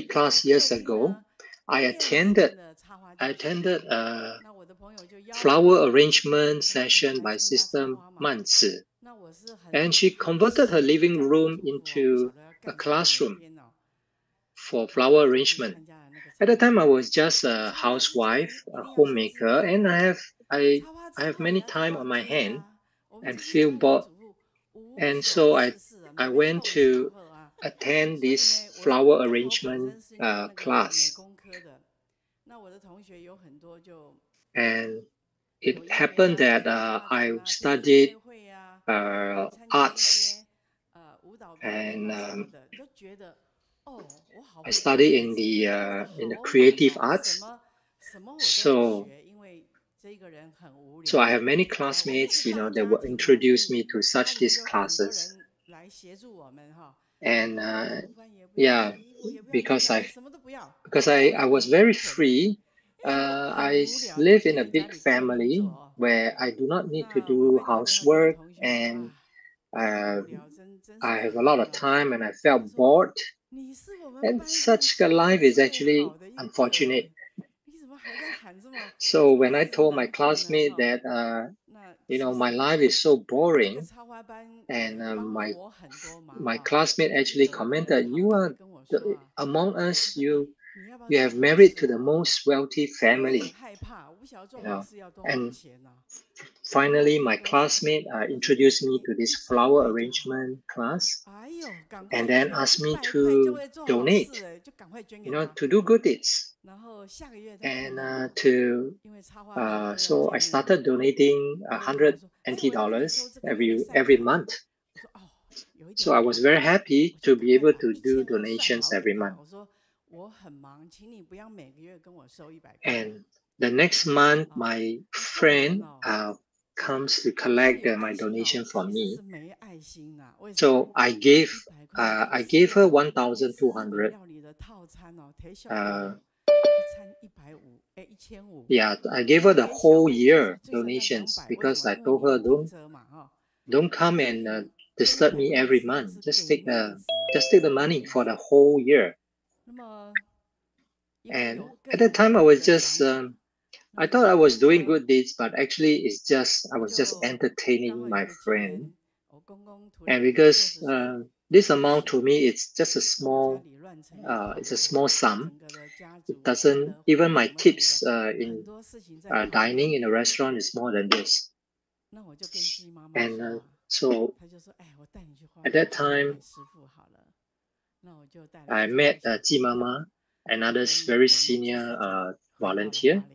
plus years ago, I attended a flower arrangement session by Sister Manzi. And she converted her living room into a classroom for flower arrangement. At the time, I was just a housewife, a homemaker, and I have many time on my hand and feel bored. And so I went to attend this flower arrangement class. And it happened that I studied arts, and I studied in the creative arts. So So I have many classmates, that will introduce me to such these classes. And yeah, because I was very free. I live in a big family where I do not need to do housework, and I have a lot of time, and I felt bored. And such a life is actually unfortunate. So when I told my classmate that my life is so boring, and my classmate actually commented, "You are among us. You have married to the most wealthy family." And finally, my classmate introduced me to this flower arrangement class, and then asked me to donate, to do good deeds. And so I started donating 100 NT dollars every month. So I was very happy to be able to do donations every month. And the next month, my friend comes to collect my donation from me. So I gave her 1,200. Yeah, I gave her the whole year donations, because I told her, don't come and disturb me every month. Just take the money for the whole year. And at that time, I was just I thought I was doing good deeds, but actually I was just entertaining my friend. And because this amount to me, it's just a small sum. It doesn't, even my tips in dining in a restaurant is more than this. And so at that time, I met Ji Mama, another very senior volunteer.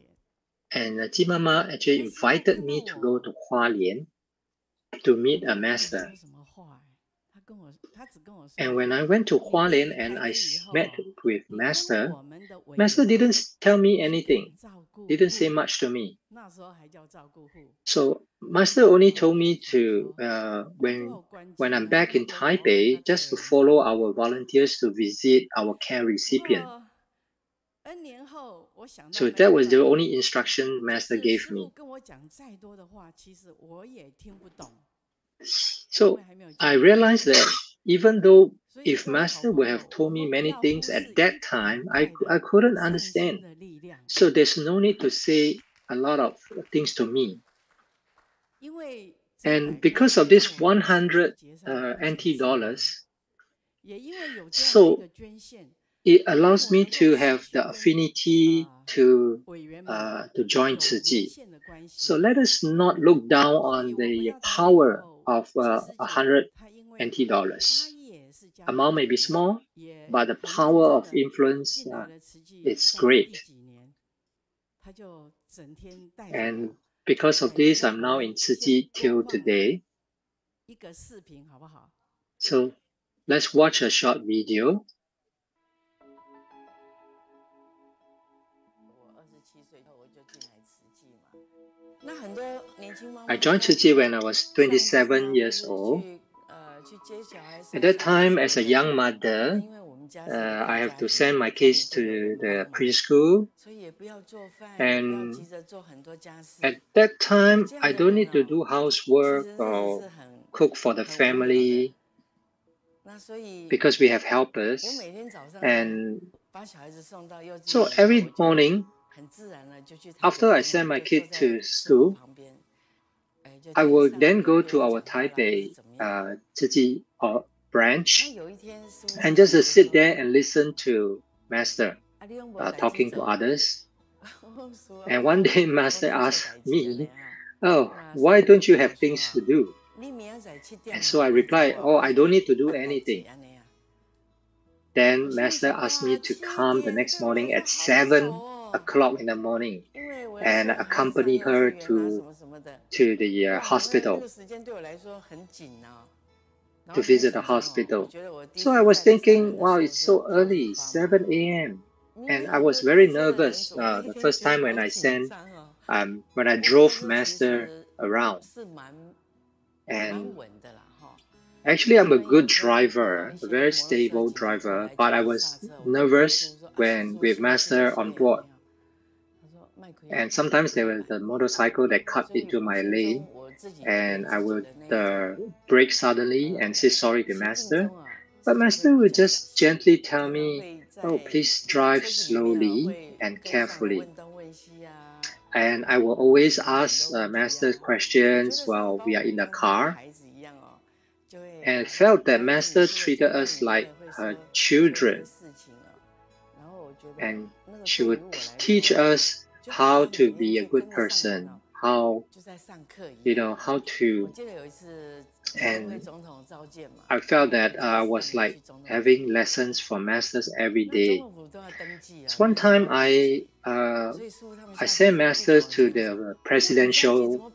And Ji Mama actually invited me to go to Hualien to meet a master. And when I went to Hualien and I met with Master didn't tell me anything, didn't say much to me. So Master only told me to, when I'm back in Taipei, just to follow our volunteers to visit our care recipient. So that was the only instruction Master gave me. So I realized that even though if Master would have told me many things at that time, I couldn't understand. So there's no need to say a lot of things to me. And because of this 100 NT dollars, so it allows me to have the affinity to join Tzu Chi. So let us not look down on the power of 100 NT dollars. Amount may be small, but the power of influence is great. And because of this, I'm now in Tzu Chi till today. So let's watch a short video. I joined Tzu Chi when I was 27 years old. At that time, as a young mother, I have to send my kids to the preschool. And at that time, I don't need to do housework or cook for the family because we have helpers. And so every morning, after I send my kid to school, I will then go to our Taipei Tzu Chi branch and just sit there and listen to Master talking to others. And one day Master asked me, "Oh, why don't you have things to do?" And so I replied, "Oh, I don't need to do anything." Then Master asked me to come the next morning at 7 o'clock in the morning and accompany her to the hospital, to visit the hospital. So I was thinking, wow, it's so early, 7 a.m. And I was very nervous the first time when I sent when I drove Master around. And actually, I'm a good driver, a very stable driver, but I was nervous when with Master on board. And sometimes there was the motorcycle that cut into my lane, and I would brake suddenly and say sorry to Master. But Master would just gently tell me, oh, please drive slowly and carefully. And I will always ask Master questions while we are in the car. And I felt that Master treated us like her children. And she would teach us how to be a good person, how to, and I felt that I was like having lessons from Masters every day. So one time I sent Masters to the presidential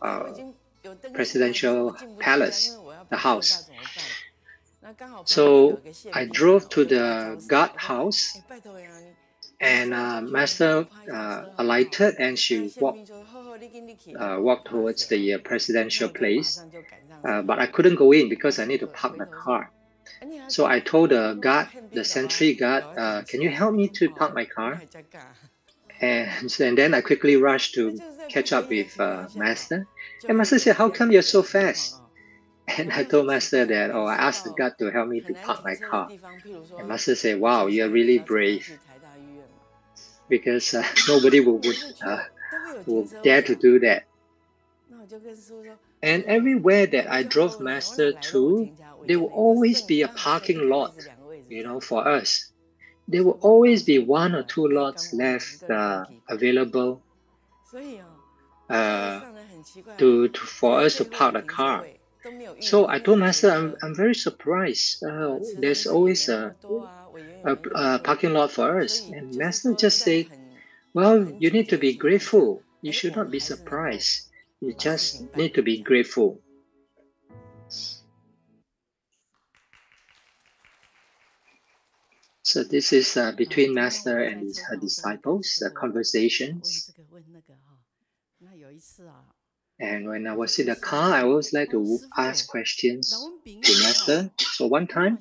palace, the house. So I drove to the guard house, and Master alighted, and she walked towards the presidential place. But I couldn't go in because I need to park the car. So I told the guard, the sentry guard, can you help me to park my car? And then I quickly rushed to catch up with Master. And Master said, how come you're so fast? And I told Master that, I asked the guard to help me to park my car. And Master said, wow, you're really brave. Because nobody would dare to do that. And everywhere that I drove Master to, there will always be a parking lot, for us. There will always be 1 or 2 lots left available for us to park the car. So I told Master, I'm very surprised. There's always a parking lot for us. And Master just said, well, you need to be grateful. You should not be surprised. You just need to be grateful. So this is between Master and her disciples, conversations. And when I was in the car, I always like to ask questions to Master. So one time,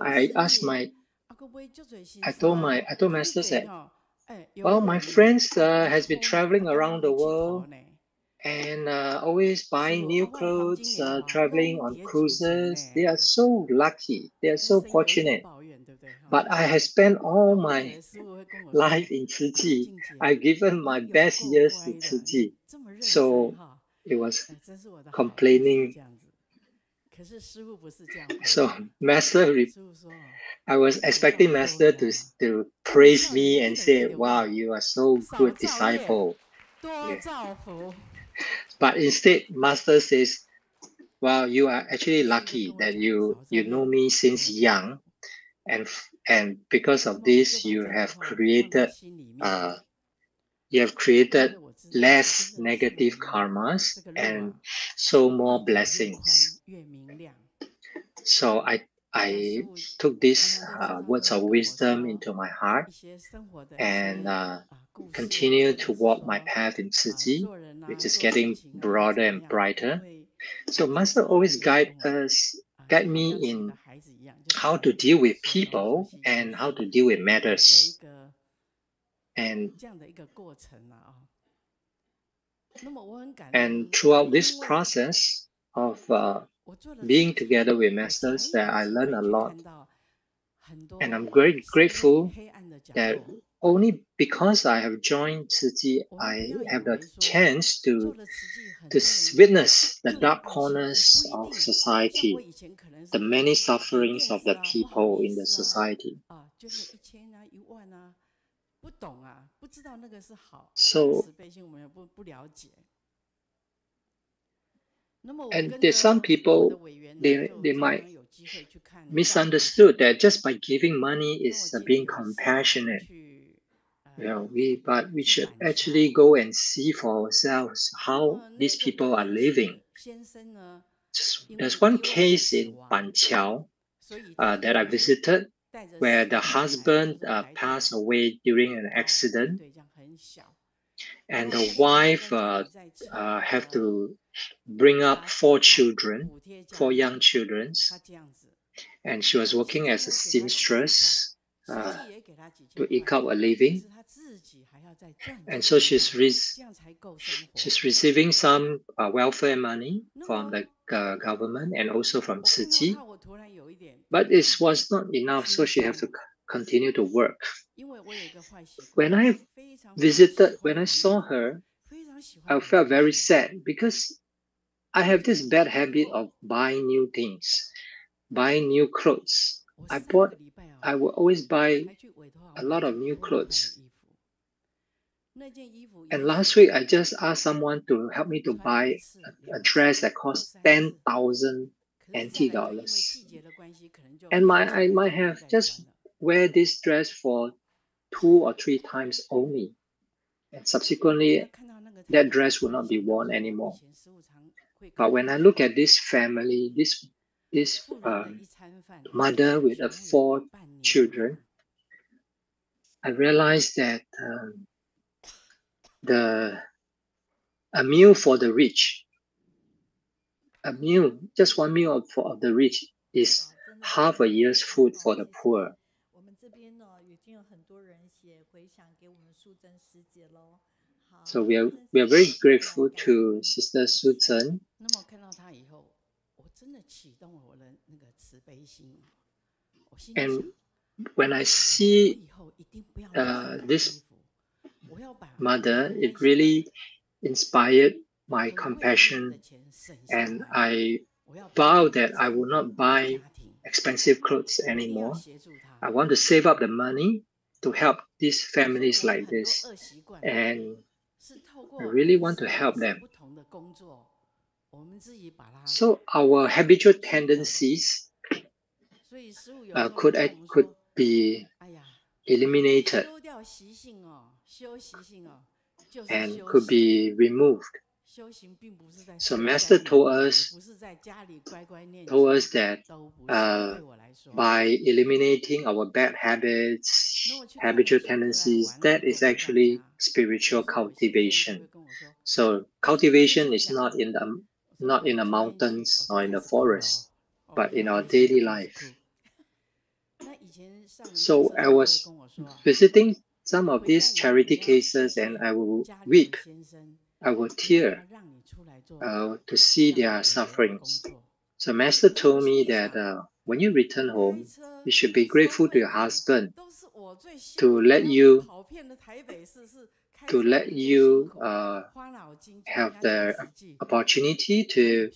I told Master that, well, my friends has been traveling around the world and always buying new clothes, traveling on cruises. They are so lucky. They are so fortunate. But I have spent all my life in Tzu Chi. I've given my best years to Tzu Chi. So it was complaining. So Master, I was expecting Master to praise me and say, wow, you are so good disciple. Yeah. But instead, Master says, well, you are actually lucky that you know me since young. And because of this, you have created less negative karmas and so more blessings. So I took these words of wisdom into my heart and continue to walk my path in Tzu Chi, which is getting broader and brighter. So Master always guide me in how to deal with people and how to deal with matters. And throughout this process of being together with Masters, that I learned a lot. And I'm very grateful that only because I have joined Tzu Chi, I have the chance to witness the dark corners of society, the many sufferings of the people in the society. So, and there's some people, they might misunderstood that just by giving money is being compassionate. But we should actually go and see for ourselves how these people are living. There's one case in Banqiao that I visited where the husband passed away during an accident. and the wife have to bring up 4 children, 4 young children, and she was working as a seamstress to eke out a living. And so she's receiving some welfare money from the government and also from Tzu Chi. But it was not enough, so she has to continue to work. When I saw her, I felt very sad because I have this bad habit of buying new things, buying new clothes. I will always buy a lot of new clothes. And last week, I just asked someone to help me to buy a dress that cost 10,000 NT dollars. And I might have just wear this dress for 2 or 3 times only. And subsequently, that dress will not be worn anymore. But when I look at this family, this mother with 4 children, I realized that a meal for the rich, just one meal of the rich is half a year's food for the poor. So we are very grateful to Sister Susan. And when I see this mother, it really inspired my compassion, and I vow that I will not buy expensive clothes anymore. I want to save up the money to help these families like this, and I really want to help them. So our habitual tendencies could be eliminated and could be removed. So Master told us that by eliminating our bad habits, habitual tendencies, that is actually spiritual cultivation. So cultivation is not in the mountains or in the forest, but in our daily life. So I was visiting some of these charity cases, and I will weep, I will tear to see their sufferings. So Master told me that when you return home, you should be grateful to your husband to let you have the opportunity to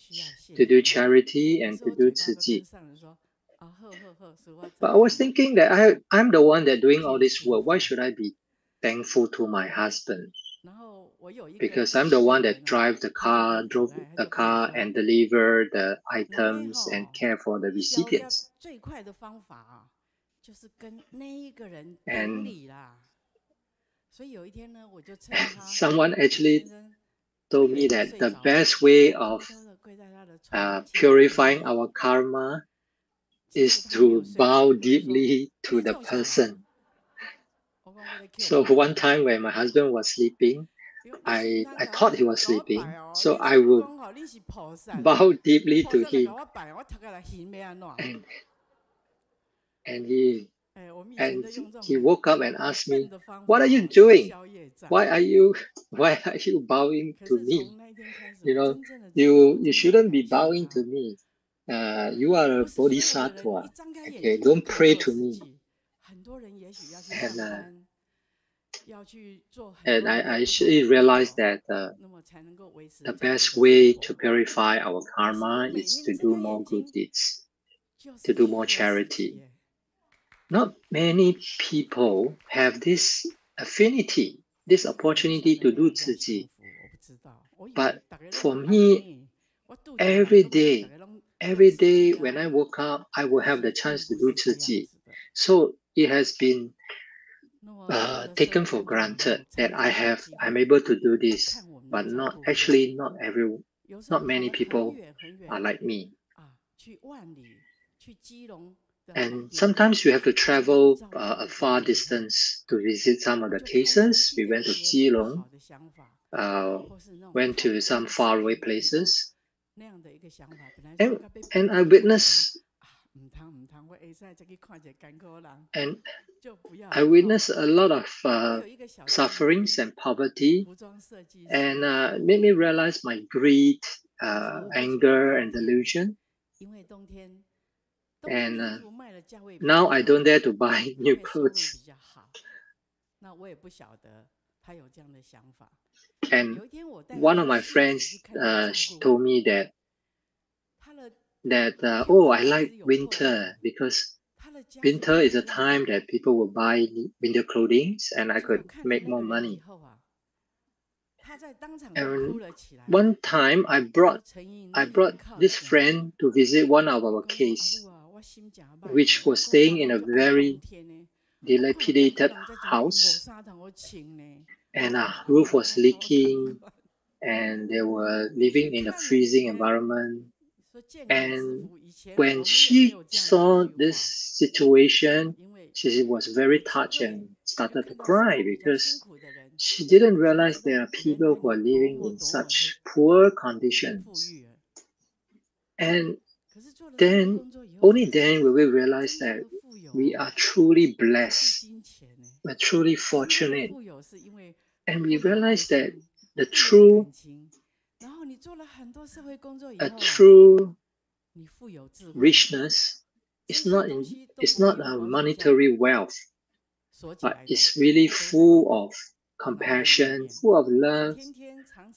do charity and to do Tzu Chi. But I was thinking that I'm the one that doing all this work. Why should I be thankful to my husband? Because I'm the one that drove the car and deliver the items and care for the recipients. And someone actually told me that the best way of purifying our karma is to bow deeply to the person. So one time when my husband was sleeping, I thought he was sleeping, so I would bow deeply to him. And he woke up and asked me, "What are you doing? Why are you bowing to me? You shouldn't be bowing to me. You are a bodhisattva. Okay, don't pray to me." And I actually realized that the best way to purify our karma is to do more good deeds, to do more charity. Not many people have this affinity, this opportunity to do Tzu Chi. But for me, every day when I woke up, I will have the chance to do Tzu Chi. So it has been taken for granted that I'm able to do this, but not many people are like me. And sometimes we have to travel a far distance to visit some of the cases. We went to Keelung, went to some faraway places. And I witnessed a lot of sufferings and poverty, and made me realize my greed, anger, and delusion. And now I don't dare to buy new clothes. And one of my friends told me that oh, I like winter because winter is a time that people will buy winter clothing and I could make more money. And one time I brought this friend to visit one of our case, which was staying in a very dilapidated house, and a roof was leaking, and they were living in a freezing environment. And when she saw this situation, she was very touched and started to cry because she didn't realize there are people who are living in such poor conditions. And then, only then will we realize that we are truly blessed, we're truly fortunate. And we realize that a true richness is not a monetary wealth, but it's really full of compassion, full of love,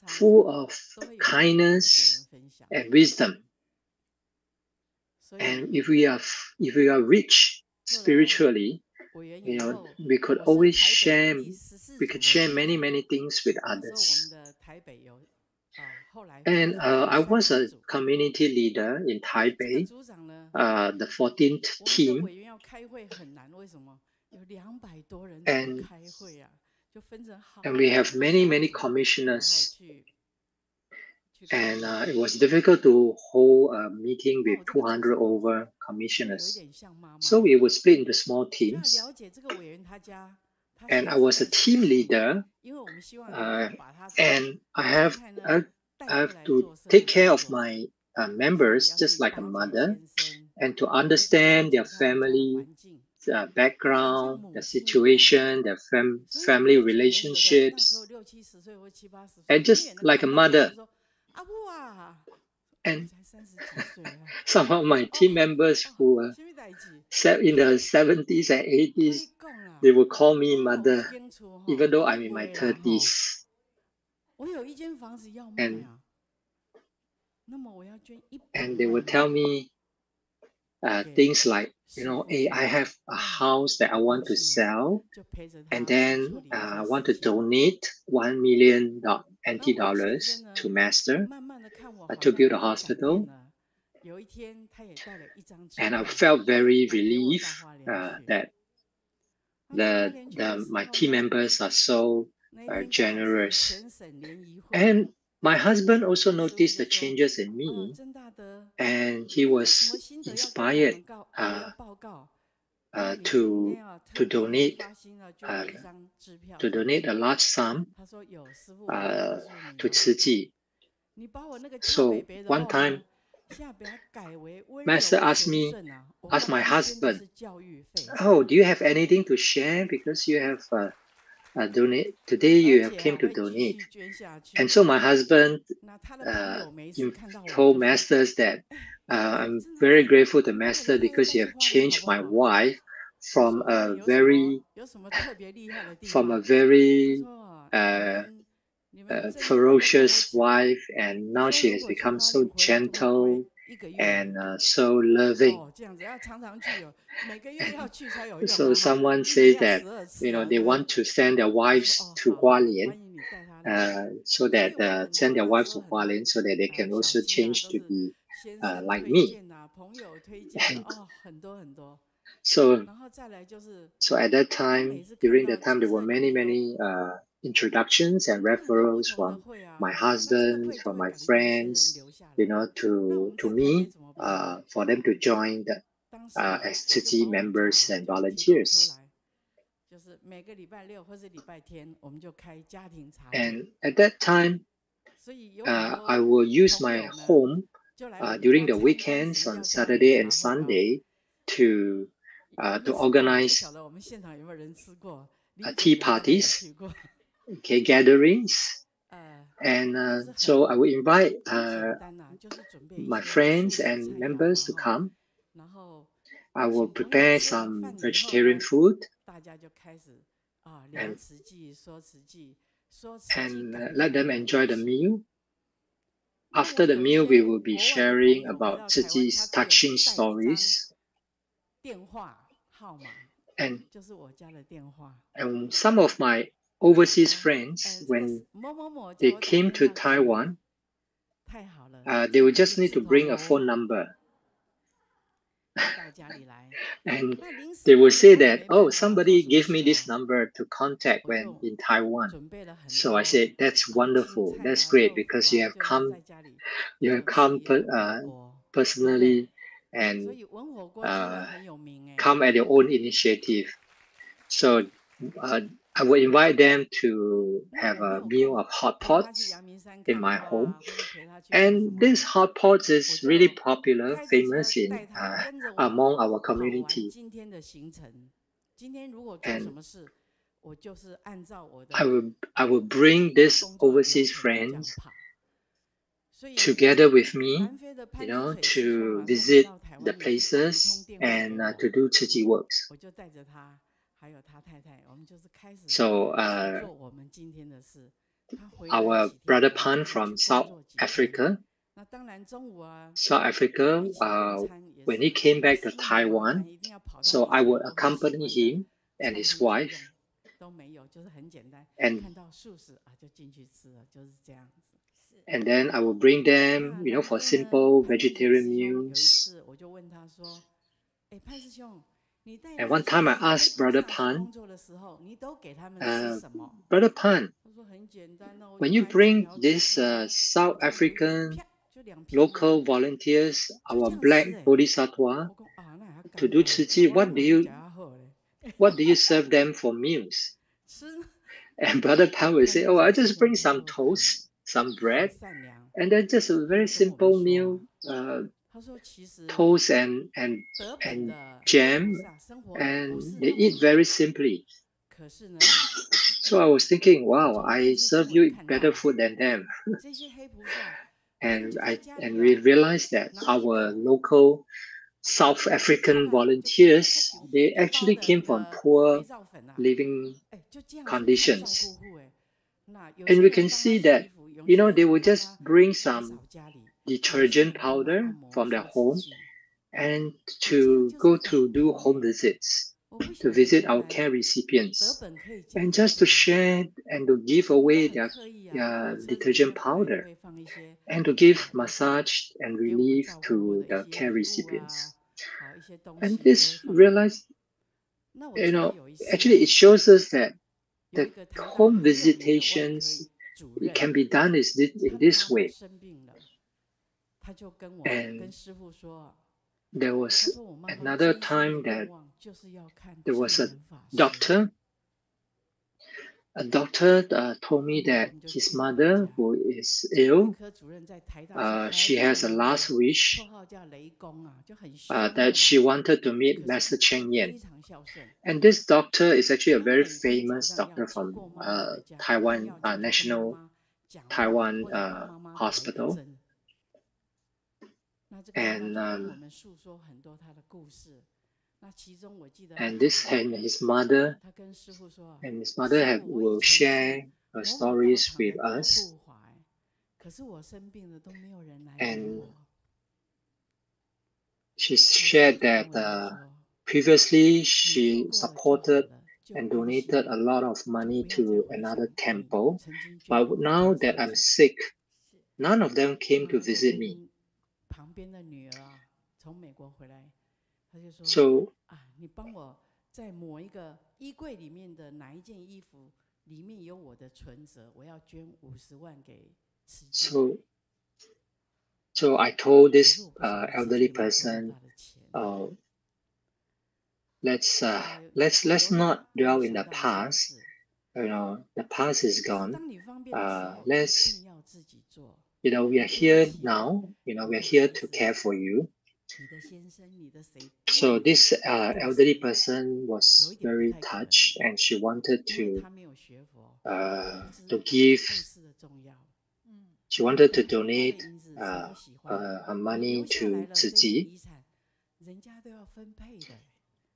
full of kindness and wisdom. And if we are rich spiritually, we could always share. We could share many things with others. And I was a community leader in Taipei, the 14th team. And we have many commissioners. And it was difficult to hold a meeting with 200 over commissioners. So we would split into small teams. And I was a team leader. And I have to take care of my members just like a mother, and to understand their family background, their situation, their family relationships, and just like a mother. And some of my team members who were in the 70s and 80s, they would call me mother, even though I'm in my 30s. And they would tell me things like, hey, I have a house that I want to sell, and then I want to donate $1 million NT dollars to Master to build a hospital. And I felt very relieved that my team members are so generous. And my husband also noticed the changes in me, and he was inspired to donate a large sum to Tzu Chi. So one time, Master asked my husband, "Oh, do you have anything to share? Because you have donate today. You have came to donate." And so my husband told Masters that I'm very grateful to Master because you have changed my wife from a very ferocious wife, and now she has become so gentle and so loving. And so someone says that they want to send their wives to Hualien, so that send their wives to Hualien so that they can also change to be like me. And so at that time, during that time, there were many introductions and referrals from my husband, from my friends, to me, for them to join as Tzu Chi members and volunteers. And at that time, I will use my home during the weekends on Saturday and Sunday to organize tea parties, okay, gatherings. And so I will invite my friends and members to come. I will prepare some vegetarian food and let them enjoy the meal. After the meal, we will be sharing about Tzu Chi's touching stories. And some of my overseas friends, when they came to Taiwan, they would just need to bring a phone number. And they will say that, oh, somebody gave me this number to contact when in Taiwan. So I said, that's wonderful. That's great, because you have come personally and come at your own initiative. So I would invite them to have a meal of hot pots in my home. And this hot pots is really popular, famous in among our community. And I will bring these overseas friends together with me, to visit the places and to do Tzu Chi works. So our brother Pan from South Africa, when he came back to Taiwan, so I would accompany him and his wife. And then I will bring them, for simple vegetarian meals. And one time I asked Brother Pan, Brother Pan, when you bring these South African local volunteers, our black bodhisattva, to do Tzu Chi, what do you serve them for meals? And Brother Pan will say, oh, I just bring some toast, some bread, and then just a very simple meal, toast and jam, and they eat very simply. So I was thinking, wow, I serve you better food than them. and we realized that our local South African volunteers, they actually came from poor living conditions. And we can see that, they would just bring some detergent powder from their home and to go to do home visits, to visit our care recipients, and just to share and to give away their detergent powder and to give massage and relief to the care recipients. And this realized, actually it shows us that the home visitations, it can be done in this way. And there was another time that there was a doctor. A doctor told me that his mother, who is ill, she has a last wish that she wanted to meet Master Cheng Yen. And this doctor is actually a very famous doctor from Taiwan, National Taiwan Hospital. And his mother will share her stories with us. And she shared that previously she supported and donated a lot of money to another temple, but now that I'm sick, none of them came to visit me. So I told this elderly person, let's not dwell in the past. The past is gone. We are here now. We are here to care for you. So this elderly person was very touched, and she wanted to give. She wanted to donate her money to Tzu Chi.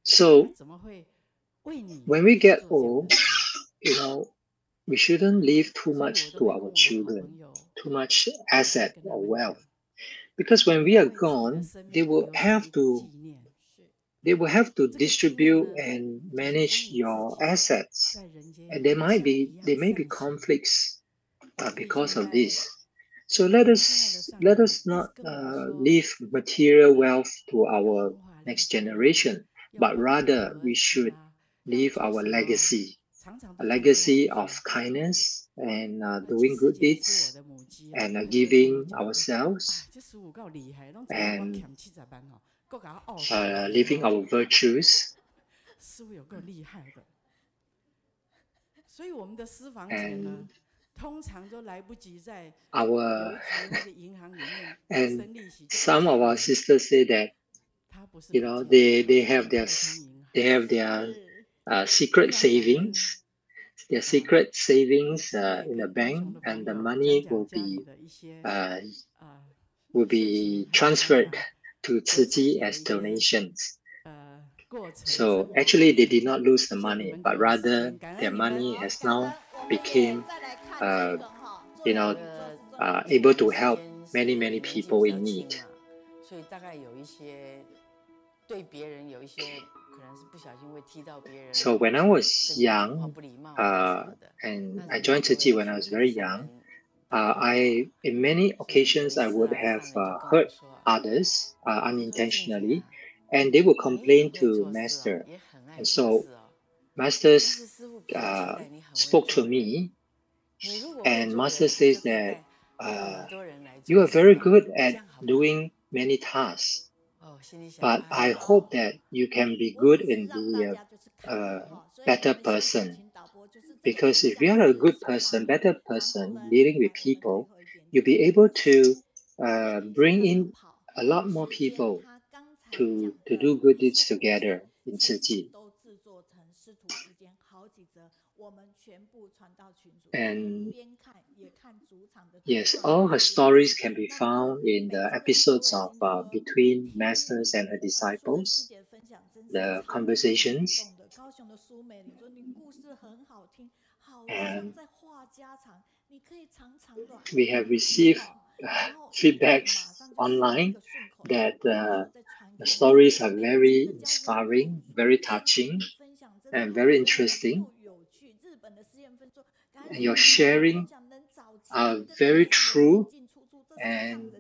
So when we get old, we shouldn't leave too much to our children, too much asset or wealth, because when we are gone, they will have to distribute and manage your assets, and there may be conflicts because of this. So let us not leave material wealth to our next generation, but rather we should leave our legacy, a legacy of kindness and doing good deeds and giving ourselves and living our virtues. And some of our sisters say that they have their secret savings, in the bank, and the money will be transferred to Tzu Chi as donations. So actually they did not lose the money, but rather their money has now became able to help many people in need. So when I was young, and I joined Tzu Chi when I was very young, in many occasions I would have hurt others unintentionally, and they would complain to Master. And so Master spoke to me, and Master says that you are very good at doing many tasks, but I hope that you can be good in the better person. Because if you are a good person, better person, dealing with people, you'll be able to bring in a lot more people to do good deeds together in Tzu Chi. And yes, all her stories can be found in the episodes of Between Masters and Her Disciples, the conversations. And we have received feedbacks online that the stories are very inspiring, very touching, and very interesting. And your sharing are very true, and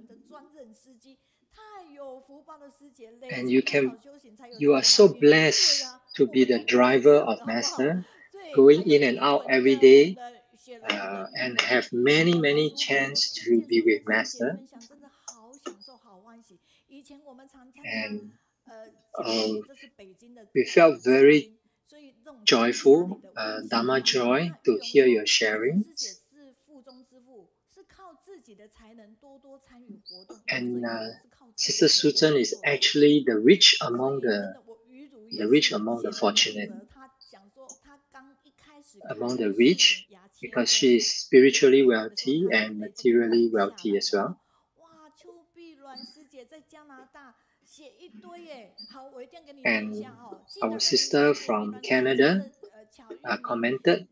you are so blessed to be the driver of Master, going in and out every day, and have many chance to be with Master. And we felt very joyful, Dharma joy, to hear your sharings. And Sister Suzhen is actually the rich among the fortunate, among the rich, because she is spiritually wealthy and materially wealthy as well. And our sister from Canada commented,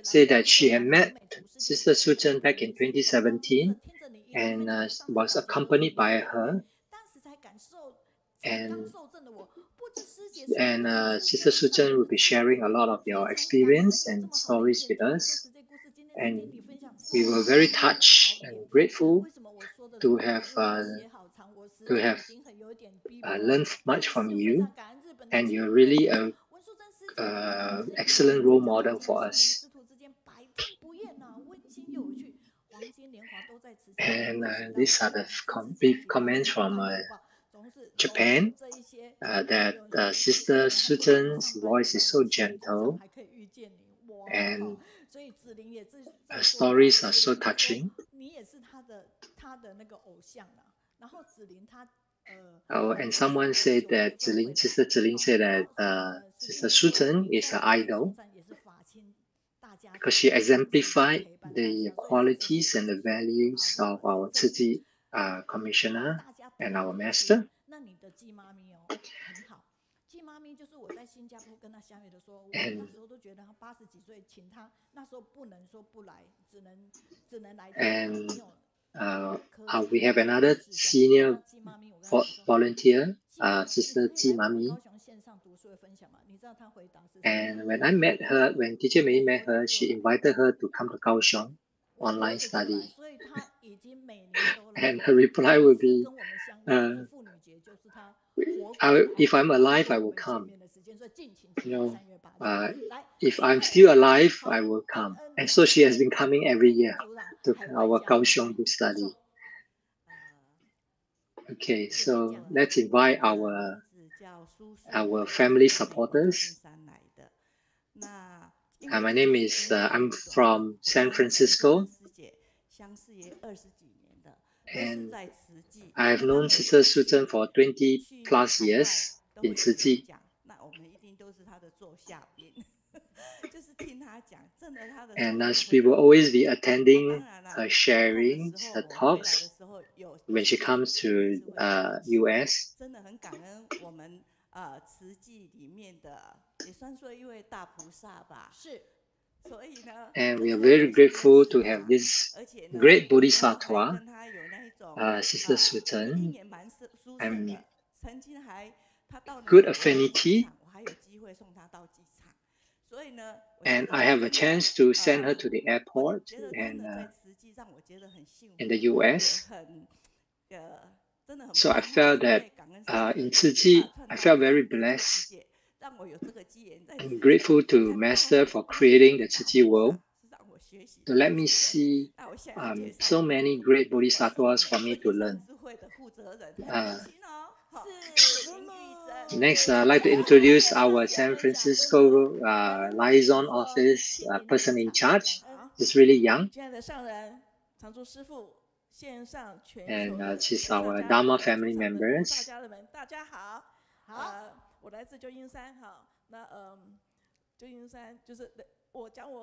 said that she had met Sister Suzhen back in 2017 and was accompanied by her. And Sister Suzhen will be sharing a lot of your experience and stories with us. And we were very touched and grateful to have learned much from you, and you're really an excellent role model for us. And these are the brief comments from Japan, that Sister Shujin's voice is so gentle and her stories are so touching. Oh, and someone said that Sister Zilin said that Sister Shujin is her idol because she exemplified the qualities and the values of our Tzu Chi Commissioner and our Master. And we have another senior volunteer, Sister Ji Mami. And when I met her, when Teacher Mei met her, she invited her to come to Kaohsiung online study. And her reply would be, if I'm alive, I will come. If I'm still alive, I will come. And so she has been coming every year to our Kaohsiung book study. Okay, so let's invite our family supporters. My name is, I'm from San Francisco. And I have known Sister Shujin for 20 plus years in Tzu Chi. And we will always be attending her sharings, her talks when she comes to US. And we are very grateful to have this great Bodhisattva, Sister Shujin, and good affinity. And I have a chance to send her to the airport and in the US. So I felt that in Tzu Chi, I felt very blessed and grateful to Master for creating the Tzu Chi world to let me see so many great bodhisattvas for me to learn. Next, I'd like to introduce our San Francisco liaison office person in charge. She's really young. And she's our Dharma family members.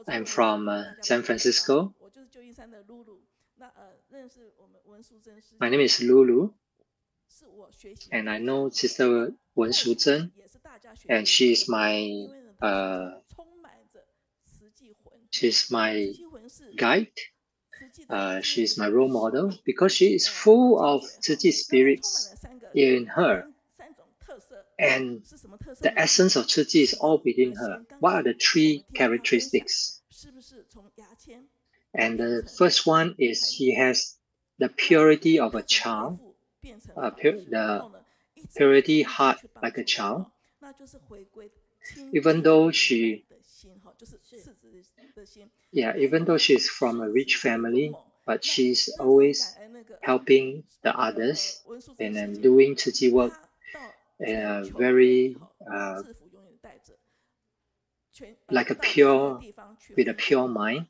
I'm from San Francisco. My name is Lulu. And I know Sister Wen Suzhen, and she's my guide. She's my role model because she is full of Tzu Chi spirits in her. And the essence of Tzu Chi is all within her. What are the three characteristics? And the first one is she has the purity of a child, the purity heart like a child. Even though she's from a rich family, but she's always helping the others and then doing Tzu Chi work very with a pure mind.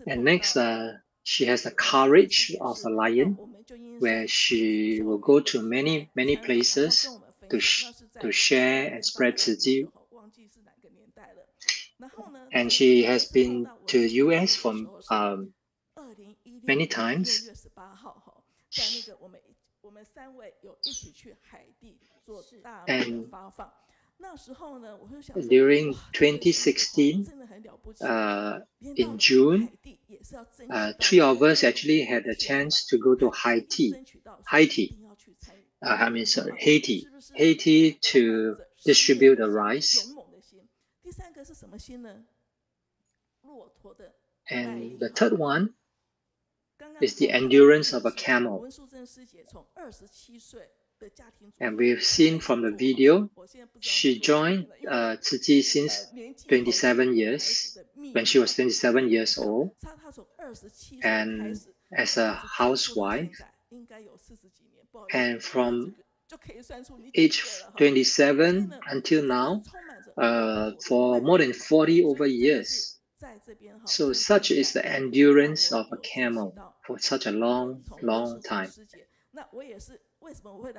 And next, she has the courage of a lion, where she will go to many places to share and spread Tzu Chi. And she has been to the US for many times. And during 2016, in June, three of us actually had a chance to go to Haiti to distribute the rice. And the third one is the endurance of a camel. And we've seen from the video, she joined Tzu Chi since 27 years, when she was 27 years old, and as a housewife. And from age 27 until now, for more than 40 over years. So such is the endurance of a camel for such a long, long time.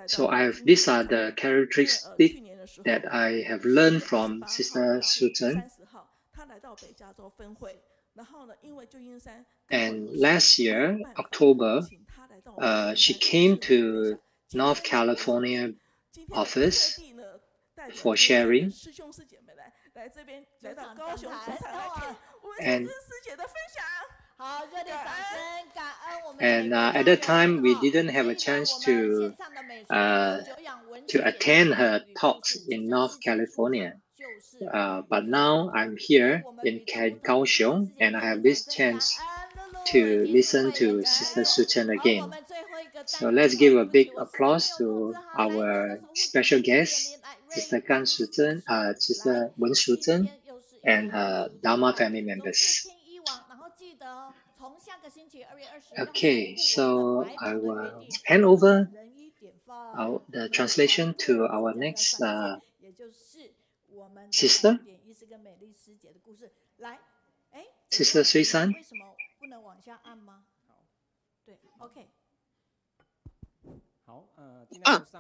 So these are the characteristics that I have learned from Sister Shujin. And last year, October, she came to North California office for sharing. And at that time, we didn't have a chance to attend her talks in North California. But now I'm here in Kaohsiung, and I have this chance to listen to Sister Shujin again. So let's give a big applause to our special guest, Sister Sister Wen Suzhen, and her Dharma family members. Okay, so I will hand over the translation to our next sister, Sister Sui-san.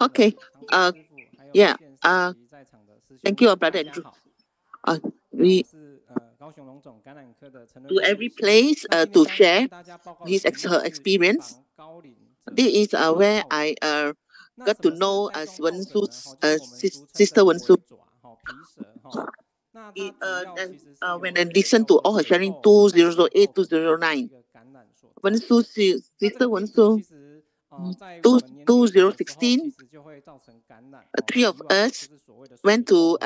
Okay. Yeah. Thank you, Brother Andrew. We to every place to share her experience. This is where I got to know Sister Wen Su. When I listened to all her sharing 2008, 2009, Sister Wen Su, 2016, three of us went to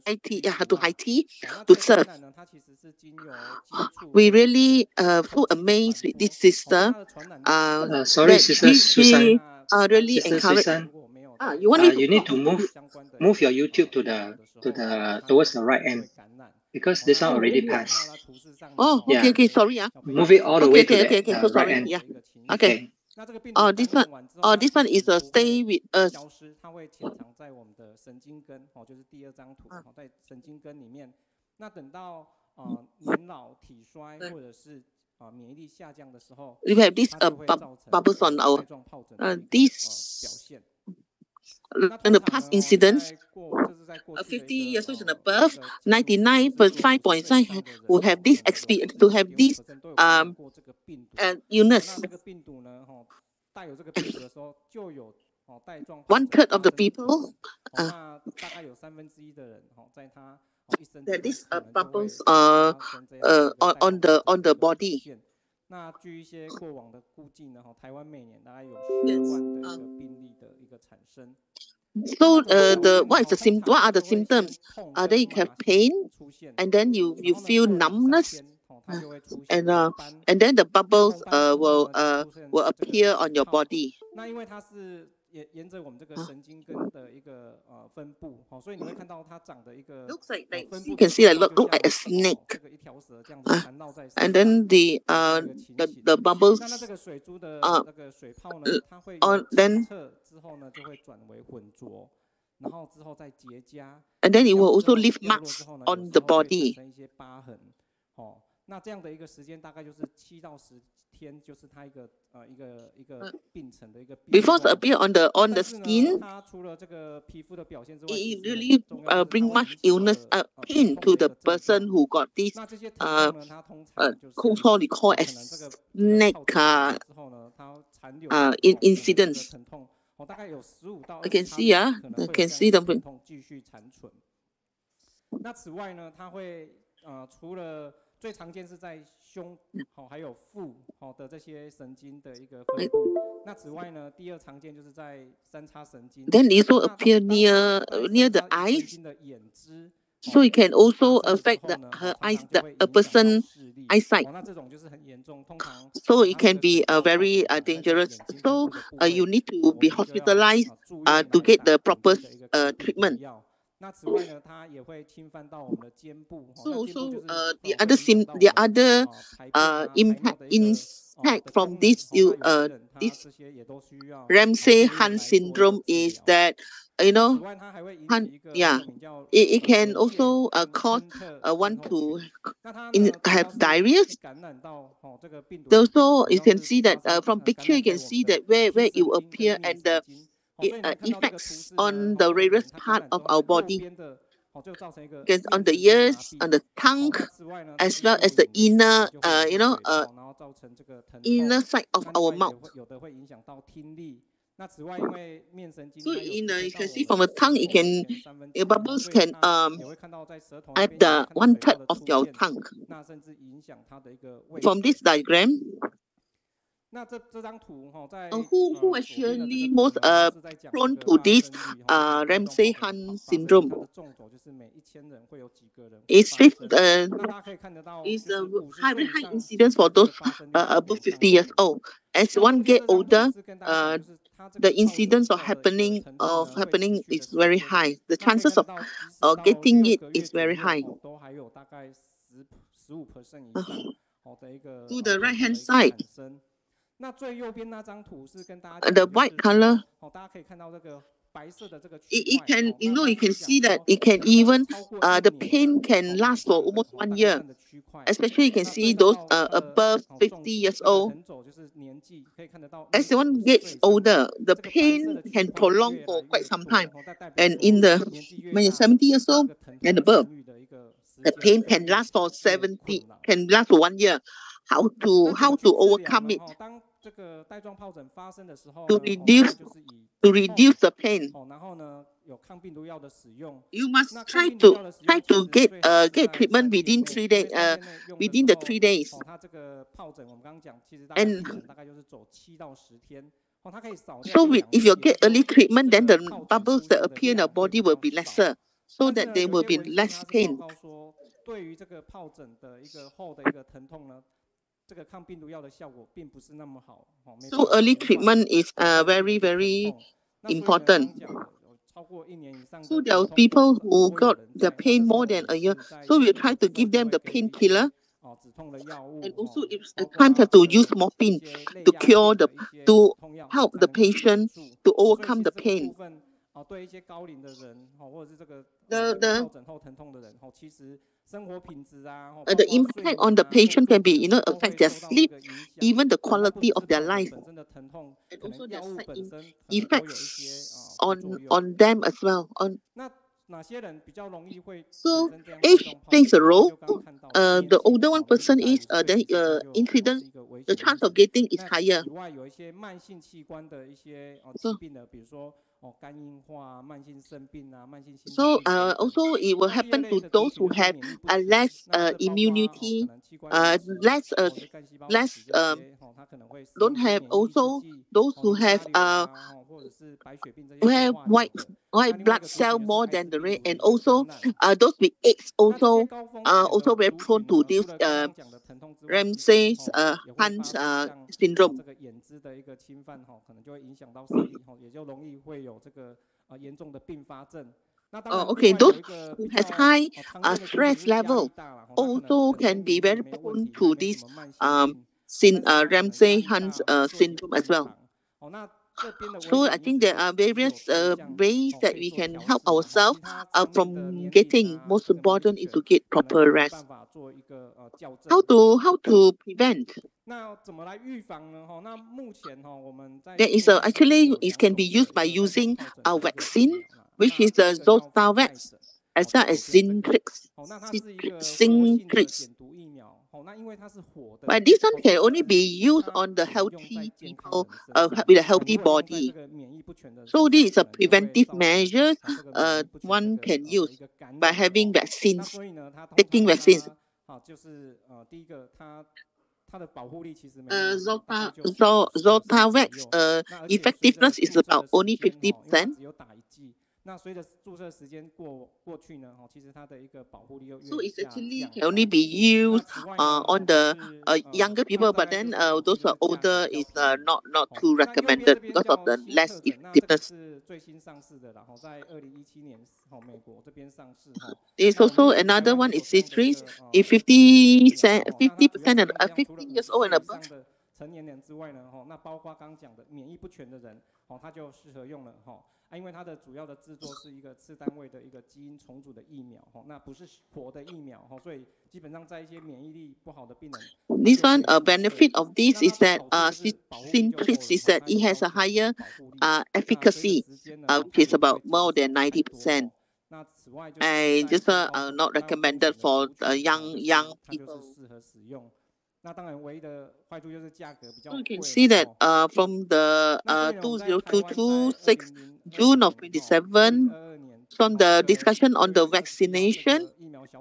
Haiti to serve. We really so amazed with this sister. Sorry, Sister Susan. Really Sister encouraged. Susan, you need to move your YouTube to towards the right end, because this one already passed. Oh, okay, Yeah. okay, sorry. Move it all the way to the So right sorry. end. Yeah. Okay. This one is a stay with us. We have these bubbles on our these in the past incidents, 50 years old and above, 99.5% who have this experience, to have this illness. 1/3 of the people that these bubbles on the body. So what are the symptoms? Then you have pain, and then you feel numbness, and then the bubbles will appear on your body. Looks like you can see look like a snake, and then the bubbles then and then it will also leave marks on the body. Before it appear on the skin, it really bring much illness, pain to the person who got this we call as neck incidents. I can see them. 那此外呢，它会除了最常见是在胸还有腹的这些神经的一个分布。那此外呢，第二常见就是在三叉神经。Then it also appear near the eyes. So it can also affect her eyes, a person's eyesight. So it can be very dangerous. So you need to be hospitalized to get the proper treatment. So also the other impact from this this Ramsay Hunt syndrome is that it can also cause one to have diarrhea. Also, you can see that from picture, you can see that where it will appear and the effects on the various part of our body. Because on the ears, on the tongue, as well as the inner, inner side of our mouth. So you can see from the tongue, your bubbles can at the 1/3 of your tongue. From this diagram, who actually most prone to this Ramsay Hunt syndrome? It's very high incidence for those above 50 years old. As one get older, the incidence of happening is very high. The chances of getting it is very high. To the right hand side, the white color, you can see that it can even the pain can last for almost 1 year. Especially you can see those above 50 years old. As one gets older, the pain can prolong for quite some time. And when you're 70 years old and above, the pain can last for 1 year. How to overcome it? To reduce the pain, you must try to get treatment within 3 days. Within the 3 days, and so if you get early treatment, then the bubbles that appear in your body will be lesser, so that there will be less pain. So early treatment is very, very important. So there are people who got the pain more than a year. So we try to give them the painkiller. And also it's a time to use morphine to help the patient to overcome the pain. The impact on the patient can be, affect their sleep, even the quality of their life, and also their side effects on them as well. So age plays a role. The older one person is, the chance of getting is higher. So also it will happen to those who have less immunity, don't have, also those who have white blood cell more than the red, and also those with AIDS also very prone to this Ramsay Hunt syndrome. Okay, those who has high stress level also can be very prone to this Ramsay Hunt syndrome as well. So I think there are various ways that we can help ourselves from getting. Most important is to get proper rest. How to prevent? There is actually it can be used by using a vaccine, which is the Zoster, as well as Zintrix. But this one can only be used on the healthy people with a healthy body. So this is a preventive measure one can use by having vaccines, taking vaccines. Zotavax effectiveness is about only 50%. So it's actually can only be used on the younger people, but then those who are older is not too recommended because of the less effectiveness. 最新上市的，然后在2017年美国这边上市There's also another one is series if 50% and 50 years old and above. 成年人之外呢，那包括刚刚讲的免疫不全的人，他就适合用了因为它的主要的制作是一个次单位的一个基因重组的疫苗那不是活的疫苗所以基本上在一些免疫力不好的病人。This one, a benefit of this is that Syntrix is that it has a higher efficacy, which is about more than 90%. And just not recommended for young people. So you can see that from the 2022 June of 27, from the discussion on the vaccination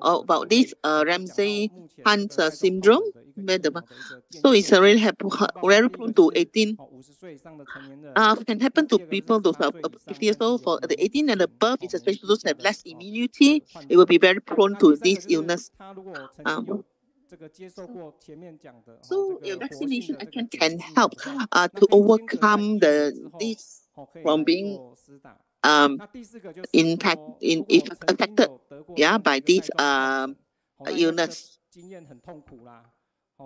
about this Ramsay-Hunt syndrome, so it's really very prone to 18. Can happen to people those are 50 years old. For the 18 and above, it's especially those who have less immunity, it will be very prone to this illness. So your vaccination can help to overcome this from being affected by this illness.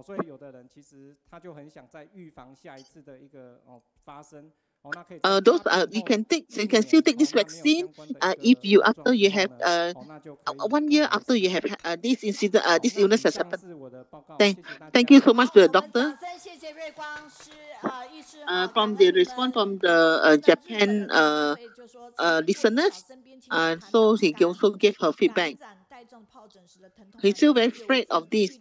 所以有的人其实他就很想在预防下一次的一个发生。Those you can still take this vaccine if you after you have 1 year after you have this incident this illness has happened. Thank you so much to the doctor. From the response from the Japan listeners, so he also gave her feedback. He's still very afraid of this.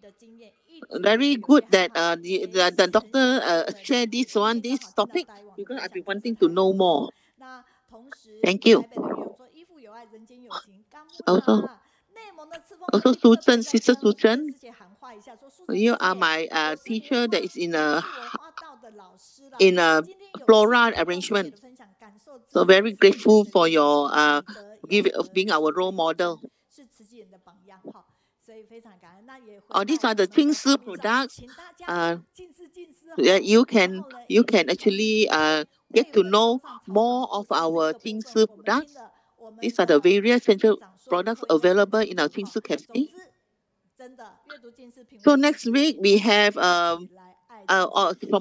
Very good that the doctor shared this topic because I've been wanting to know more. Thank you. Also Suzhen, Sister Suzhen, you are my teacher that is in a floral arrangement. So very grateful for your being our role model. These are the Qingshi products. You can actually get to know more of our Qingshi products. These are the various central products available in our Qingshi Cafe. So next week we have from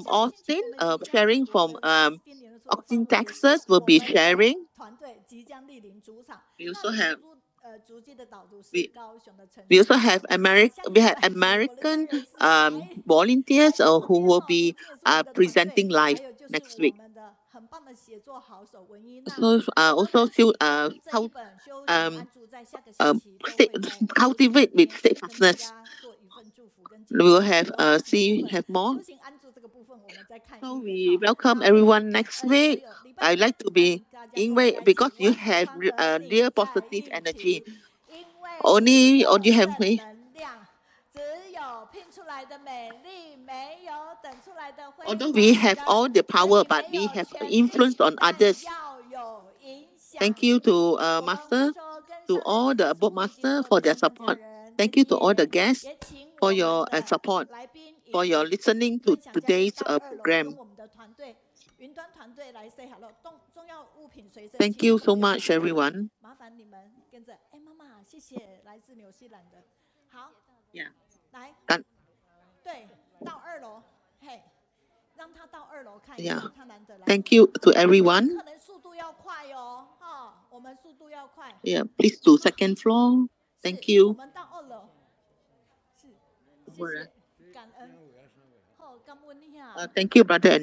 Austin, sharing from Austin, Texas will be sharing. We also have American volunteers who will be presenting live next week. So also cultivate with steadfastness. We will have more. So we welcome everyone next week. I like to be because you have real positive energy. Only you have me. Although we have all the power, but we have influence on others. Thank you to Master, to all the above Master for their support. Thank you to all the guests for your support, for your listening to today's program. Thank you so much, everyone. Yeah. Yeah. Thank you to everyone. Yeah, please to second floor. Thank you. Thank you, brother.